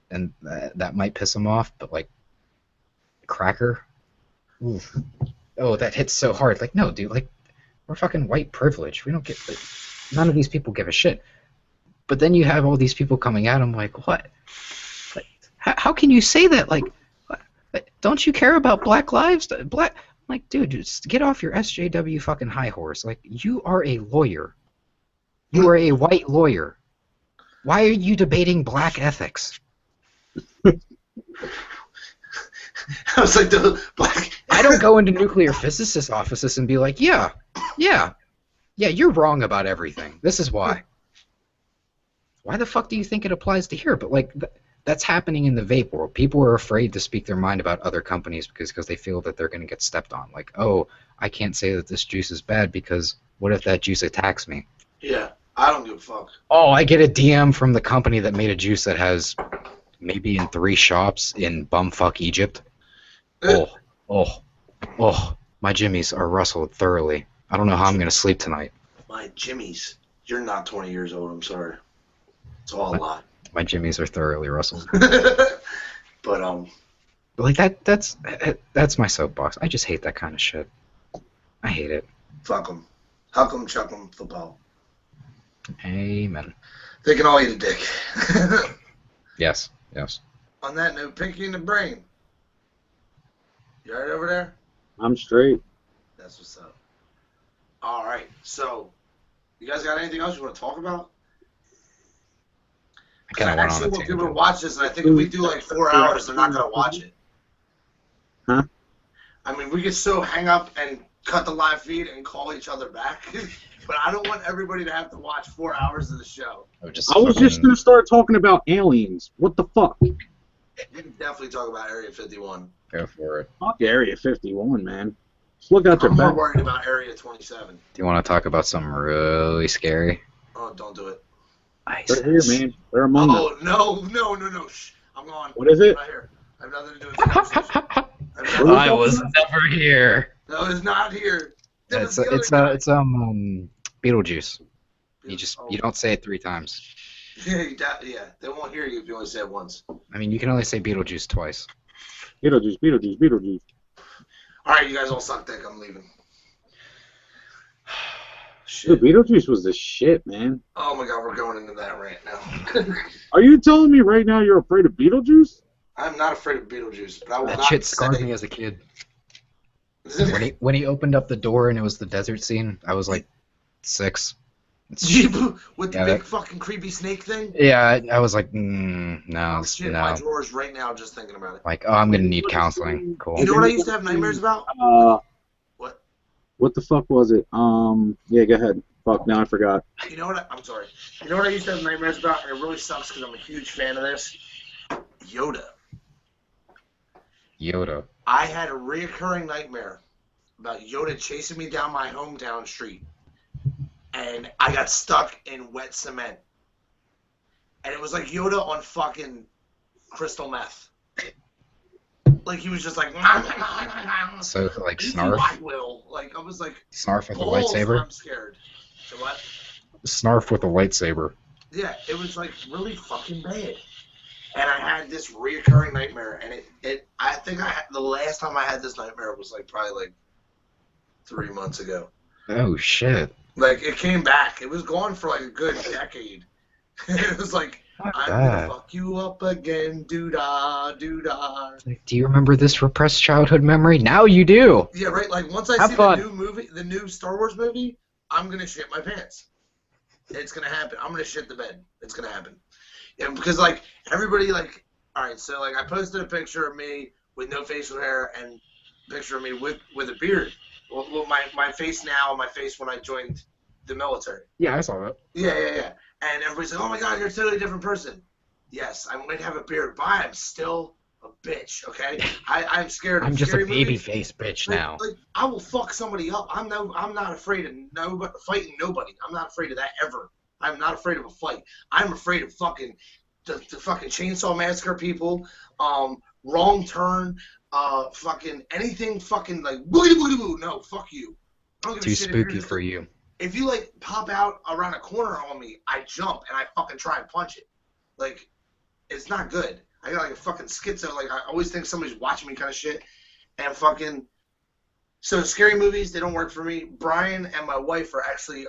and that might piss them off, but like cracker, oof. Oh, that hits so hard. Like, no, dude, like we're fucking white privilege. We don't get, like, none of these people give a shit. But then you have all these people coming at them like, what? Like, how can you say that? Like, what? Don't you care about black lives? Like, dude, just get off your SJW fucking high horse. Like, you are a lawyer. You are a white lawyer. Why are you debating black ethics? I was like, the black. I don't go into nuclear physicist offices and be like, yeah, you're wrong about everything. This is why. Why the fuck do you think it applies to here? But like, that's happening in the vape world. People are afraid to speak their mind about other companies because they feel that they're going to get stepped on. Like, oh, I can't say that this juice is bad because what if that juice attacks me? Yeah, I don't give a fuck. Oh, I get a DM from the company that made a juice that has maybe in 3 shops in bumfuck Egypt. Oh, my jimmies are rustled thoroughly. I don't know how I'm going to sleep tonight. My jimmies. You're not 20 years old, I'm sorry. It's all a lot. My jimmies are thoroughly rustled. But like that's my soapbox. I just hate that kind of shit. I hate it. fuck them. Huck them, chuck them, football. Amen. They can all eat a dick. Yes. On that note, Pinky in the brain. You alright over there? I'm straight. That's what's up. Alright, so, you guys got anything else you want to talk about? I kind of went on actually a want people to tangent. watch this, and I think if we do like 4 hours, they're not going to watch it. Huh? I mean, we could so hang up and cut the live feed and call each other back, but I don't want everybody to have to watch 4 hours of the show. I I was just going to start talking about aliens. What the fuck? We can definitely talk about Area 51. go for it. Fuck Area 51, man. Just look out your I'm more back. worried about Area 27. Do you want to talk about something really scary? Oh, don't do it. They're here, man. They're among us. Oh, no. Shh. I'm gone. What is it? I'm not here. I have nothing to do with the conversation. I was never here. No, it's not here. That was It's the other guy. Beetlejuice. Oh. You don't say it 3 times. Yeah, they won't hear you if you only say it once. I mean, you can only say Beetlejuice twice. Beetlejuice. All right, you guys all suck dick. I'm leaving. Dude, Shit. Beetlejuice was the shit, man. Oh my god, we're going into that rant now. Are you telling me right now you're afraid of Beetlejuice? I'm not afraid of Beetlejuice, but I will That not shit scarred say... me as a kid. When he opened up the door and it was the desert scene, I was like 6. With the Yeah, big that- fucking creepy snake thing? Yeah, I was like, no, Oh, shit, my no. drawers right now just thinking about it. Like, oh, I'm gonna need counseling. Cool. You know what I used to have nightmares about? What? What the fuck was it? Yeah, go ahead. Fuck, now I forgot. You know what? I'm sorry. You know what I used to have nightmares about, and it really sucks because I'm a huge fan of this? Yoda. I had a reoccurring nightmare about Yoda chasing me down my hometown street, and I got stuck in wet cement. And it was like Yoda on fucking crystal meth. Like he was just like, So, like, "You, Snarf? I will." Like I was like, Snarf with a balls, lightsaber? I'm scared. So what? Snarf with a lightsaber. Yeah, it was like really fucking bad. And I had this reoccurring nightmare, and I think the last time I had this nightmare was like probably like 3 months ago. Oh, shit. Like it came back. It was gone for like a good decade. It was like, Fuck I'm that. gonna fuck you up again, doo-dah, doo-dah. Like, do you remember this repressed childhood memory? Now you do! Yeah, right. Like once I Have see fun. the new movie, the new Star Wars movie, I'm gonna shit my pants. It's gonna happen. I'm gonna shit the bed. It's gonna happen. Yeah, because like everybody like, all right. So like I posted a picture of me with no facial hair and a picture of me with a beard. Well, my face now and my face when I joined the military. Yeah, I saw that. Yeah. And everybody's like, oh my god, you're a totally different person. Yes, I might have a beard, but I'm still a bitch, okay? I'm scared of I'm just a scary baby movies. face bitch Like, now. like, I will fuck somebody up. I'm not afraid of fighting nobody. I'm not afraid of that ever. I'm not afraid of a fight. I'm afraid of fucking the fucking Chainsaw Massacre people, Wrong Turn, fucking anything fucking like boogity boogity boo. No, fuck you. I don't give Too a shit if you're spooky just for you. If you like pop out around a corner on me, I jump and I fucking try and punch it. Like, it's not good. I got like a fucking schizo. Like, I always think somebody's watching me kind of shit. And fucking, so scary movies, they don't work for me. Brian and my wife are actually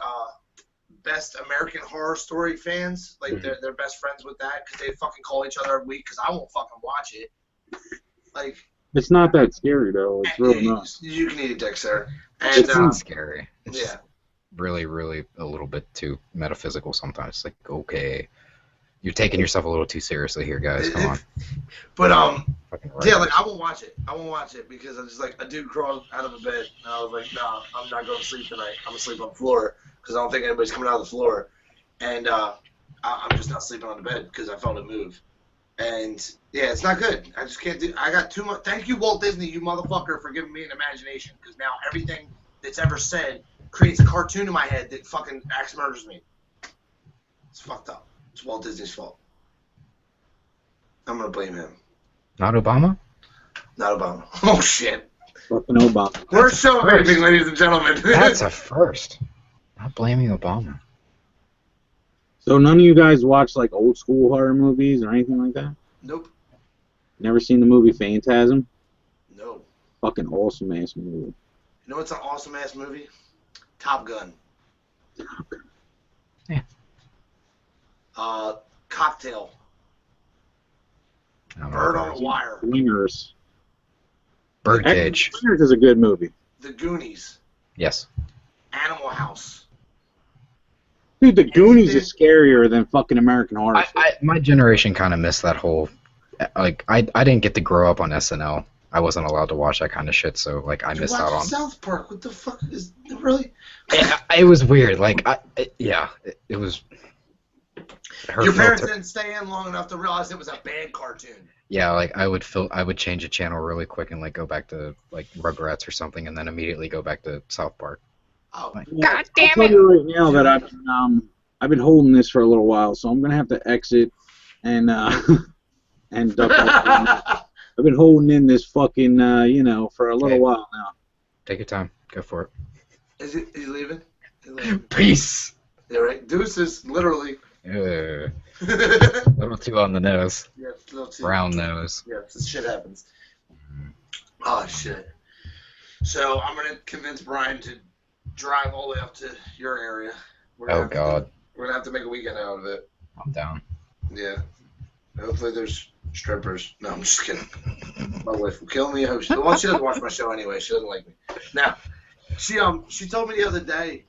best American Horror Story fans. Like, they're best friends with that because they fucking call each other every week because I won't fucking watch it. Like, It's not that scary though. It's really not. You can eat a dick, sir. And, It seems scary. It's yeah. really, really a little bit too metaphysical sometimes. It's like, okay, you're taking yourself a little too seriously here, guys. Come on. But Yeah, like I won't watch it. I won't watch it because I'm just like a dude crawled out of a bed and I was like, no, I'm not going to sleep tonight. I'm gonna sleep on the floor because I don't think anybody's coming out of the floor, and I'm just not sleeping on the bed because I felt it move. And yeah, it's not good. I just can't do. I got too much. Thank you, Walt Disney, you motherfucker, for giving me an imagination because now everything that's ever said creates a cartoon in my head that fucking axe murders me. It's fucked up. It's Walt Disney's fault. I'm gonna blame him. Not Obama? Not Obama. Oh shit. Fucking Obama. We're so amazing, ladies and gentlemen. That's a first. Not blaming Obama. So none of you guys watch like old school horror movies or anything like that? Nope. Never seen the movie Phantasm? No. Fucking awesome ass movie. You know what's an awesome ass movie? Top Gun. Yeah. Cocktail. I don't know Bird what on that a Wire. Swingers. Birdcage. Swingers is a good movie. The Goonies. Yes. Animal House. Dude, the Goonies is scarier than fucking American Horror Story. My generation kind of missed that whole, like, I didn't get to grow up on SNL. I wasn't allowed to watch that kind of shit, so like I missed out on. South Park. What the fuck is really? It was weird. Like, it was. Your parents didn't stay in long enough to realize it was a bad cartoon. Yeah, like I would change a channel really quick and like go back to like Rugrats or something, and then immediately go back to South Park. Oh, Like, God damn it! I'll tell you right now that I've been holding this for a little while, so I'm gonna have to exit and and duck off. I've been holding in this fucking for a little while now. Take your time. Go for it. Is he leaving? Peace. Yeah, right. Deuces, literally. A little too on the nose. Yeah, a little too. Brown nose. Yeah, this shit happens. Oh shit. So I'm gonna convince Brian to drive all the way up to your area. Oh God. We're gonna have to make a weekend out of it. I'm down. Yeah. Hopefully there's strippers. No, I'm just kidding. My wife will kill me. I hope she doesn't watch my show anyway. She doesn't like me. Now, she told me the other day.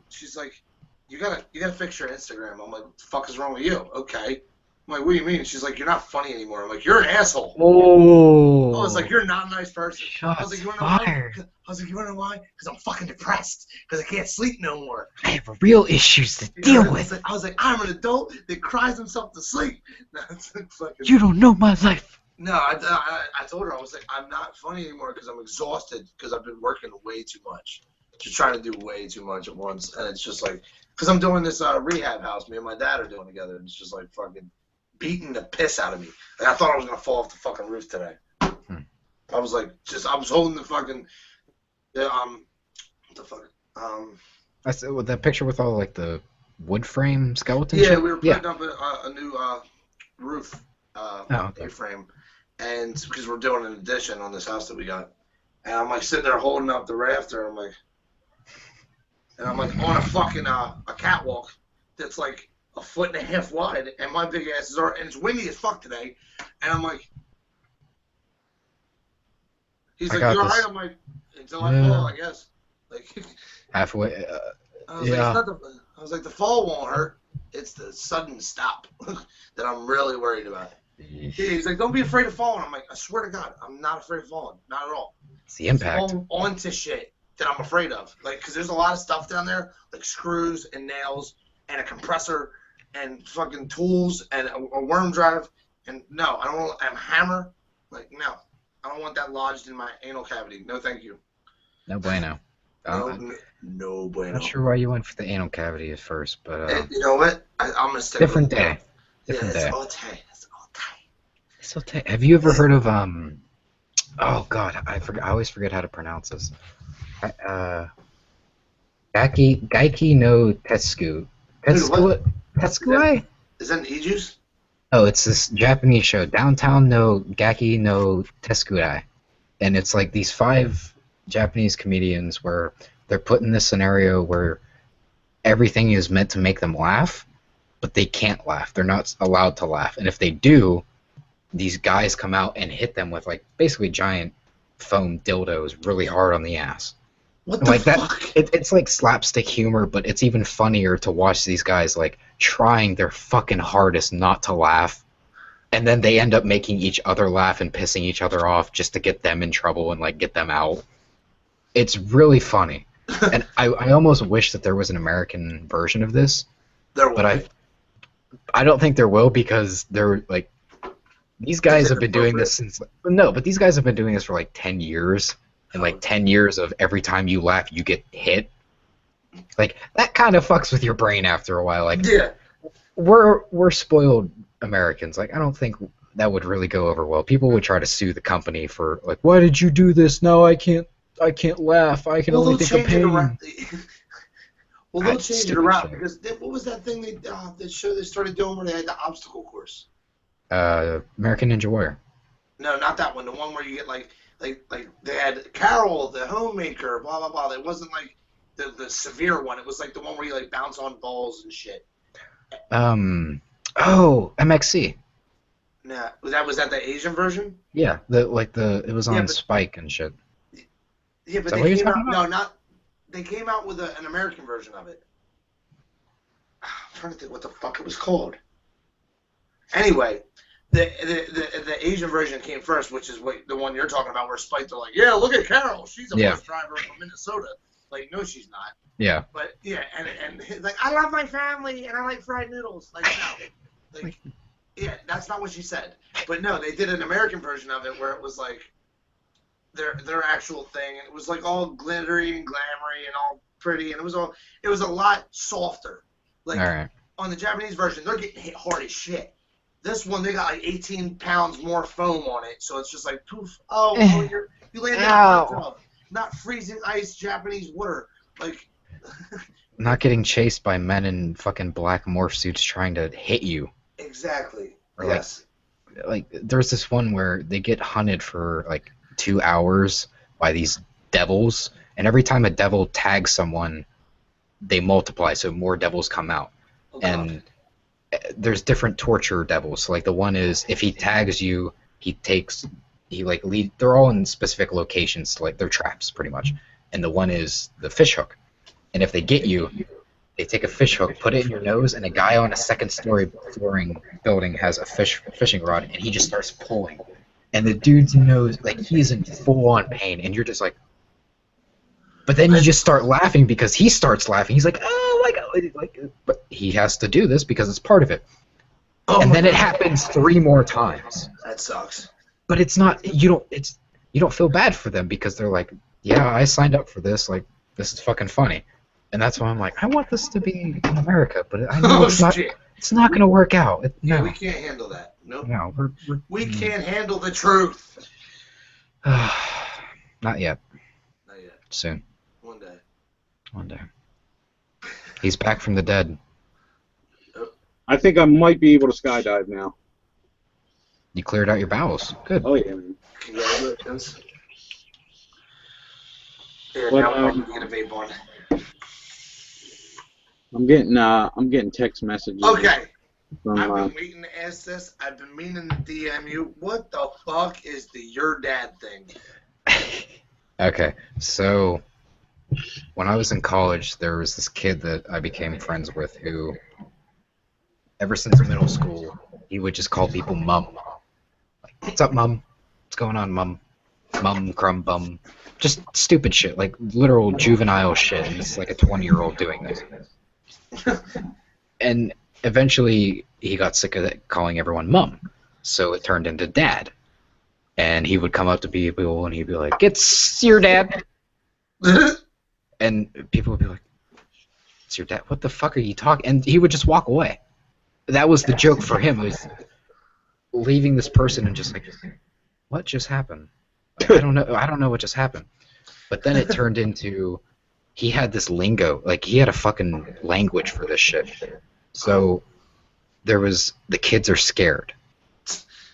She's like, you gotta fix your Instagram. I'm like, what the fuck is wrong with you? Okay. I'm like, what do you mean? She's like, you're not funny anymore. I'm like, you're an asshole. Oh. I was like, you're not a nice person. Shots I was like, you wanna fired. know why? I was like, you wanna know why? Because I'm fucking depressed. Because I can't sleep no more. I have real issues to deal with. I was like, I'm an adult that cries himself to sleep. You don't know my life. No, I told her, I was like, I'm not funny anymore because I'm exhausted because I've been working way too much. Just trying to do way too much at once. And it's just like, because I'm doing this rehab house me and my dad are doing together. And it's just like fucking beating the piss out of me. Like, I thought I was going to fall off the fucking roof today. I was like, I was holding the fucking, what the fuck? That's with that picture with all like the wood frame skeletons. Yeah, we were putting up a new roof okay. frame, and because we're doing an addition on this house that we got, and I'm like sitting there holding up the rafter, and I'm like on a fucking a catwalk that's like 1.5 feet wide, and my big asses are, and it's windy as fuck today, and I'm like, he's like, you're alright? I'm like, until I fall, I guess. Like halfway. I was like, the fall won't hurt. It's the sudden stop that I'm really worried about. He's like, don't be afraid of falling. I'm like, I swear to God, I'm not afraid of falling. Not at all. It's the impact. It's onto shit that I'm afraid of. Like, because there's a lot of stuff down there, like screws and nails and a compressor and fucking tools and a worm drive. And no, I don't want a hammer. Like, no. I don't want that lodged in my anal cavity. No, thank you. No bueno. No bueno. Not sure why you went for the anal cavity at first, but you know what? I'm gonna stick. Different day. Different that's day. Ote. That's Ote. Have you ever heard of Oh God, I always forget how to pronounce this. Gaiki no Tetsuku. Dude, what? Tetsukai? Is that an e-juice? Oh, it's this Japanese show, Downtown no Gaki no Tetsukai. And it's like these 5 Japanese comedians where they're put in this scenario where everything is meant to make them laugh, but they can't laugh. They're not allowed to laugh. And if they do, these guys come out and hit them with like basically giant foam dildos really hard on the ass. What And the like fuck? it's like slapstick humor, but it's even funnier to watch these guys like trying their fucking hardest not to laugh, and then they end up making each other laugh and pissing each other off just to get them in trouble and like get them out. It's really funny, and I almost wish that there was an American version of this, but I don't think there will because they're like these guys have been doing this since but these guys have been doing this for like 10 years. And like 10 years of every time you laugh, you get hit. Like that kind of fucks with your brain after a while. Like Yeah. we're spoiled Americans. Like I don't think that would really go over well. People would try to sue the company for like, why did you do this? No, I can't laugh. I can only think of pain. Well, they'll change it Stupid around shit. because what was that thing that show they started doing where they had the obstacle course? American Ninja Warrior. No, not that one. The one where you get like they had Carol, the homemaker, blah blah blah. It wasn't like the severe one. It was like the one where you like bounce on balls and shit. Oh, MXC. Nah, was that the Asian version? Yeah, it was on Yeah, but- Spike and shit. Yeah, but Is that they what you're came out. talking No, not. They came out with an American version of it. I'm trying to think what the fuck it was called. Anyway, the Asian version came first, which is the one you're talking about, where Spike they're like, yeah, look at Carol, she's a bus driver from Minnesota. Like, no, she's not. Yeah. But yeah, and he's like, I love my family and I like fried noodles. Like, no, like, yeah, that's not what she said. But no, they did an American version of it where it was like their actual thing, and it was like all glittery and glamoury and all pretty, and it was a lot softer. Like All right. on the Japanese version, they're getting hit hard as shit. This one, they got like 18 pounds more foam on it, so it's just like poof. Oh, you landed in a hot tub, not freezing ice Japanese water. Like, Not getting chased by men in fucking black morph suits trying to hit you. exactly. Or Yes. Like there's this one where they get hunted for like 2 hours by these devils, and every time a devil tags someone, they multiply, so more devils come out. Oh, God. And there's different torture devils. So like the one is if he tags you, they're all in specific locations, like they're traps pretty much. And the one is the fish hook. And if they get you, they take a fish hook, put it in your nose, and a guy on a second-story flooring building has a fishing rod, and he just starts pulling. And the dude's nose, like, he's in full-on pain, and you're just like... But then you just start laughing because he starts laughing. He's like, oh my God. Like, but he has to do this because it's part of it. Oh, And then it happens 3 more times. that sucks. But it's not... You don't feel bad for them because they're like, yeah, I signed up for this. Like, this is fucking funny. And that's why I'm like, I want this to be in America, but I know it's not. Shit. It's not going to work out. Yeah, No, we can't handle that. Nope. no, We can't handle the truth. not yet. Not yet. Soon, One day. one day. He's back from the dead. I think I might be able to skydive now. You cleared out your bowels. Good. Oh yeah, man. Congratulations. Here, But, now I'm going to get a vape on. I'm getting text messages. Okay. From, I've been waiting to ask this. I've been meaning to DM you. What the fuck is the your dad thing? Okay, so when I was in college, there was this kid that I became friends with who, ever since middle school, he would just call people mum. Like, what's up, mum? What's going on, mum? Mum, crumb, bum. Just stupid shit, like literal juvenile shit. And it's like a 20-year-old doing this. And eventually, he got sick of it, calling everyone mum. So it turned into dad. And he would come up to people and he'd be like, "It's your dad." And people would be like, "It's your dad? What the fuck are you talking?" And he would just walk away. that was the joke for him. It was leaving this person and just like, what just happened? I don't know. I don't know what just happened. But then it turned into he had this lingo. Like he had a fucking language for this shit. So there was the kids are scared,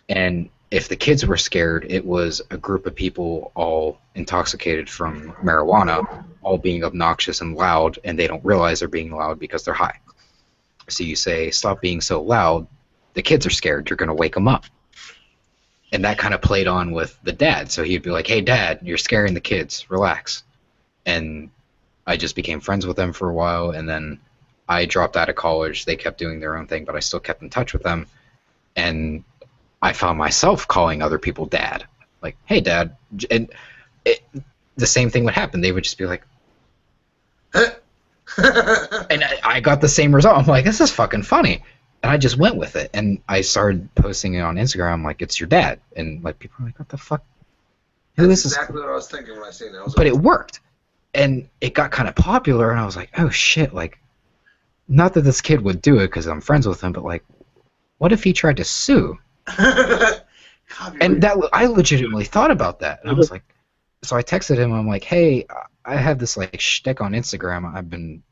and if the kids were scared, it was a group of people all intoxicated from marijuana, all being obnoxious and loud, and they don't realize they're being loud because they're high. So you say, stop being so loud. The kids are scared. You're going to wake them up. And that kind of played on with the dad. So he'd be like, hey, Dad, you're scaring the kids. Relax. And I just became friends with them for a while, and then I dropped out of college. They kept doing their own thing, but I still kept in touch with them. And I found myself calling other people Dad. Like, hey, Dad. And the same thing would happen. They would just be like, and I got the same result. I'm like, this is fucking funny. And I just went with it. And I started posting it on Instagram like, it's your dad. And like people are like, what the fuck? Who That's is exactly what I was thinking when I seen it. But it worked. And it got kind of popular. And I was like, oh, shit. Like, not that this kid would do it because I'm friends with him, but like, what if he tried to sue? And that I legitimately thought about that. And I was like, so I texted him. I'm like, hey, I have this like shtick on Instagram. I've been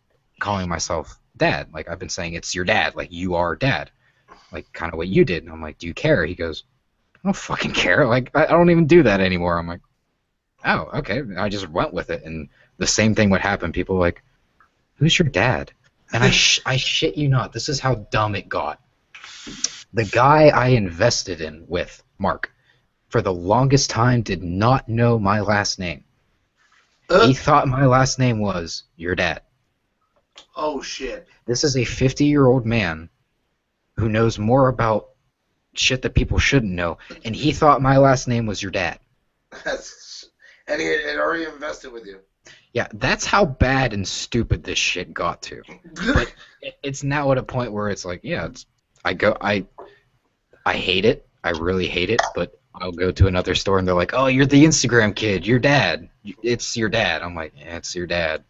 calling myself Dad. Like I've been saying it's your dad. Like you are Dad. Like kind of what you did. And I'm like, do you care? He goes, I don't fucking care. Like I don't even do that anymore. I'm like, oh, okay. I just went with it. And the same thing would happen. People were like, who's your dad? And I shit you not. This is how dumb it got. The guy I invested in with, Mark, for the longest time did not know my last name. He thought my last name was your dad. Oh, shit. This is a 50-year-old man who knows more about shit that people shouldn't know, and he thought my last name was your dad. And he had already invested with you. Yeah, that's how bad and stupid this shit got to. But it's now at a point where it's like, yeah, I hate it. I really hate it, but I'll go to another store and they're like, oh, you're the Instagram kid. Your dad. It's your dad. I'm like, yeah, it's your dad.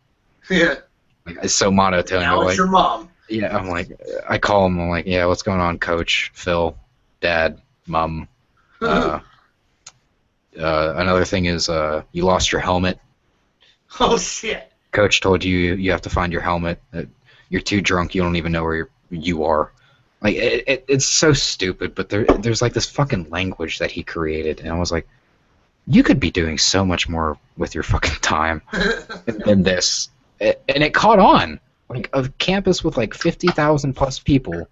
Yeah. Like, it's so monotone. Now it's like, your mom. Yeah, I'm like, I call him. I'm like, yeah, what's going on, Coach, Phil, Dad, Mom. Another thing is, you lost your helmet. Oh, shit. Coach told you you have to find your helmet. You're too drunk. You don't even know where you are. Like it's so stupid, but there's like this fucking language that he created, and I was like, you could be doing so much more with your fucking time than this. And it caught on. Like a campus with like 50,000 plus people,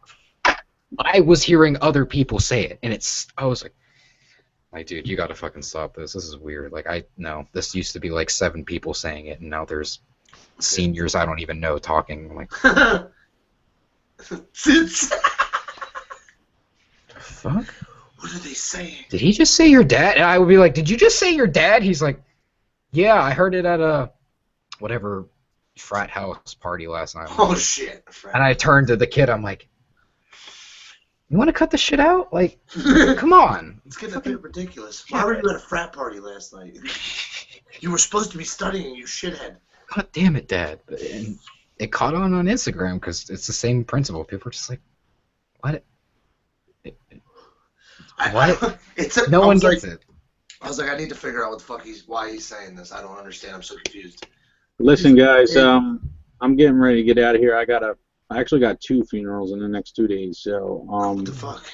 I was hearing other people say it, and I was like, dude, you gotta fucking stop this. This is weird. Like no, this used to be like 7 people saying it, and now there's seniors I don't even know talking. I'm like, fuck? What are they saying? Did he just say your dad? And I would be like, did you just say your dad? He's like, yeah, I heard it at a whatever frat house party last night. Oh, shit. And I turned to the kid. I'm like, you want to cut the shit out? Like, come on. It's getting a bit ridiculous. Why were you at a frat party last night? You were supposed to be studying, you shithead. God damn it, Dad. And it caught on Instagram because it's the same principle. People are just like, what? What? No one gets it. I was like, I need to figure out what the fuck why he's saying this. I don't understand. I'm so confused. Listen, guys, I'm getting ready to get out of here. I actually got 2 funerals in the next 2 days. So, what the fuck?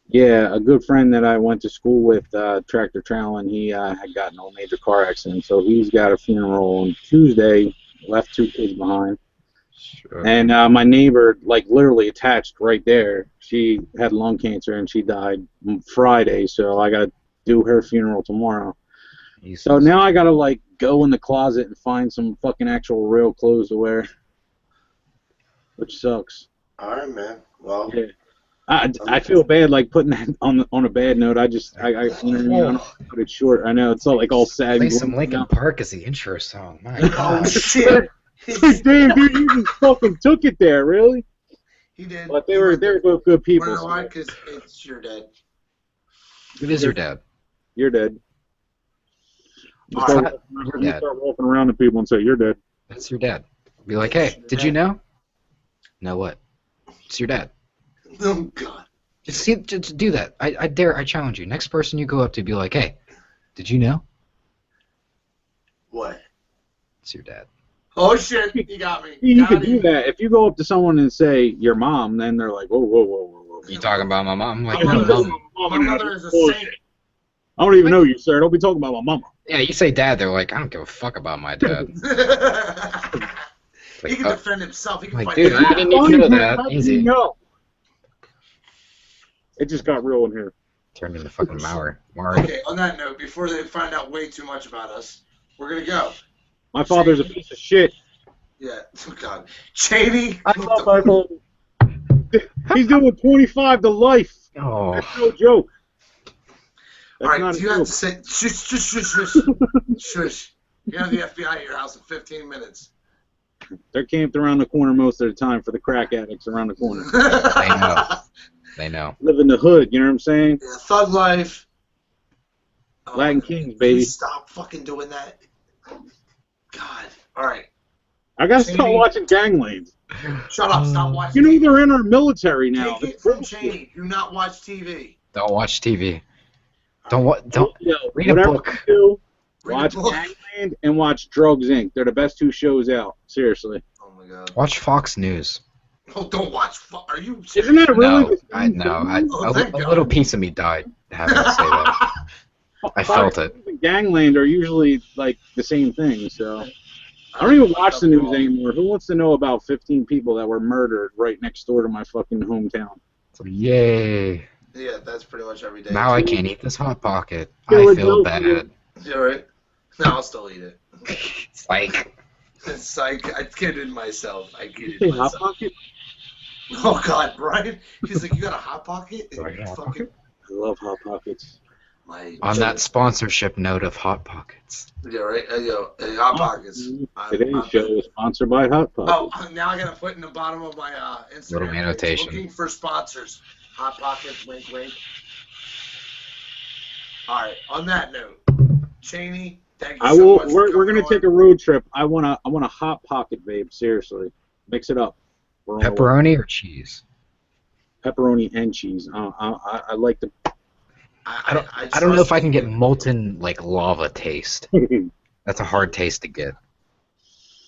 Yeah, a good friend that I went to school with, tractor trailing, he had gotten a major car accident, so he's got a funeral on Tuesday. Left 2 kids behind. Sure. And my neighbor, like literally attached right there, she had lung cancer and she died Friday, so I got to do her funeral tomorrow. Jesus. So now I got to like go in the closet and find some fucking actual real clothes to wear, which sucks. All right, man. Well, yeah. I feel bad like putting that on a bad note. I you know what I mean? I don't put it short. I know it's all sad. Play some Linkin Park as the intro song. My God. Oh shit! Damn, dude, you just fucking took it there, really? He did. But they were both good people. You know why? Because it's your dad. It is your dad. You're dead. You start walking around to people and say you're dead. That's your dad. Be like, hey, did you know? Know what? It's your dad. Oh God. Just do that. I challenge you. Next person you go up to, be like, hey, did you know? What? It's your dad. Oh shit! You got me. You Got could do him. that. If you go up to someone and say your mom, then they're like, whoa, whoa, whoa, whoa, whoa. You talking about my mom? I'm like, My no, mother- mom. My mother is a Bullshit. saint. I don't even know you, sir. Don't be talking about my mama. Yeah, you say dad, they're like, I don't give a fuck about my dad. He can defend himself. He can like, fight. dude, I didn't even know that. How do Easy. you know? It just got real in here. Turned into fucking Mauer. Okay, on that note, before they find out way too much about us, we're gonna go. My father's a piece of shit. Yeah. Oh God. Cheney. I love my father. He's doing 25 to life. Oh. That's no joke. That's All right. not a You have joke. to say shush, shush, shush, shush, shush. You have the FBI at your house in 15 minutes. They're camped around the corner most of the time for the crack addicts around the corner. They know. They know. Live in the hood, you know what I'm saying? Yeah, thug life. Latin Kings, Can you baby. stop fucking doing that. God. All right. I gotta start Cheney. watching Ganglanes. Shut up. Stop watching. You know they're in our military now. Take it from Cheney. Do not watch TV. Don't watch TV. Don't Yo, read a whatever book. you do, Read a watch book. Gangland and watch Drugs Inc. They're the best two shows out. Seriously. Oh my God. watch Fox News. Oh, don't watch. Are you serious? Isn't that really? No, the same Oh, thank a God. little piece of me died having to say that. I felt it. Fox News and Gangland are usually like the same thing. So I don't even watch the news anymore. Who wants to know about 15 people that were murdered right next door to my fucking hometown? So, yay. Yeah, that's pretty much every day. Now I can't eat this Hot Pocket. I feel bad. You alright? No, I'll still eat it. It's like, It's like, I kidded myself. I kidded Hey, Hot myself. Pocket? Oh God, Brian. He's like, you got a Hot Pocket? Do I get a Hot Fucking- Pocket? I love Hot Pockets. On that sponsorship note of Hot Pockets. Yeah, right. Hey, Hot Pockets. Today's show is sponsored by Hot Pockets. Oh, now I gotta put in the bottom of my Instagram. Little page, annotation. Looking for sponsors. Hot Pockets. Wink, wink. All right. On that note, Cheney, thank you I so will. much. We're gonna take a road trip. I want a Hot Pocket vape. Seriously, mix it up. We're on the way. Pepperoni or cheese? Pepperoni and cheese. I like the. I don't know if I can get molten like lava taste. That's a hard taste to get.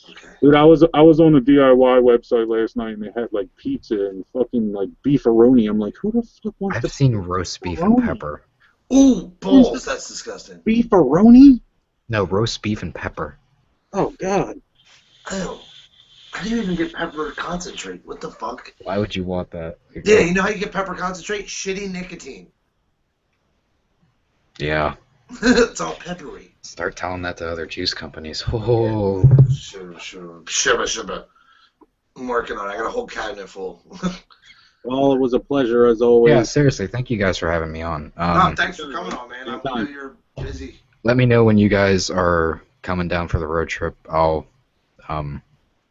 Okay. Dude, I was on the DIY website last night and they had like pizza and fucking like beefaroni. I'm like, who the fuck wants I've to seen roast beef and pepper. Ooh, balls. That's disgusting. beefaroni? No, roast beef and pepper. Oh God. Ew. I didn't even get pepper concentrate. What the fuck? Why would you want that? Yeah, you know how you get pepper concentrate? Shitty nicotine. Yeah. It's all peppery. Start telling that to other juice companies. Oh. Sure. I'm working on it. I got a whole cabinet full. Well, it was a pleasure as always. Yeah, seriously, thank you guys for having me on. No, thanks for coming on, man. I know you're busy. Let me know when you guys are coming down for the road trip. I'll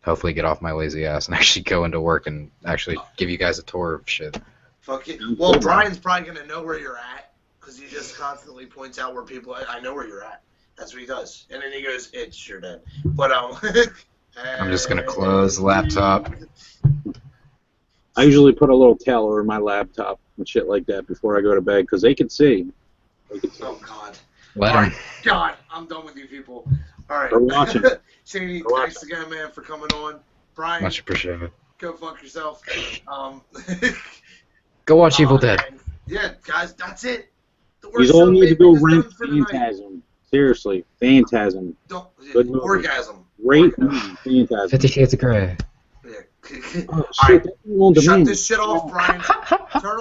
hopefully get off my lazy ass and actually go into work and actually give you guys a tour of shit. Fuck it. Well, Brian's probably going to know where you're at because he just constantly points out where people I know where you're at. That's what he does. And then he goes, it's your dad. But I'm just gonna close the laptop. I usually put a little towel over my laptop and shit like that before I go to bed because they can see. Oh, God. Let All him. right. God, I'm done with you people. All right. They're watching. Cheney, They're thanks again, man, for coming on. Brian, Much appreciated. go fuck yourself. Go watch Evil Dead. and yeah, guys, that's it. The You worst all show need to go vaping is rent done for tonight. Phantasm. Seriously, Phantasm. Good movie. Orgasm. Great Orgasm. movie, Phantasm. 50 Shades of Grey. Yeah. Oh, All shit, right. that's on Shut demand. this shit off, Brian. Turn